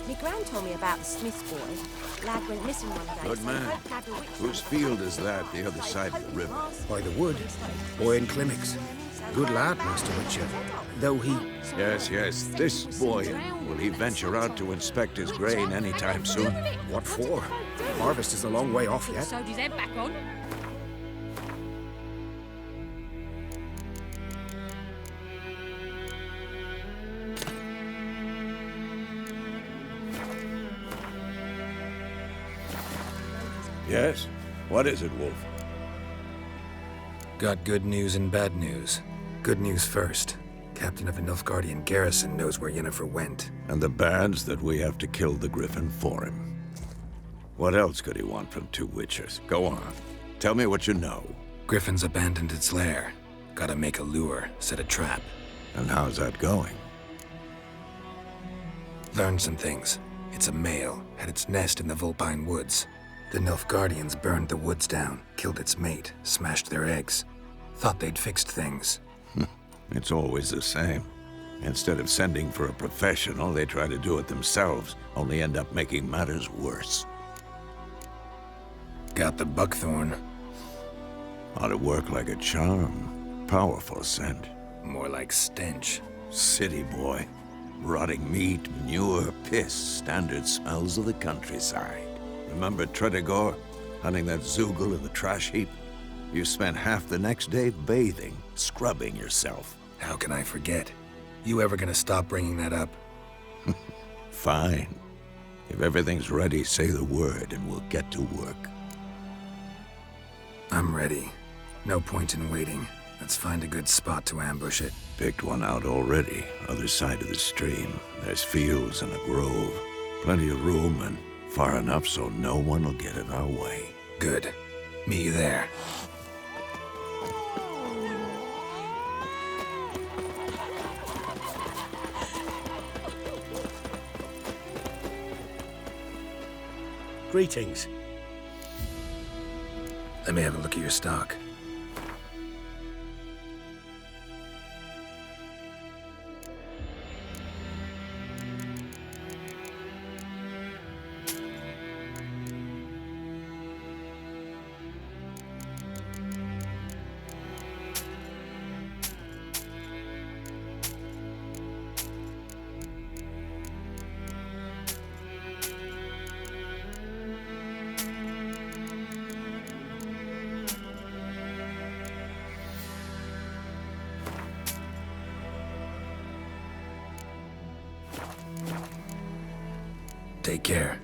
My gran told me about the Smith boy. Lad went missing one day, Good so man. folk nabbed a witchman Whose field is that, the other side of the river? By the wood. Boy in clinics. so Good lad, Master Richard. Though he... Yes, yes, this boy. Will he venture out to inspect his grain anytime soon? What for? Harvest is a long way off yet. Sewed his head back on. Yes? What is it, Wolf? Got good news and bad news. Good news first. Captain of the Nilfgaardian garrison knows where Yennefer went. And the bad's that we have to kill the Griffin for him. What else could he want from two witchers? Go on. Tell me what you know. Griffin's abandoned its lair. Gotta make a lure, set a trap. And how's that going? Learned some things. It's a male, had its nest in the Vulpine Woods. The Nilfgaardians burned the woods down, killed its mate, smashed their eggs. Thought they'd fixed things. It's always the same. Instead of sending for a professional, they try to do it themselves, only end up making matters worse. Got the buckthorn. Ought to work like a charm. Powerful scent. More like stench. City boy. Rotting meat, manure, piss, standard smells of the countryside. Remember Tredegor? Hunting that Zoogle in the trash heap? You spent half the next day bathing, scrubbing yourself. How can I forget? You ever gonna stop bringing that up? Fine. If everything's ready, say the word and we'll get to work. I'm ready. No point in waiting. Let's find a good spot to ambush it. Picked one out already, other side of the stream. There's fields and a grove. Plenty of room and far enough so no one will get in our way. Good. Meet you there. Greetings. Let me have a look at your stock. Take care.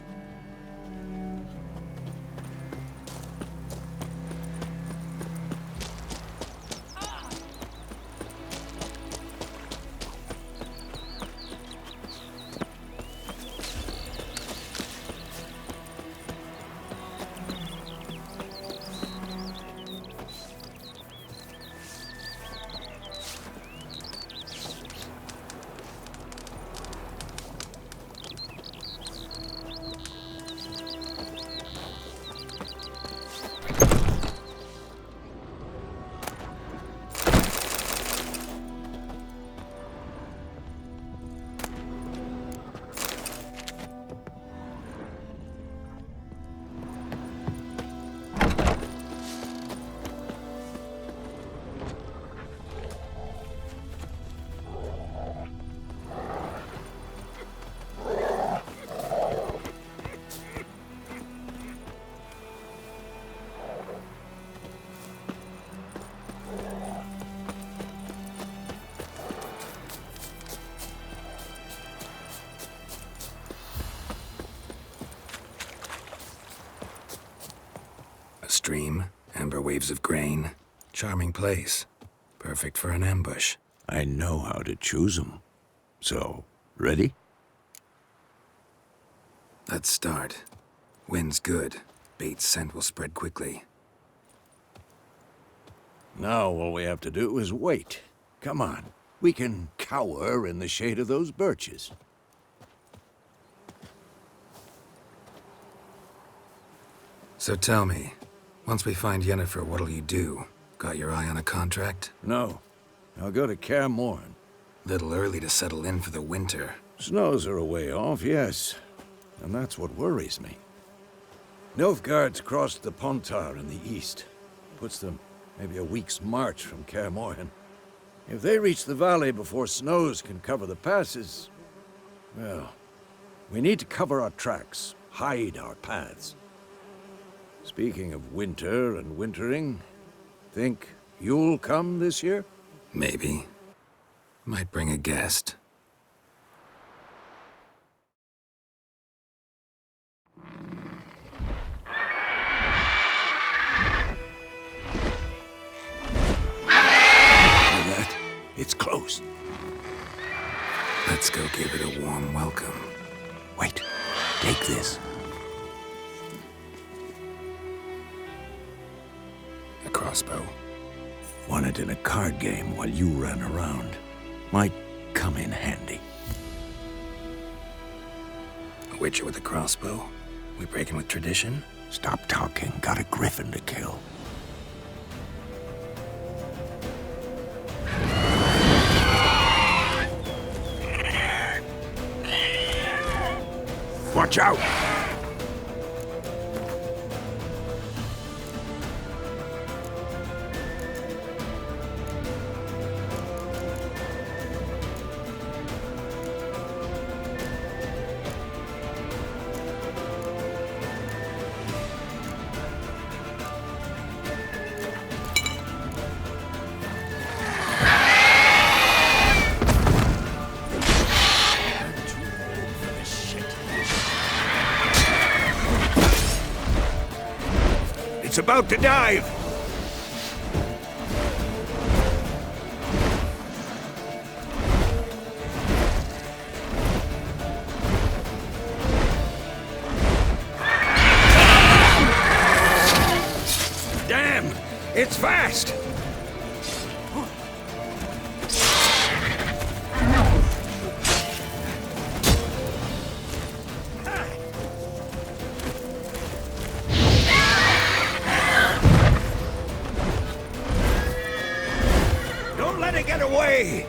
Stream, amber waves of grain. Charming place. Perfect for an ambush. I know how to choose them. So, ready? Let's start. Wind's good. Bait's scent will spread quickly. Now all we have to do is wait. Come on. We can cower in the shade of those birches. So tell me, once we find Yennefer, what'll you do? Got your eye on a contract? No. I'll go to Kaer Morhen. Little early to settle in for the winter. Snows are a way off, yes. And that's what worries me. Nilfgaard's crossed the Pontar in the east. Puts them maybe a week's march from Kaer Morhen. If they reach the valley before snows can cover the passes, well, we need to cover our tracks, hide our paths. Speaking of winter and wintering, think you'll come this year? Maybe. Might bring a guest. It's close. Let's go give it a warm welcome. Wait, take this. A crossbow. Won it in a card game while you ran around. Might come in handy. A witcher with a crossbow? We breaking with tradition? Stop talking. Got a griffin to kill. Watch out! It's about to dive! Damn! It's fast! Get away!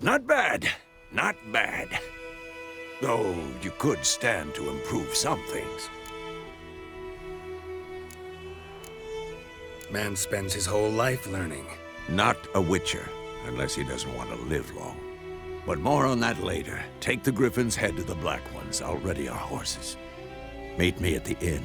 Not bad. Not bad. Though you could stand to improve some things. Man spends his whole life learning. Not a witcher, unless he doesn't want to live long. But more on that later. Take the Griffin's head to the Black Ones. I'll ready our horses. Meet me at the inn.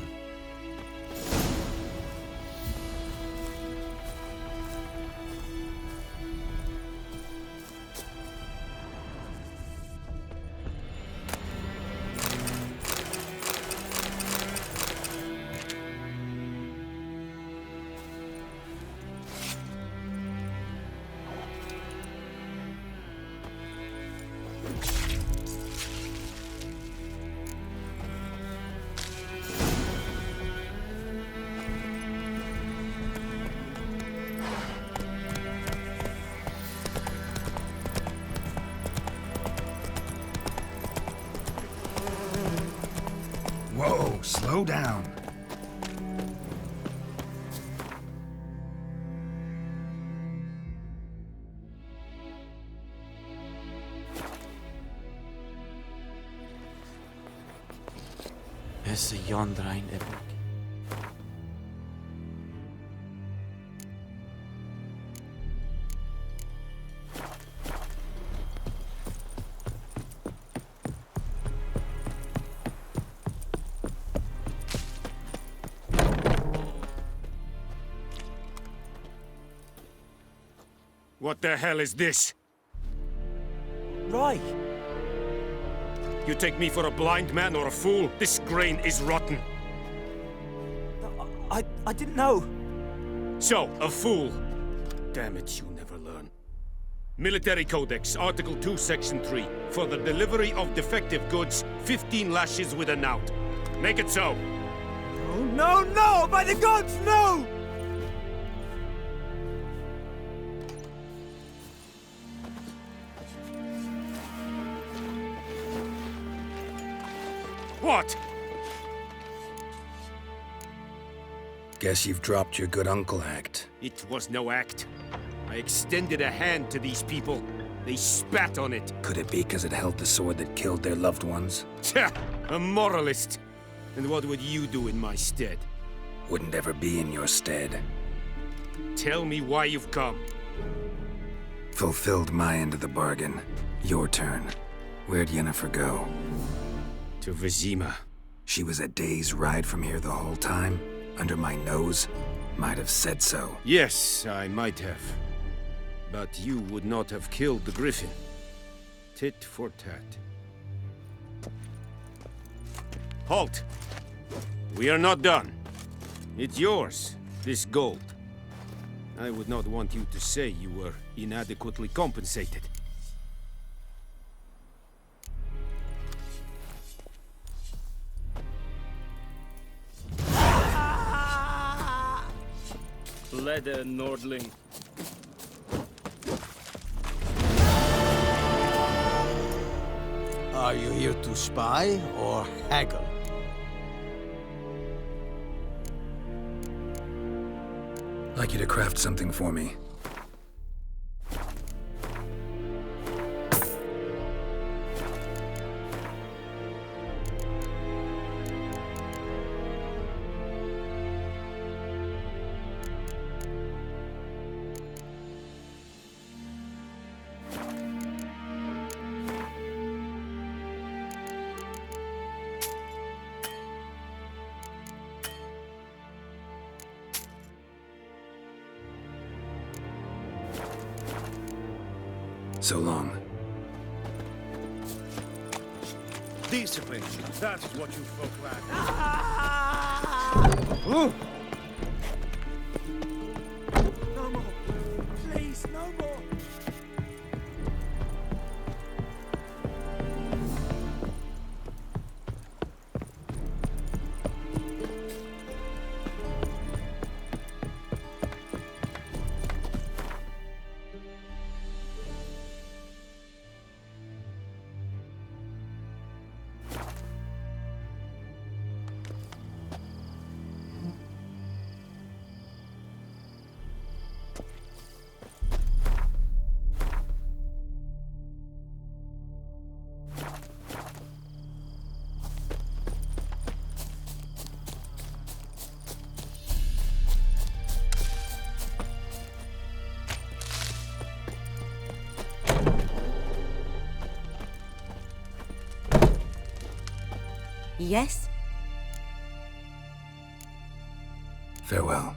Whoa, slow down. Is yonder ain't it? What the hell is this? Roy! You take me for a blind man or a fool? This grain is rotten. I didn't know. So, a fool. Damn it, you never learn. Military Codex, Article 2, Section 3. For the delivery of defective goods, 15 lashes with a knout. Make it so. No, no, no! By the gods, no! What? Guess you've dropped your good uncle act. It was no act. I extended a hand to these people. They spat on it. Could it be because it held the sword that killed their loved ones? Tja, a moralist. And what would you do in my stead? Wouldn't ever be in your stead. Tell me why you've come. Fulfilled my end of the bargain. Your turn. Where'd Yennefer go? To Vizima. She was a day's ride from here the whole time? Under my nose? Might have said so. Yes, I might have. But you would not have killed the griffin. Tit for tat. Halt! We are not done. It's yours, this gold. I would not want you to say you were inadequately compensated. Leather, Nordling. Are you here to spy or haggle? I'd like you to craft something for me. So long. Discipline. That is what you folk lack. No more. Please, no more. Yes? Farewell.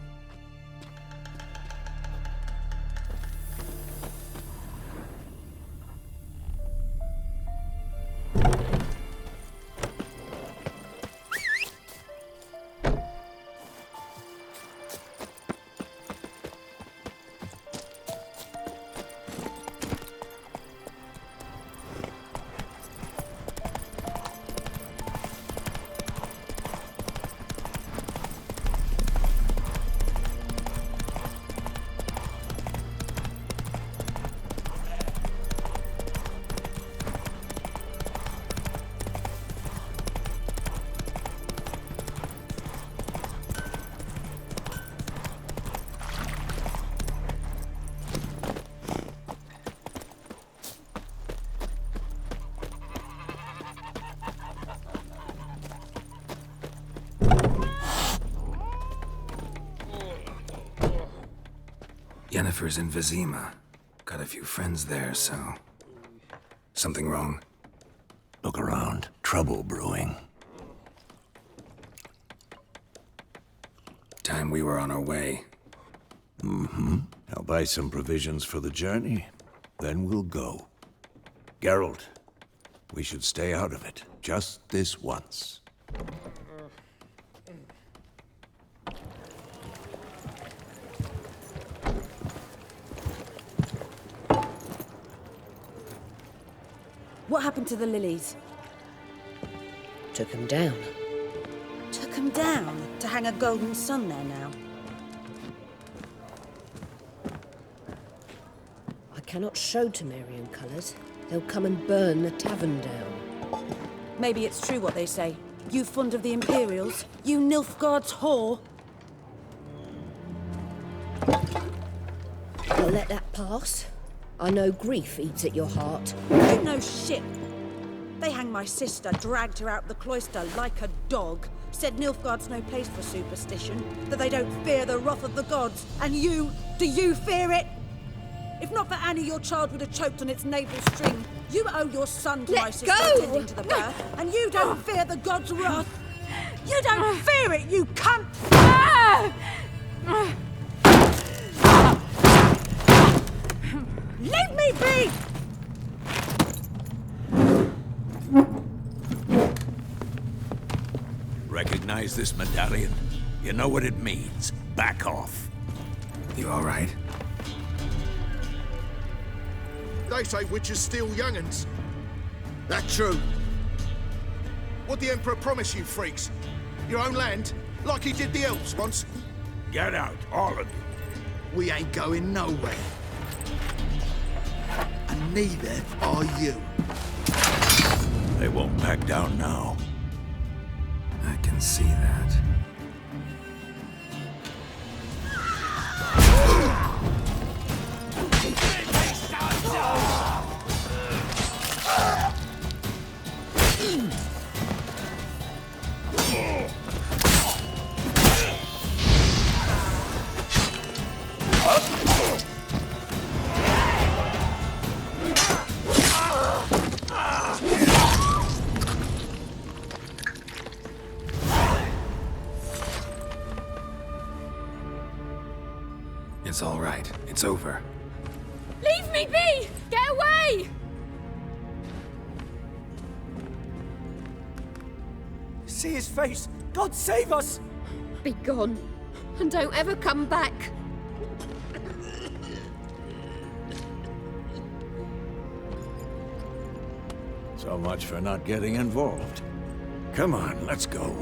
Yennefer's in Vizima. Got a few friends there, so... Something wrong? Look around. Trouble brewing. Time we were on our way. Mm-hmm. I'll buy some provisions for the journey. Then we'll go. Geralt, we should stay out of it. Just this once. What happened to the lilies? Took him down. Took them down to hang a golden sun there now. I cannot show Temerian colours. They'll come and burn the tavern down. Maybe it's true what they say. You fond of the Imperials? You Nilfgaard's whore? I'll let that pass. I know grief eats at your heart. You know shit. They hanged my sister, dragged her out the cloister like a dog. Said Nilfgaard's no place for superstition, that they don't fear the wrath of the gods. And you, do you fear it? If not for Annie, your child would have choked on its navel string. You owe your son to my sister attending to the birth, and you don't fear the gods' wrath. You don't fear it, you cunt! Leave me be! Recognize this medallion? You know what it means. Back off. You all right? They say witches steal young'uns. That true? What'd the Emperor promise you, freaks? Your own land? Like he did the elves once? Get out, all of you. We ain't going nowhere. And neither are you. They won't back down now. I can see that. It's all right. It's over. Leave me be! Get away! See his face! God save us! Be gone, and don't ever come back. So much for not getting involved. Come on, let's go.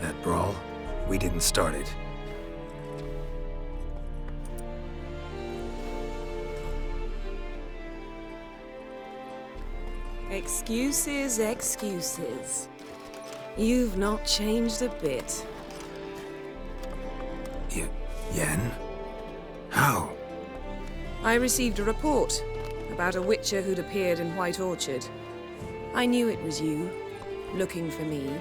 That brawl, we didn't start it. Excuses, excuses. You've not changed a bit. Yen? How? I received a report about a witcher who'd appeared in White Orchard. I knew it was you, looking for me.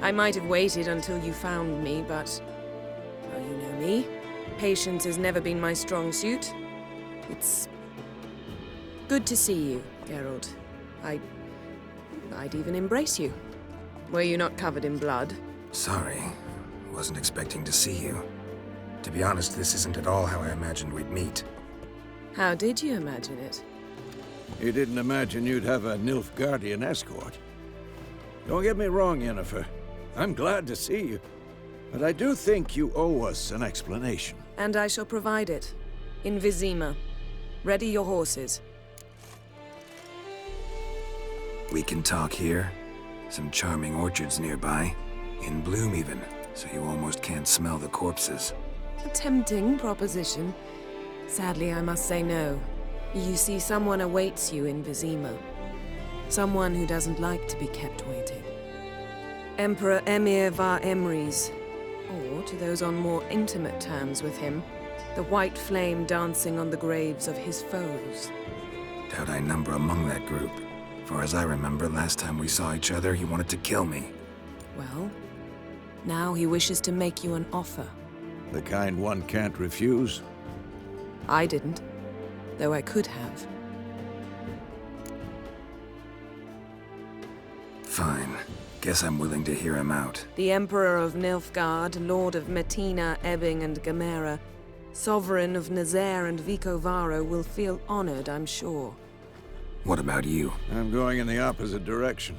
I might have waited until you found me, but... well, you know me. Patience has never been my strong suit. It's... good to see you, Geralt. I'd even embrace you. Were you not covered in blood? Sorry. Wasn't expecting to see you. To be honest, this isn't at all how I imagined we'd meet. How did you imagine it? You didn't imagine you'd have a Nilfgaardian escort. Don't get me wrong, Yennefer. I'm glad to see you. But I do think you owe us an explanation. And I shall provide it. In Vizima. Ready your horses. We can talk here. Some charming orchards nearby. In bloom even, so you almost can't smell the corpses. A tempting proposition. Sadly, I must say no. You see, someone awaits you in Vizima. Someone who doesn't like to be kept waiting. Emperor Emir var Emrys. Or, to those on more intimate terms with him, the white flame dancing on the graves of his foes. Doubt I number among that group. Far as I remember, last time we saw each other, he wanted to kill me. Well, now he wishes to make you an offer. The kind one can't refuse? I didn't, though I could have. Fine. Guess I'm willing to hear him out. The Emperor of Nilfgaard, Lord of Metina, Ebbing, and Gamera, Sovereign of Nazaire and Vicovaro will feel honored, I'm sure. What about you? I'm going in the opposite direction.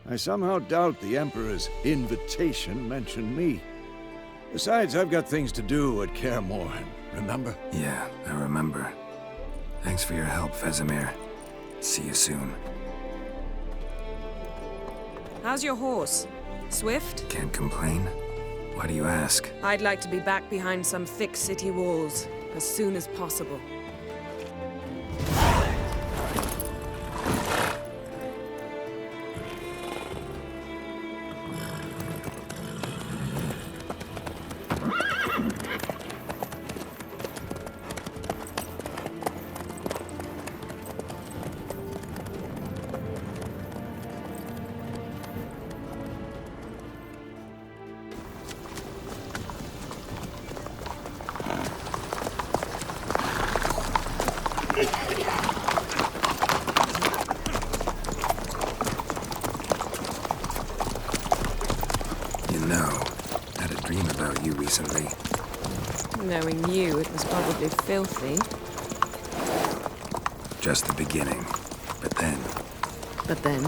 I somehow doubt the Emperor's invitation mentioned me. Besides, I've got things to do at Kaer Morhen, remember? Yeah, I remember. Thanks for your help, Vesemir. See you soon. How's your horse? Swift? Can't complain. Why do you ask? I'd like to be back behind some thick city walls as soon as possible. Recently. Knowing you, it was probably filthy. Just the beginning. But then... But then?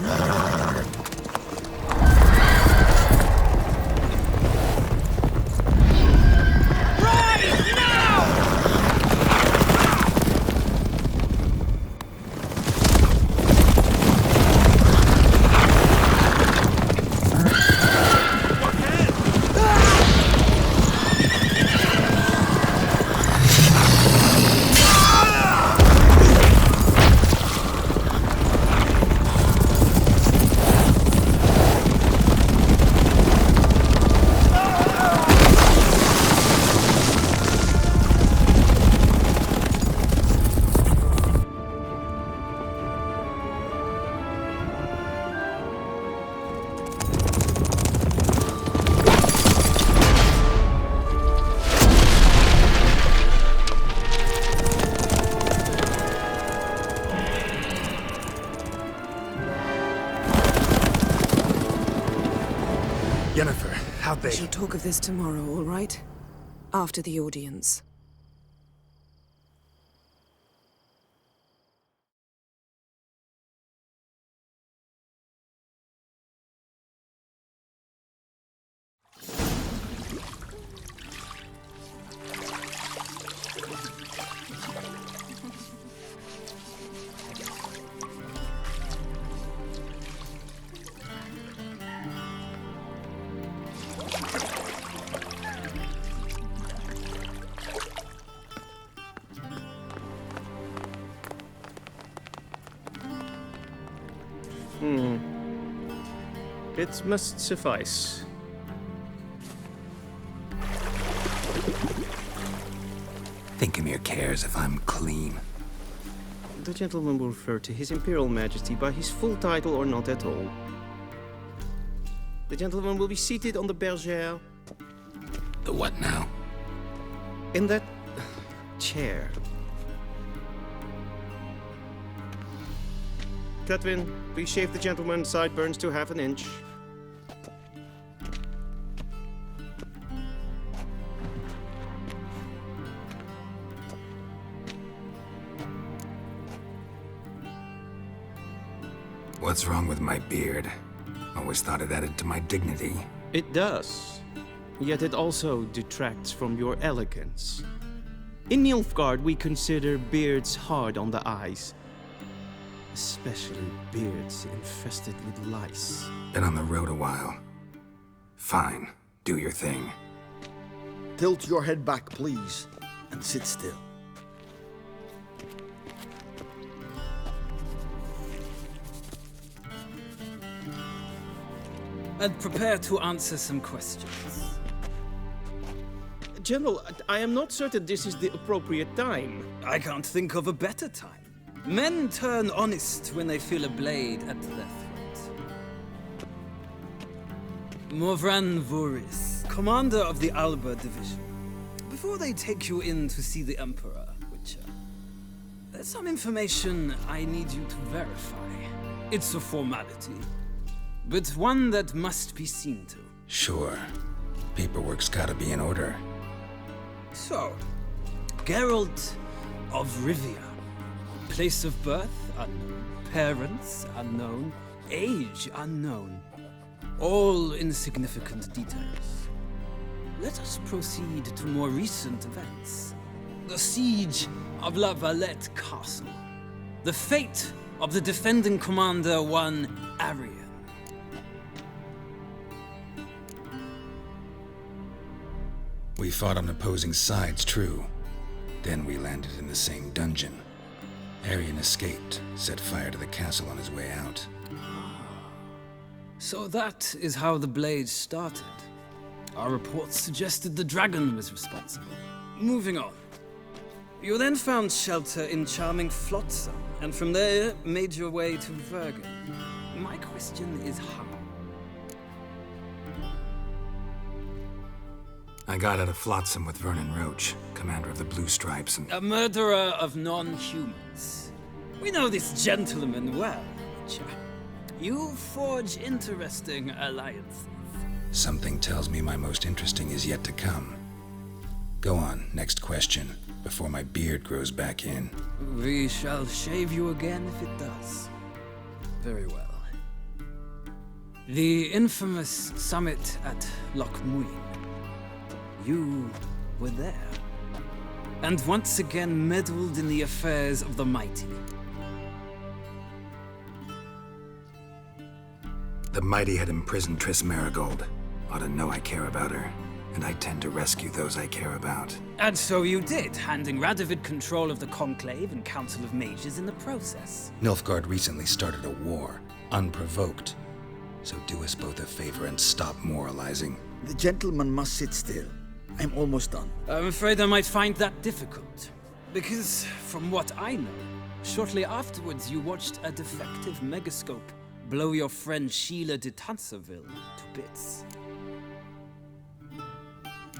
Yennefer, how'd they... We shall talk of this tomorrow, all right? After the audience. It must suffice. Thinkamir cares if I'm clean. The gentleman will refer to His Imperial Majesty by his full title or not at all. The gentleman will be seated on the bergère. The what now? In that chair. Cutwin, please shave the gentleman's sideburns to half an inch. What's wrong with my beard? Always thought it added to my dignity. It does. Yet it also detracts from your elegance. In Nilfgaard, we consider beards hard on the eyes. Especially beards infested with lice. Been on the road a while. Fine. Do your thing. Tilt your head back, please, and sit still. And prepare to answer some questions. General, I am not certain this is the appropriate time. I can't think of a better time. Men turn honest when they feel a blade at their throat. Morvran Vuris, commander of the Alba Division. Before they take you in to see the Emperor, Witcher, there's some information I need you to verify. It's a formality, but one that must be seen to. Sure. Paperwork's gotta be in order. So, Geralt of Rivia. Place of birth, unknown. Parents, unknown. age unknown. All insignificant details. Let us proceed to more recent events. The siege of La Valette Castle. The fate of the defending commander, one Arian. We fought on opposing sides, true. Then we landed in the same dungeon. Arian escaped, set fire to the castle on his way out. So that is how the Blade started. Our reports suggested the dragon was responsible. Moving on. You then found shelter in charming Flotsam, and from there made your way to Vergen. My question is how? I got out of Flotsam with Vernon Roach, commander of the Blue Stripes, and... A murderer of non-humans. We know this gentleman well, Witcher. You forge interesting alliances. Something tells me my most interesting is yet to come. Go on, next question, before my beard grows back in. We shall shave you again if it does. Very well. The infamous summit at Loch Muin. You were there. And once again meddled in the affairs of the mighty. The mighty had imprisoned Triss Marigold. Ought to know I care about her, and I tend to rescue those I care about. And so you did, handing Radovid control of the Conclave and Council of Mages in the process. Nilfgaard recently started a war, unprovoked. So do us both a favor and stop moralizing. The gentleman must sit still. I'm almost done. I'm afraid I might find that difficult. Because, from what I know, shortly afterwards you watched a defective megascope blow your friend Sheila de Tanserville to bits.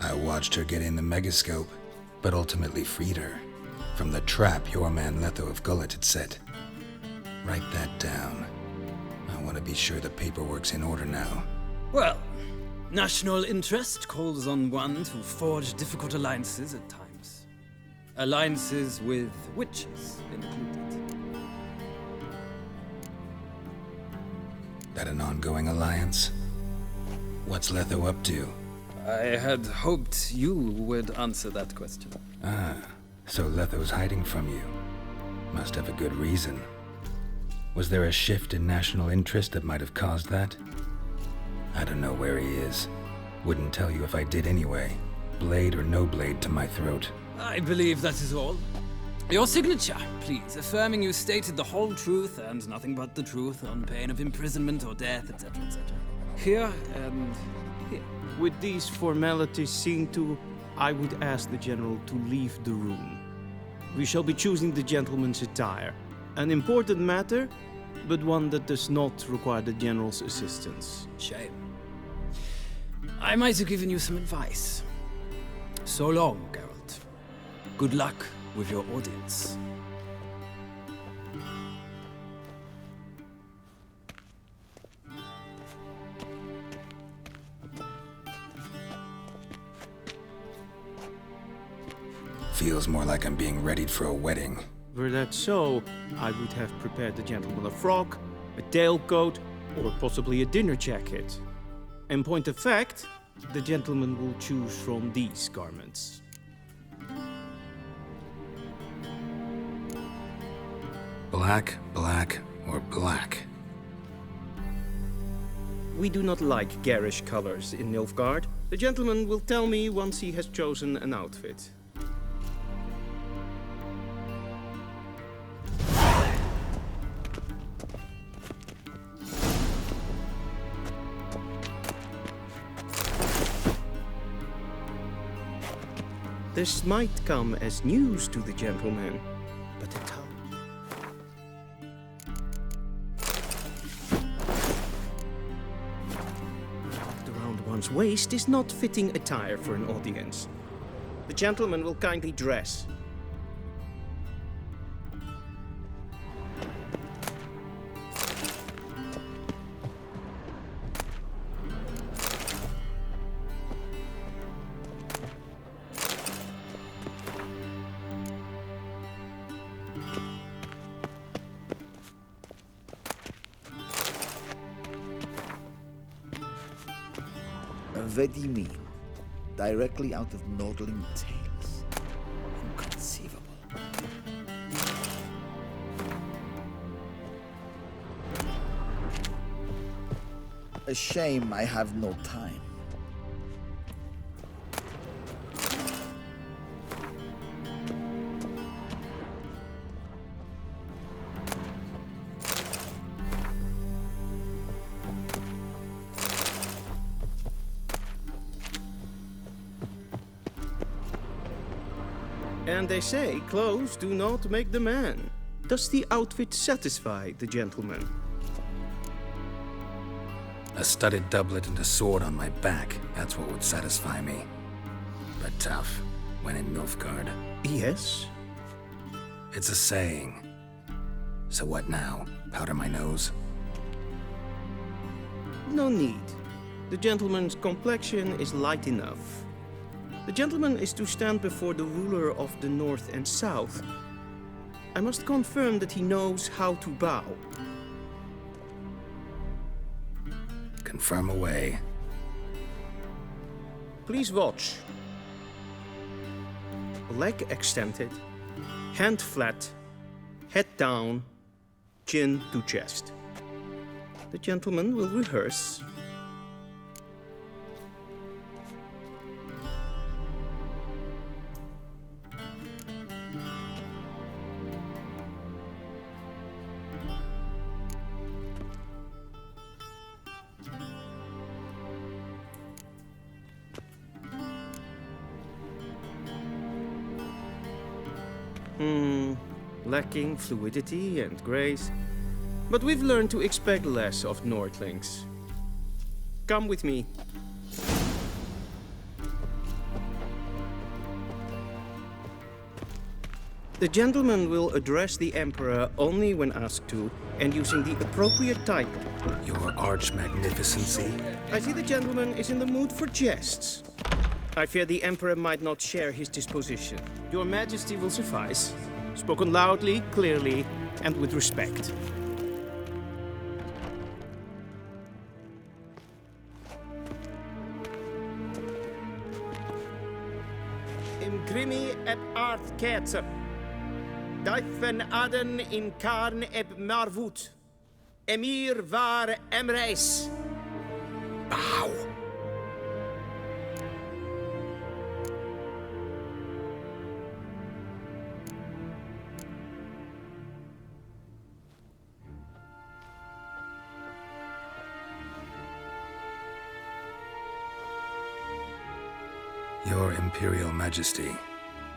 I watched her get in the megascope, but ultimately freed her from the trap your man Letho of Gullet had set. Write that down. I want to be sure the paperwork's in order now. Well, national interest calls on one to forge difficult alliances at times. Alliances with witches included. That an ongoing alliance? What's Letho up to? I had hoped you would answer that question. Ah, so Letho's hiding from you. Must have a good reason. Was there a shift in national interest that might have caused that? I don't know where he is. Wouldn't tell you if I did anyway. Blade or no blade to my throat. I believe that is all. Your signature, please, affirming you stated the whole truth and nothing but the truth on pain of imprisonment or death, etc., etc. Here and here. With these formalities seen to, I would ask the General to leave the room. We shall be choosing the gentleman's attire. An important matter, but one that does not require the General's assistance. Shame. I might have given you some advice. So long, Geralt. Good luck with your audience. Feels more like I'm being readied for a wedding. Were that so, I would have prepared the gentleman a frock, a tailcoat, or possibly a dinner jacket. In point of fact, the gentleman will choose from these garments. Black, black, or black? We do not like garish colors in Nilfgaard. The gentleman will tell me once he has chosen an outfit. This might come as news to the gentleman, but at home. Around one's waist is not fitting attire for an audience. The gentleman will kindly dress. Vedimil, directly out of Nordling tales. Inconceivable. A shame I have no time. And they say clothes do not make the man. Does the outfit satisfy the gentleman? A studded doublet and a sword on my back, that's what would satisfy me. But tough, when in Nilfgaard. Yes? It's a saying. So what now? Powder my nose? No need. The gentleman's complexion is light enough. The gentleman is to stand before the ruler of the North and South. I must confirm that he knows how to bow. Confirm away. Please watch. Leg extended, hand flat, head down, chin to chest. The gentleman will rehearse. Lacking fluidity and grace. But we've learned to expect less of Nordlings. Come with me. The gentleman will address the Emperor only when asked to, and using the appropriate title. Your Arch-Magnificency? I see the gentleman is in the mood for jests. I fear the Emperor might not share his disposition. Your Majesty will suffice. Spoken loudly, clearly, and with respect. Imgrimi eb art ketzer. Dijfen aden in karn eb marvoet. Emir var emreis. Bow. Your Imperial Majesty.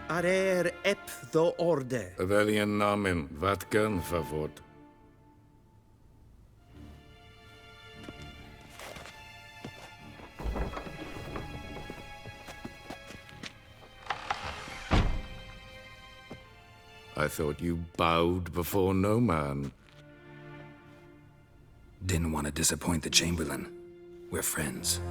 Arer ep the orde. Velian namen, vatgen favort. I thought you bowed before no man. Didn't want to disappoint the Chamberlain. We're friends.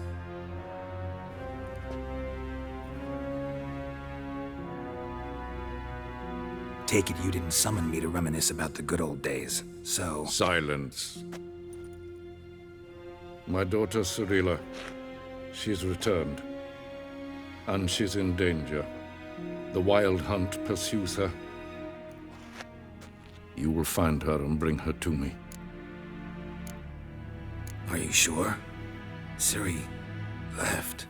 Take it you didn't summon me to reminisce about the good old days, so... Silence. My daughter Cyrilla, she's returned. And she's in danger. The Wild Hunt pursues her. You will find her and bring her to me. Are you sure? Ciri left.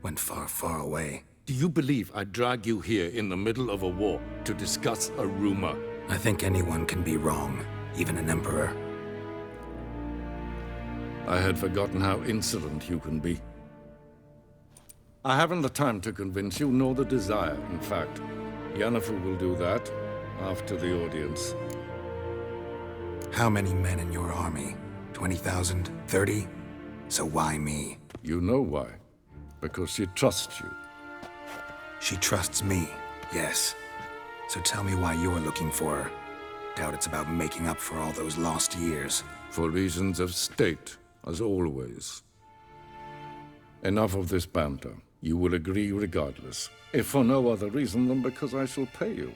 Went far, far away. Do you believe I'd drag you here in the middle of a war to discuss a rumor? I think anyone can be wrong, even an emperor. I had forgotten how insolent you can be. I haven't the time to convince you, nor the desire, in fact. Yennefer will do that after the audience. How many men in your army? 20,000? 30? So why me? You know why. Because she trusts you. She trusts me, yes. So tell me why you're looking for her. Doubt it's about making up for all those lost years. For reasons of state, as always. Enough of this banter. You will agree regardless. If for no other reason than because I shall pay you.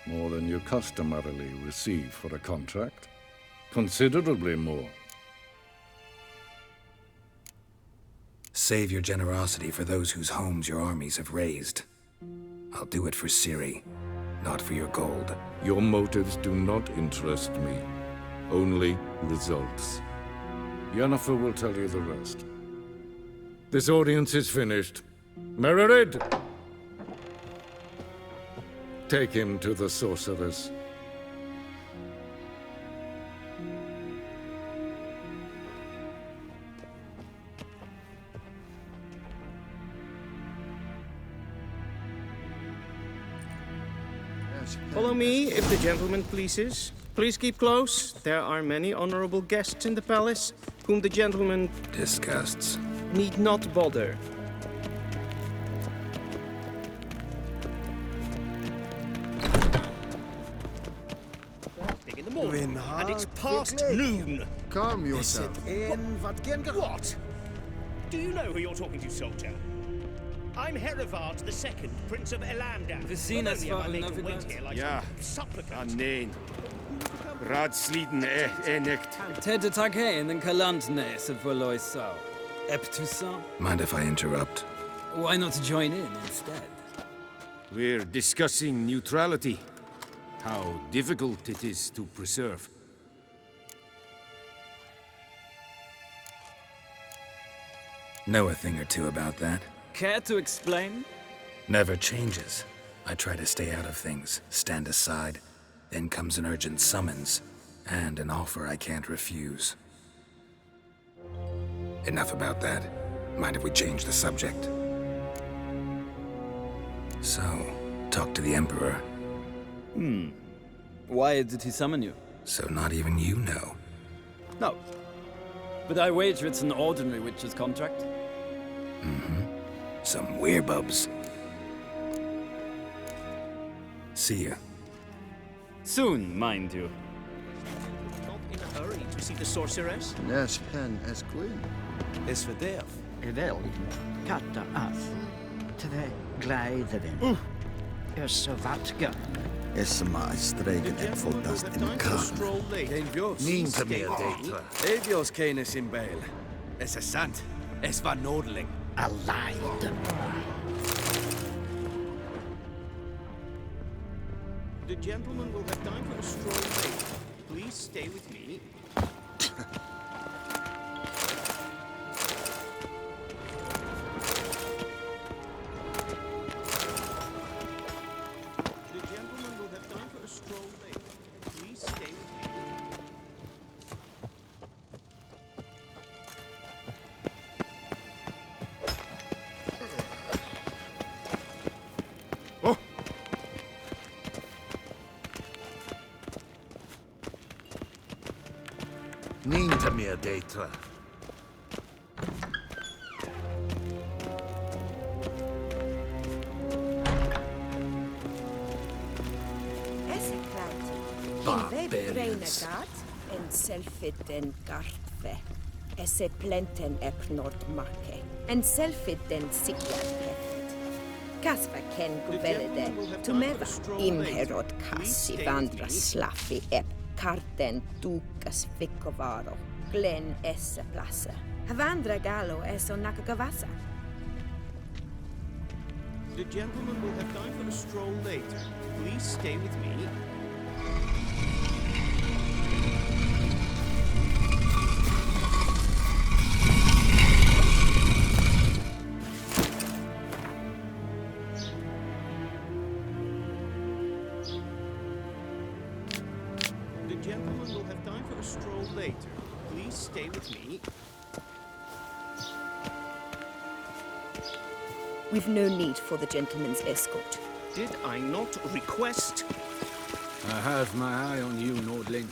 More than you customarily receive for a contract. Considerably more. Save your generosity for those whose homes your armies have razed. I'll do it for Ciri, not for your gold. Your motives do not interest me. Only results. Yennefer will tell you the rest. This audience is finished. Mererid! Take him to the sorceress. Follow me, if the gentleman pleases. Please keep close. There are many honorable guests in the palace, whom the gentleman disgusts. Need not bother. In the morning, and it's past noon. Calm yourself. What? Do you know who you're talking to, soldier? I'm Herivard the II, Prince of Elamdan. Vecinas Not only am I van made to wait here like Ja, some supplicant. nee. Raadsleden nicht. Ted Take in den Kalantne se Voloisau. Eptusa? Mind if I interrupt? Why not join in instead? We're discussing neutrality. How difficult it is to preserve. Know a thing or two about that. Care to explain? Never changes. I try to stay out of things, stand aside. Then comes an urgent summons, and an offer I can't refuse. Enough about that. Mind if we change the subject? So, talk to the Emperor. Why did he summon you? So not even you know. No. But I wager it's an ordinary witch's contract. Some werebubs. See ya. Soon, mind you. Not in a hurry to see the sorceress. Nes pen es queen. Is for death. Wel, katta af. Tve gleiðrin. Så vatka. Esma stregen en fotast in kran. Niin te meer deitra. Evios canis in bail. Es a sant. Es var nordling. Aligned. The gentleman will have time for a stroll later. Please stay with me. The gentleman will have time for a stroll later. Please stay with me. Niin te meer deitra. Barbarians. En selfiten gartve. Esse plenten epnord make. En selfiten sikjärpet. Kasva ken guvelde. Tumeva imherod kassi vandra slaffi ep. Karten tukas vikkovaro. Glen esse plasse. Havandra galo eso nakagavasa. The gentleman will have time for a stroll later. Please stay with me. The gentleman will have time for a stroll later. Please stay with me. We've no need for the gentleman's escort. Did I not request? I have my eye on you, Nordling.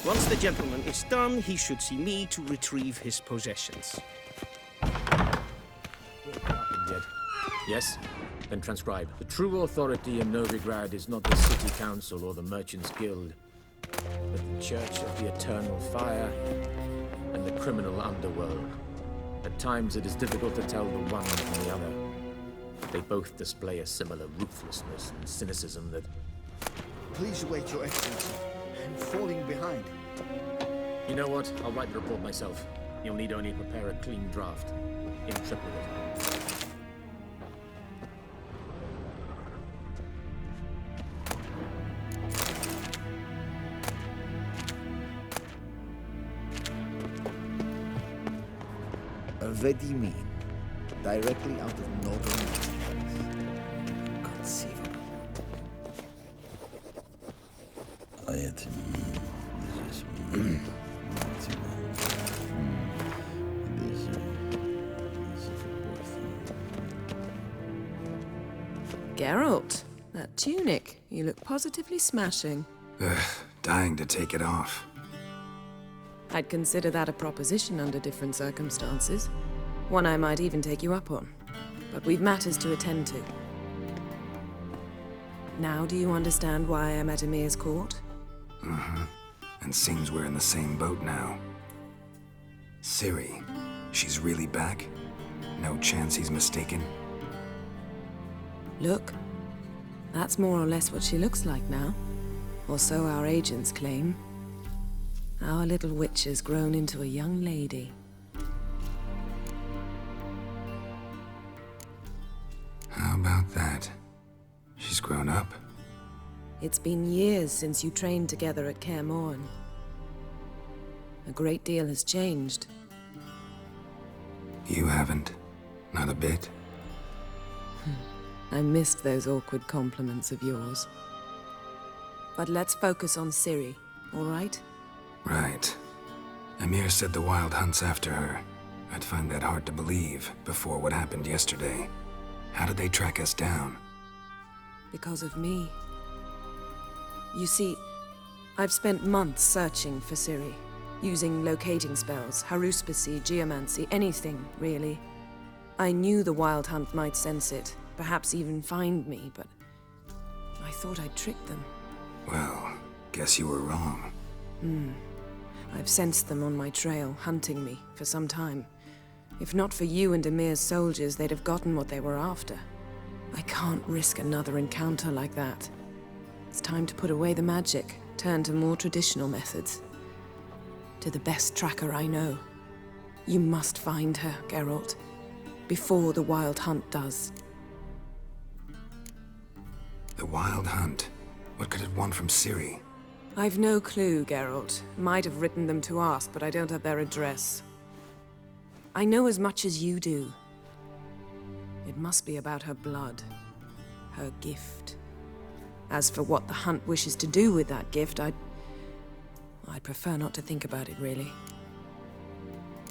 Once the gentleman is done, he should see me to retrieve his possessions. Dead. Yes? Then transcribe. The true authority in Novigrad is not the city council or the merchants' guild, but the Church of the Eternal Fire and the criminal underworld. At times it is difficult to tell the one from the other. They both display a similar ruthlessness and cynicism that Please wait, Your Excellency. I'm falling behind. You know what? I'll write the report myself. You'll need only prepare a clean draft. In triplicate. Vedimin, directly out of northern Italy. Conceivable. Geralt, that tunic. You look positively smashing. Ugh, dying to take it off. I'd consider that a proposition under different circumstances. One I might even take you up on. But we've matters to attend to. Now do you understand why I'm at Emir's court? Mm-hmm. And seems we're in the same boat now. Ciri, she's really back? No chance he's mistaken? Look, that's more or less what she looks like now. Or so our agents claim. Our little witch has grown into a young lady. How about that? She's grown up? It's been years since you trained together at Kaer Morhen. A great deal has changed. You haven't? Not a bit? I missed those awkward compliments of yours. But let's focus on Ciri, all right? Right. Emir said the Wild Hunt's after her. I'd find that hard to believe before what happened yesterday. How did they track us down? Because of me. You see, I've spent months searching for Ciri, using locating spells, haruspicy, geomancy, anything, really. I knew the Wild Hunt might sense it, perhaps even find me, but I thought I'd tricked them. Well, guess you were wrong. I've sensed them on my trail, hunting me, for some time. If not for you and Emir's soldiers, they'd have gotten what they were after. I can't risk another encounter like that. It's time to put away the magic, turn to more traditional methods. To the best tracker I know. You must find her, Geralt. Before the Wild Hunt does. The Wild Hunt? What could it want from Ciri? I've no clue, Geralt. Might have written them to ask, but I don't have their address. I know as much as you do. It must be about her blood. Her gift. As for what the Hunt wishes to do with that gift, I'd prefer not to think about it, really.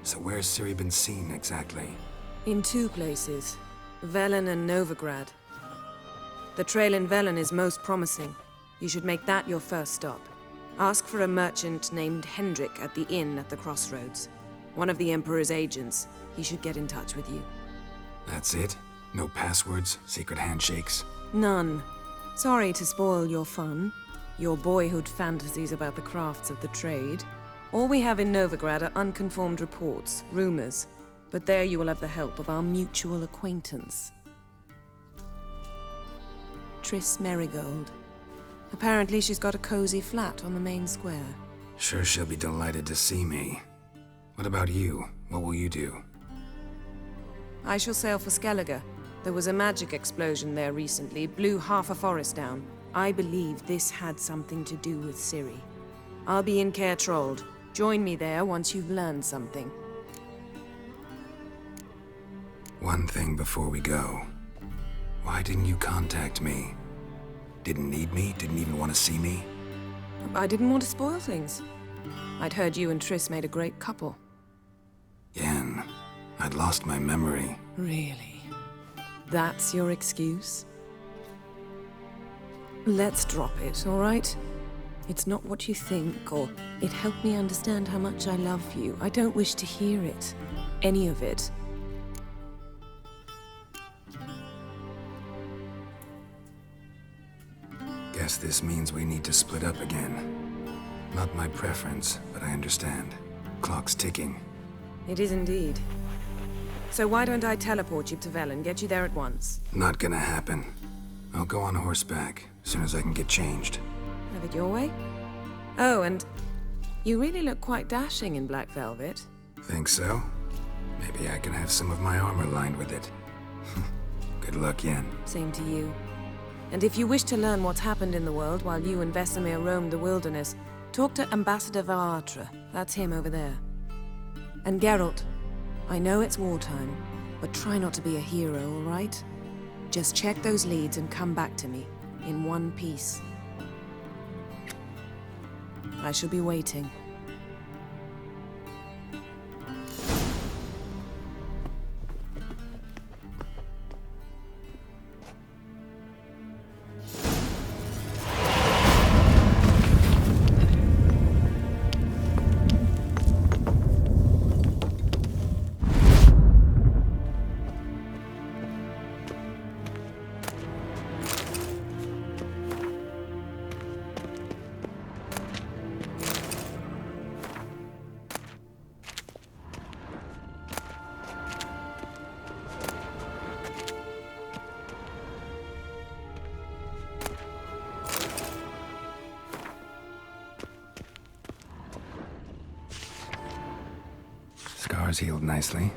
So where's Ciri been seen, exactly? In two places. Velen and Novigrad. The trail in Velen is most promising. You should make that your first stop. Ask for a merchant named Hendrik at the inn at the crossroads. One of the Emperor's agents. He should get in touch with you. That's it? No passwords? Secret handshakes? None. Sorry to spoil your fun. Your boyhood fantasies about the crafts of the trade. All we have in Novigrad are unconformed reports, rumors. But there you will have the help of our mutual acquaintance. Triss Merigold. Apparently she's got a cozy flat on the main square. Sure she'll be delighted to see me. What about you? What will you do? I shall sail for Skellige. There was a magic explosion there recently, blew half a forest down. I believe this had something to do with Ciri. I'll be in Caer Trold. Join me there once you've learned something. One thing before we go. Why didn't you contact me? Didn't need me? Didn't even want to see me? I didn't want to spoil things. I'd heard you and Triss made a great couple. Yen, I'd lost my memory. Really? That's your excuse? Let's drop it, all right? It's not what you think, or it helped me understand how much I love you. I don't wish to hear it. Any of it. Guess this means we need to split up again. Not my preference, but I understand. Clock's ticking. It is indeed. So why don't I teleport you to Velen, get you there at once? Not gonna happen. I'll go on horseback, as soon as I can get changed. Have it your way? Oh, and you really look quite dashing in black velvet. Think so? Maybe I can have some of my armor lined with it. Good luck, Yen. Same to you. And if you wish to learn what happened in the world while you and Vesemir roamed the wilderness, talk to Ambassador Varatra. That's him over there. And Geralt, I know it's wartime, but try not to be a hero, all right? Just check those leads and come back to me, in one piece. I shall be waiting. Scars healed nicely.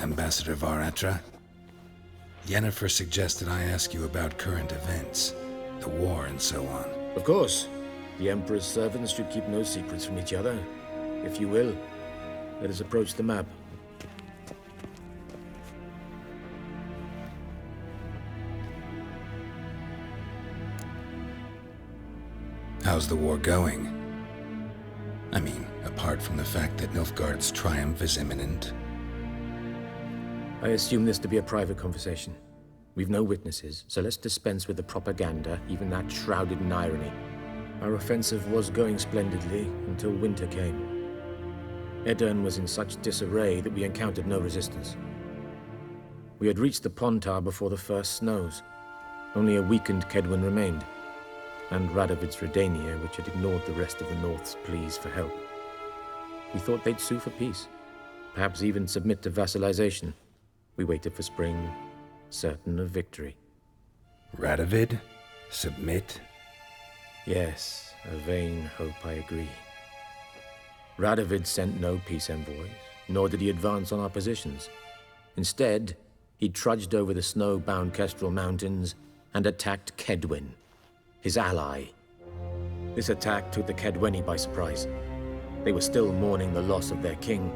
Ambassador Varatra, Yennefer suggested I ask you about current events, the war and so on. Of course. The Emperor's servants should keep no secrets from each other. If you will, let us approach the map. How's the war going? I mean, apart from the fact that Nilfgaard's triumph is imminent. I assume this to be a private conversation. We've no witnesses, so let's dispense with the propaganda, even that shrouded in irony. Our offensive was going splendidly until winter came. Edirn was in such disarray that we encountered no resistance. We had reached the Pontar before the first snows. Only a weakened Kedwen remained, and Radovid's Redania, which had ignored the rest of the North's pleas for help. We thought they'd sue for peace, perhaps even submit to vassalization. We waited for spring, certain of victory. Radovid? Submit? Yes, a vain hope, I agree. Radovid sent no peace envoys, nor did he advance on our positions. Instead, he trudged over the snow-bound Kestrel Mountains and attacked Kedwen, his ally. This attack took the Kedweni by surprise. They were still mourning the loss of their king.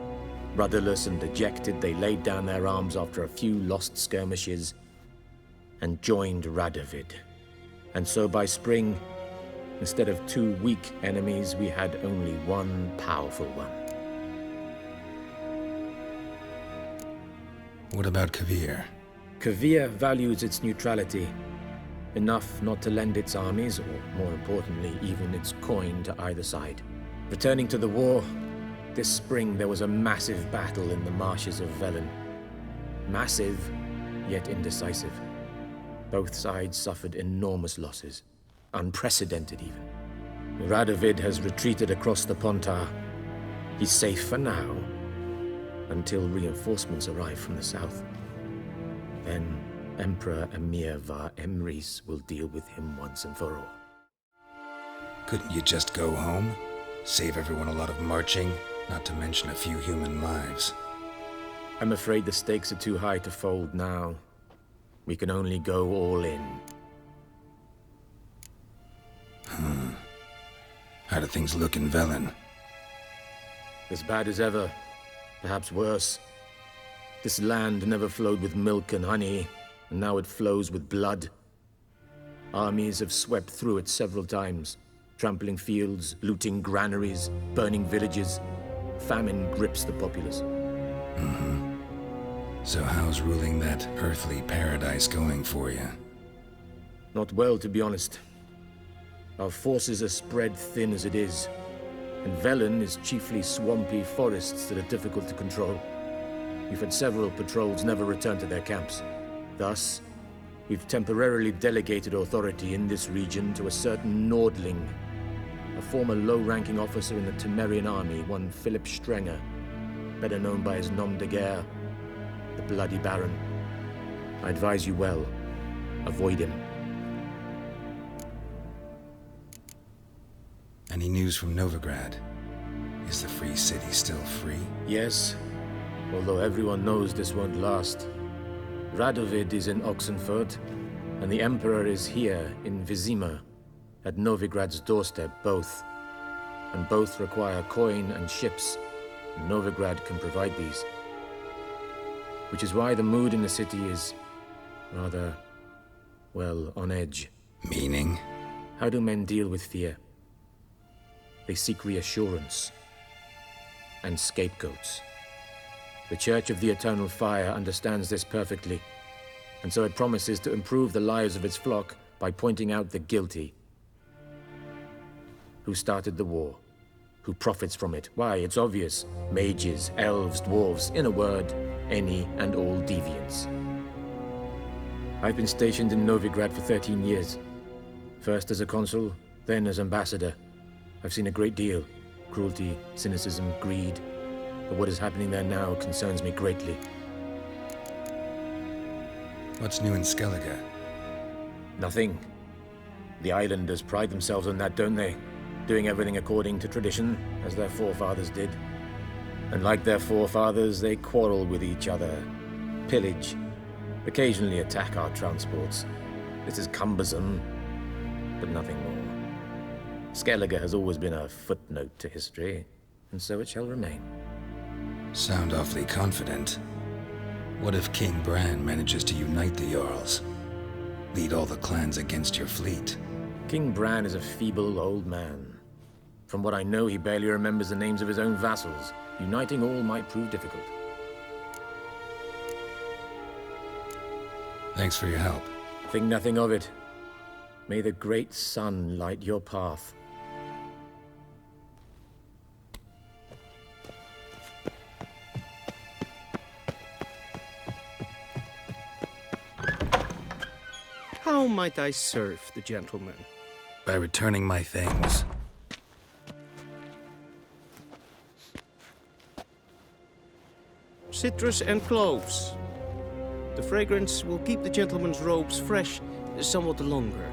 Rudderless and dejected, they laid down their arms after a few lost skirmishes and joined Radovid. And so by spring, instead of two weak enemies, we had only one powerful one. What about Kavir? Kavir values its neutrality, enough not to lend its armies, or more importantly, even its coin to either side. Returning to the war, this spring there was a massive battle in the marshes of Velen. Massive, yet indecisive. Both sides suffered enormous losses, unprecedented even. Radovid has retreated across the Pontar. He's safe for now, until reinforcements arrive from the south. Then Emperor Emir Var Emrys will deal with him once and for all. Couldn't you just go home? Save everyone a lot of marching, not to mention a few human lives. I'm afraid the stakes are too high to fold now. We can only go all in. How do things look in Velen? As bad as ever. Perhaps worse. This land never flowed with milk and honey, and now it flows with blood. Armies have swept through it several times, trampling fields, looting granaries, burning villages. Famine grips the populace. So how's ruling that earthly paradise going for you? Not well, to be honest. Our forces are spread thin as it is, and Velen is chiefly swampy forests that are difficult to control. We've had several patrols never return to their camps. Thus, we've temporarily delegated authority in this region to a certain Nordling, a former low-ranking officer in the Temerian army, one Philip Strenger, better known by his nom de guerre, the Bloody Baron. I advise you well. Avoid him. Any news from Novigrad? Is the free city still free? Yes, although everyone knows this won't last. Radovid is in Oxenfurt, and the Emperor is here in Vizima, at Novigrad's doorstep, both. And both require coin and ships. Novigrad can provide these. Which is why the mood in the city is rather, well, on edge. Meaning? How do men deal with fear? They seek reassurance and scapegoats. The Church of the Eternal Fire understands this perfectly, and so it promises to improve the lives of its flock by pointing out the guilty. Who started the war? Who profits from it? Why, it's obvious. Mages, elves, dwarves, in a word, any and all deviants. I've been stationed in Novigrad for 13 years. First as a consul, then as ambassador. I've seen a great deal. Cruelty, cynicism, greed. But what is happening there now concerns me greatly. What's new in Skellige? Nothing. The islanders pride themselves on that, don't they? Doing everything according to tradition, as their forefathers did. And like their forefathers, they quarrel with each other, pillage, occasionally attack our transports. This is cumbersome, but nothing more. Skellige has always been a footnote to history, and so it shall remain. Sound awfully confident. What if King Bran manages to unite the Jarls? Lead all the clans against your fleet? King Bran is a feeble old man. From what I know, he barely remembers the names of his own vassals. Uniting all might prove difficult. Thanks for your help. Think nothing of it. May the great sun light your path. How might I serve the gentleman? By returning my things. Citrus and cloves. The fragrance will keep the gentleman's robes fresh somewhat longer.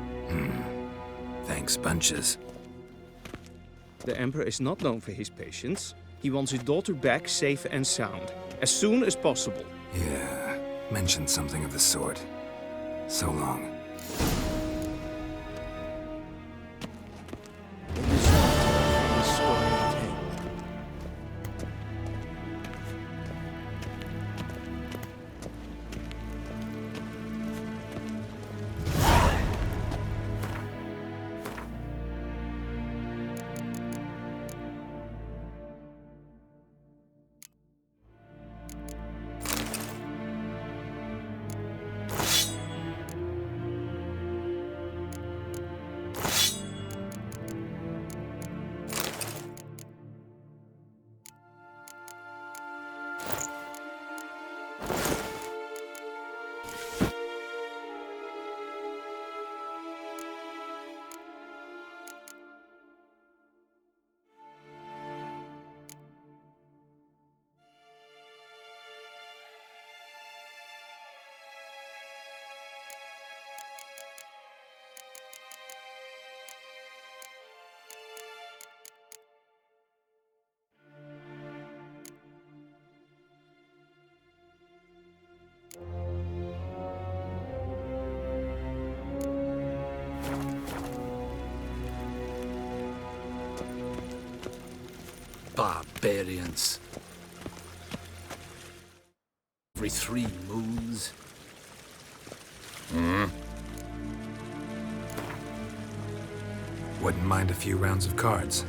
Thanks, bunches. The Emperor is not known for his patience. He wants his daughter back safe and sound, as soon as possible. Yeah, mentioned something of the sort. So long. Barbarians. Every 3 moons. Wouldn't mind a few rounds of cards.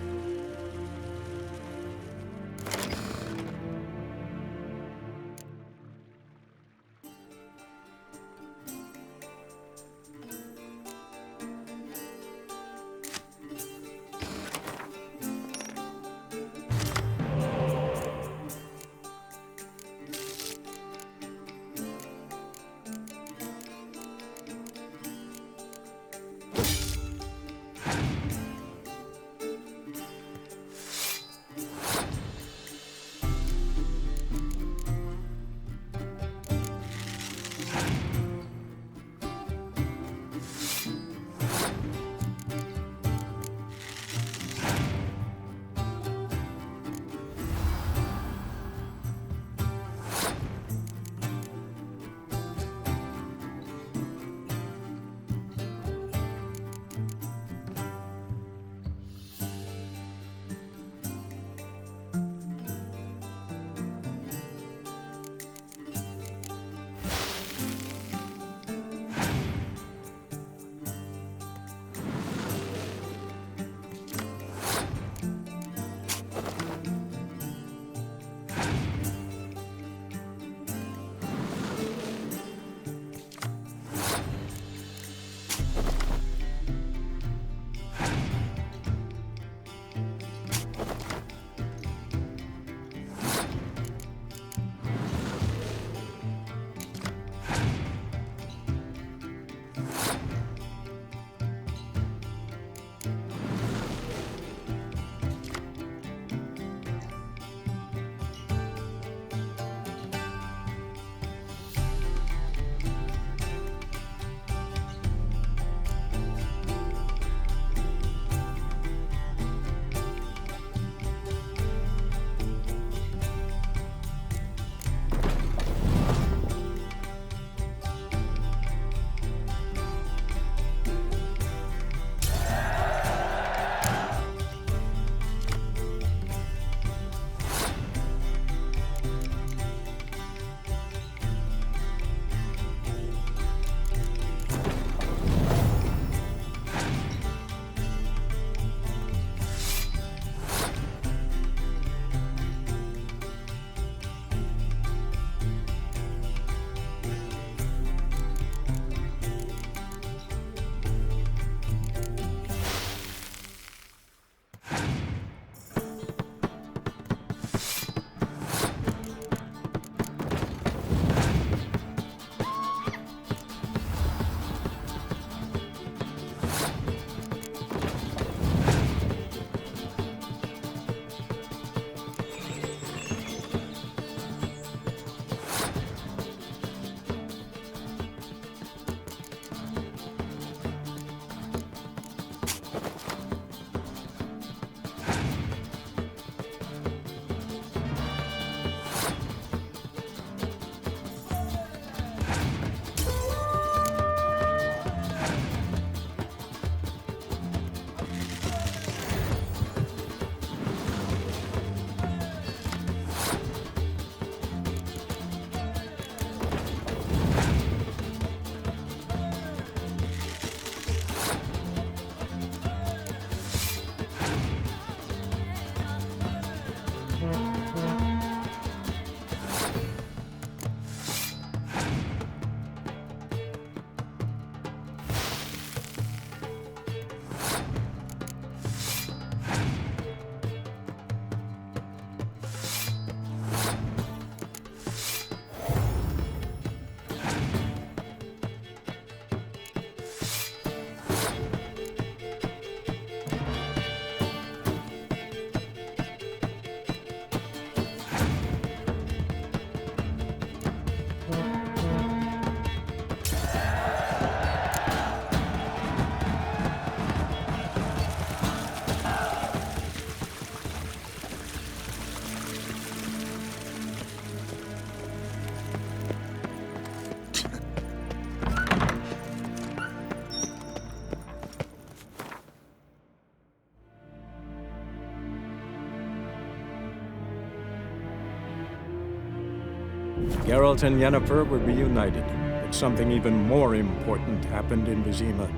Geralt and Yennefer were reunited, but something even more important happened in Vizima.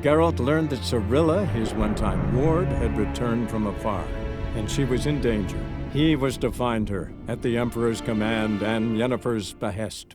Geralt learned that Cirilla, his one-time ward, had returned from afar, and she was in danger. He was to find her, at the Emperor's command and Yennefer's behest.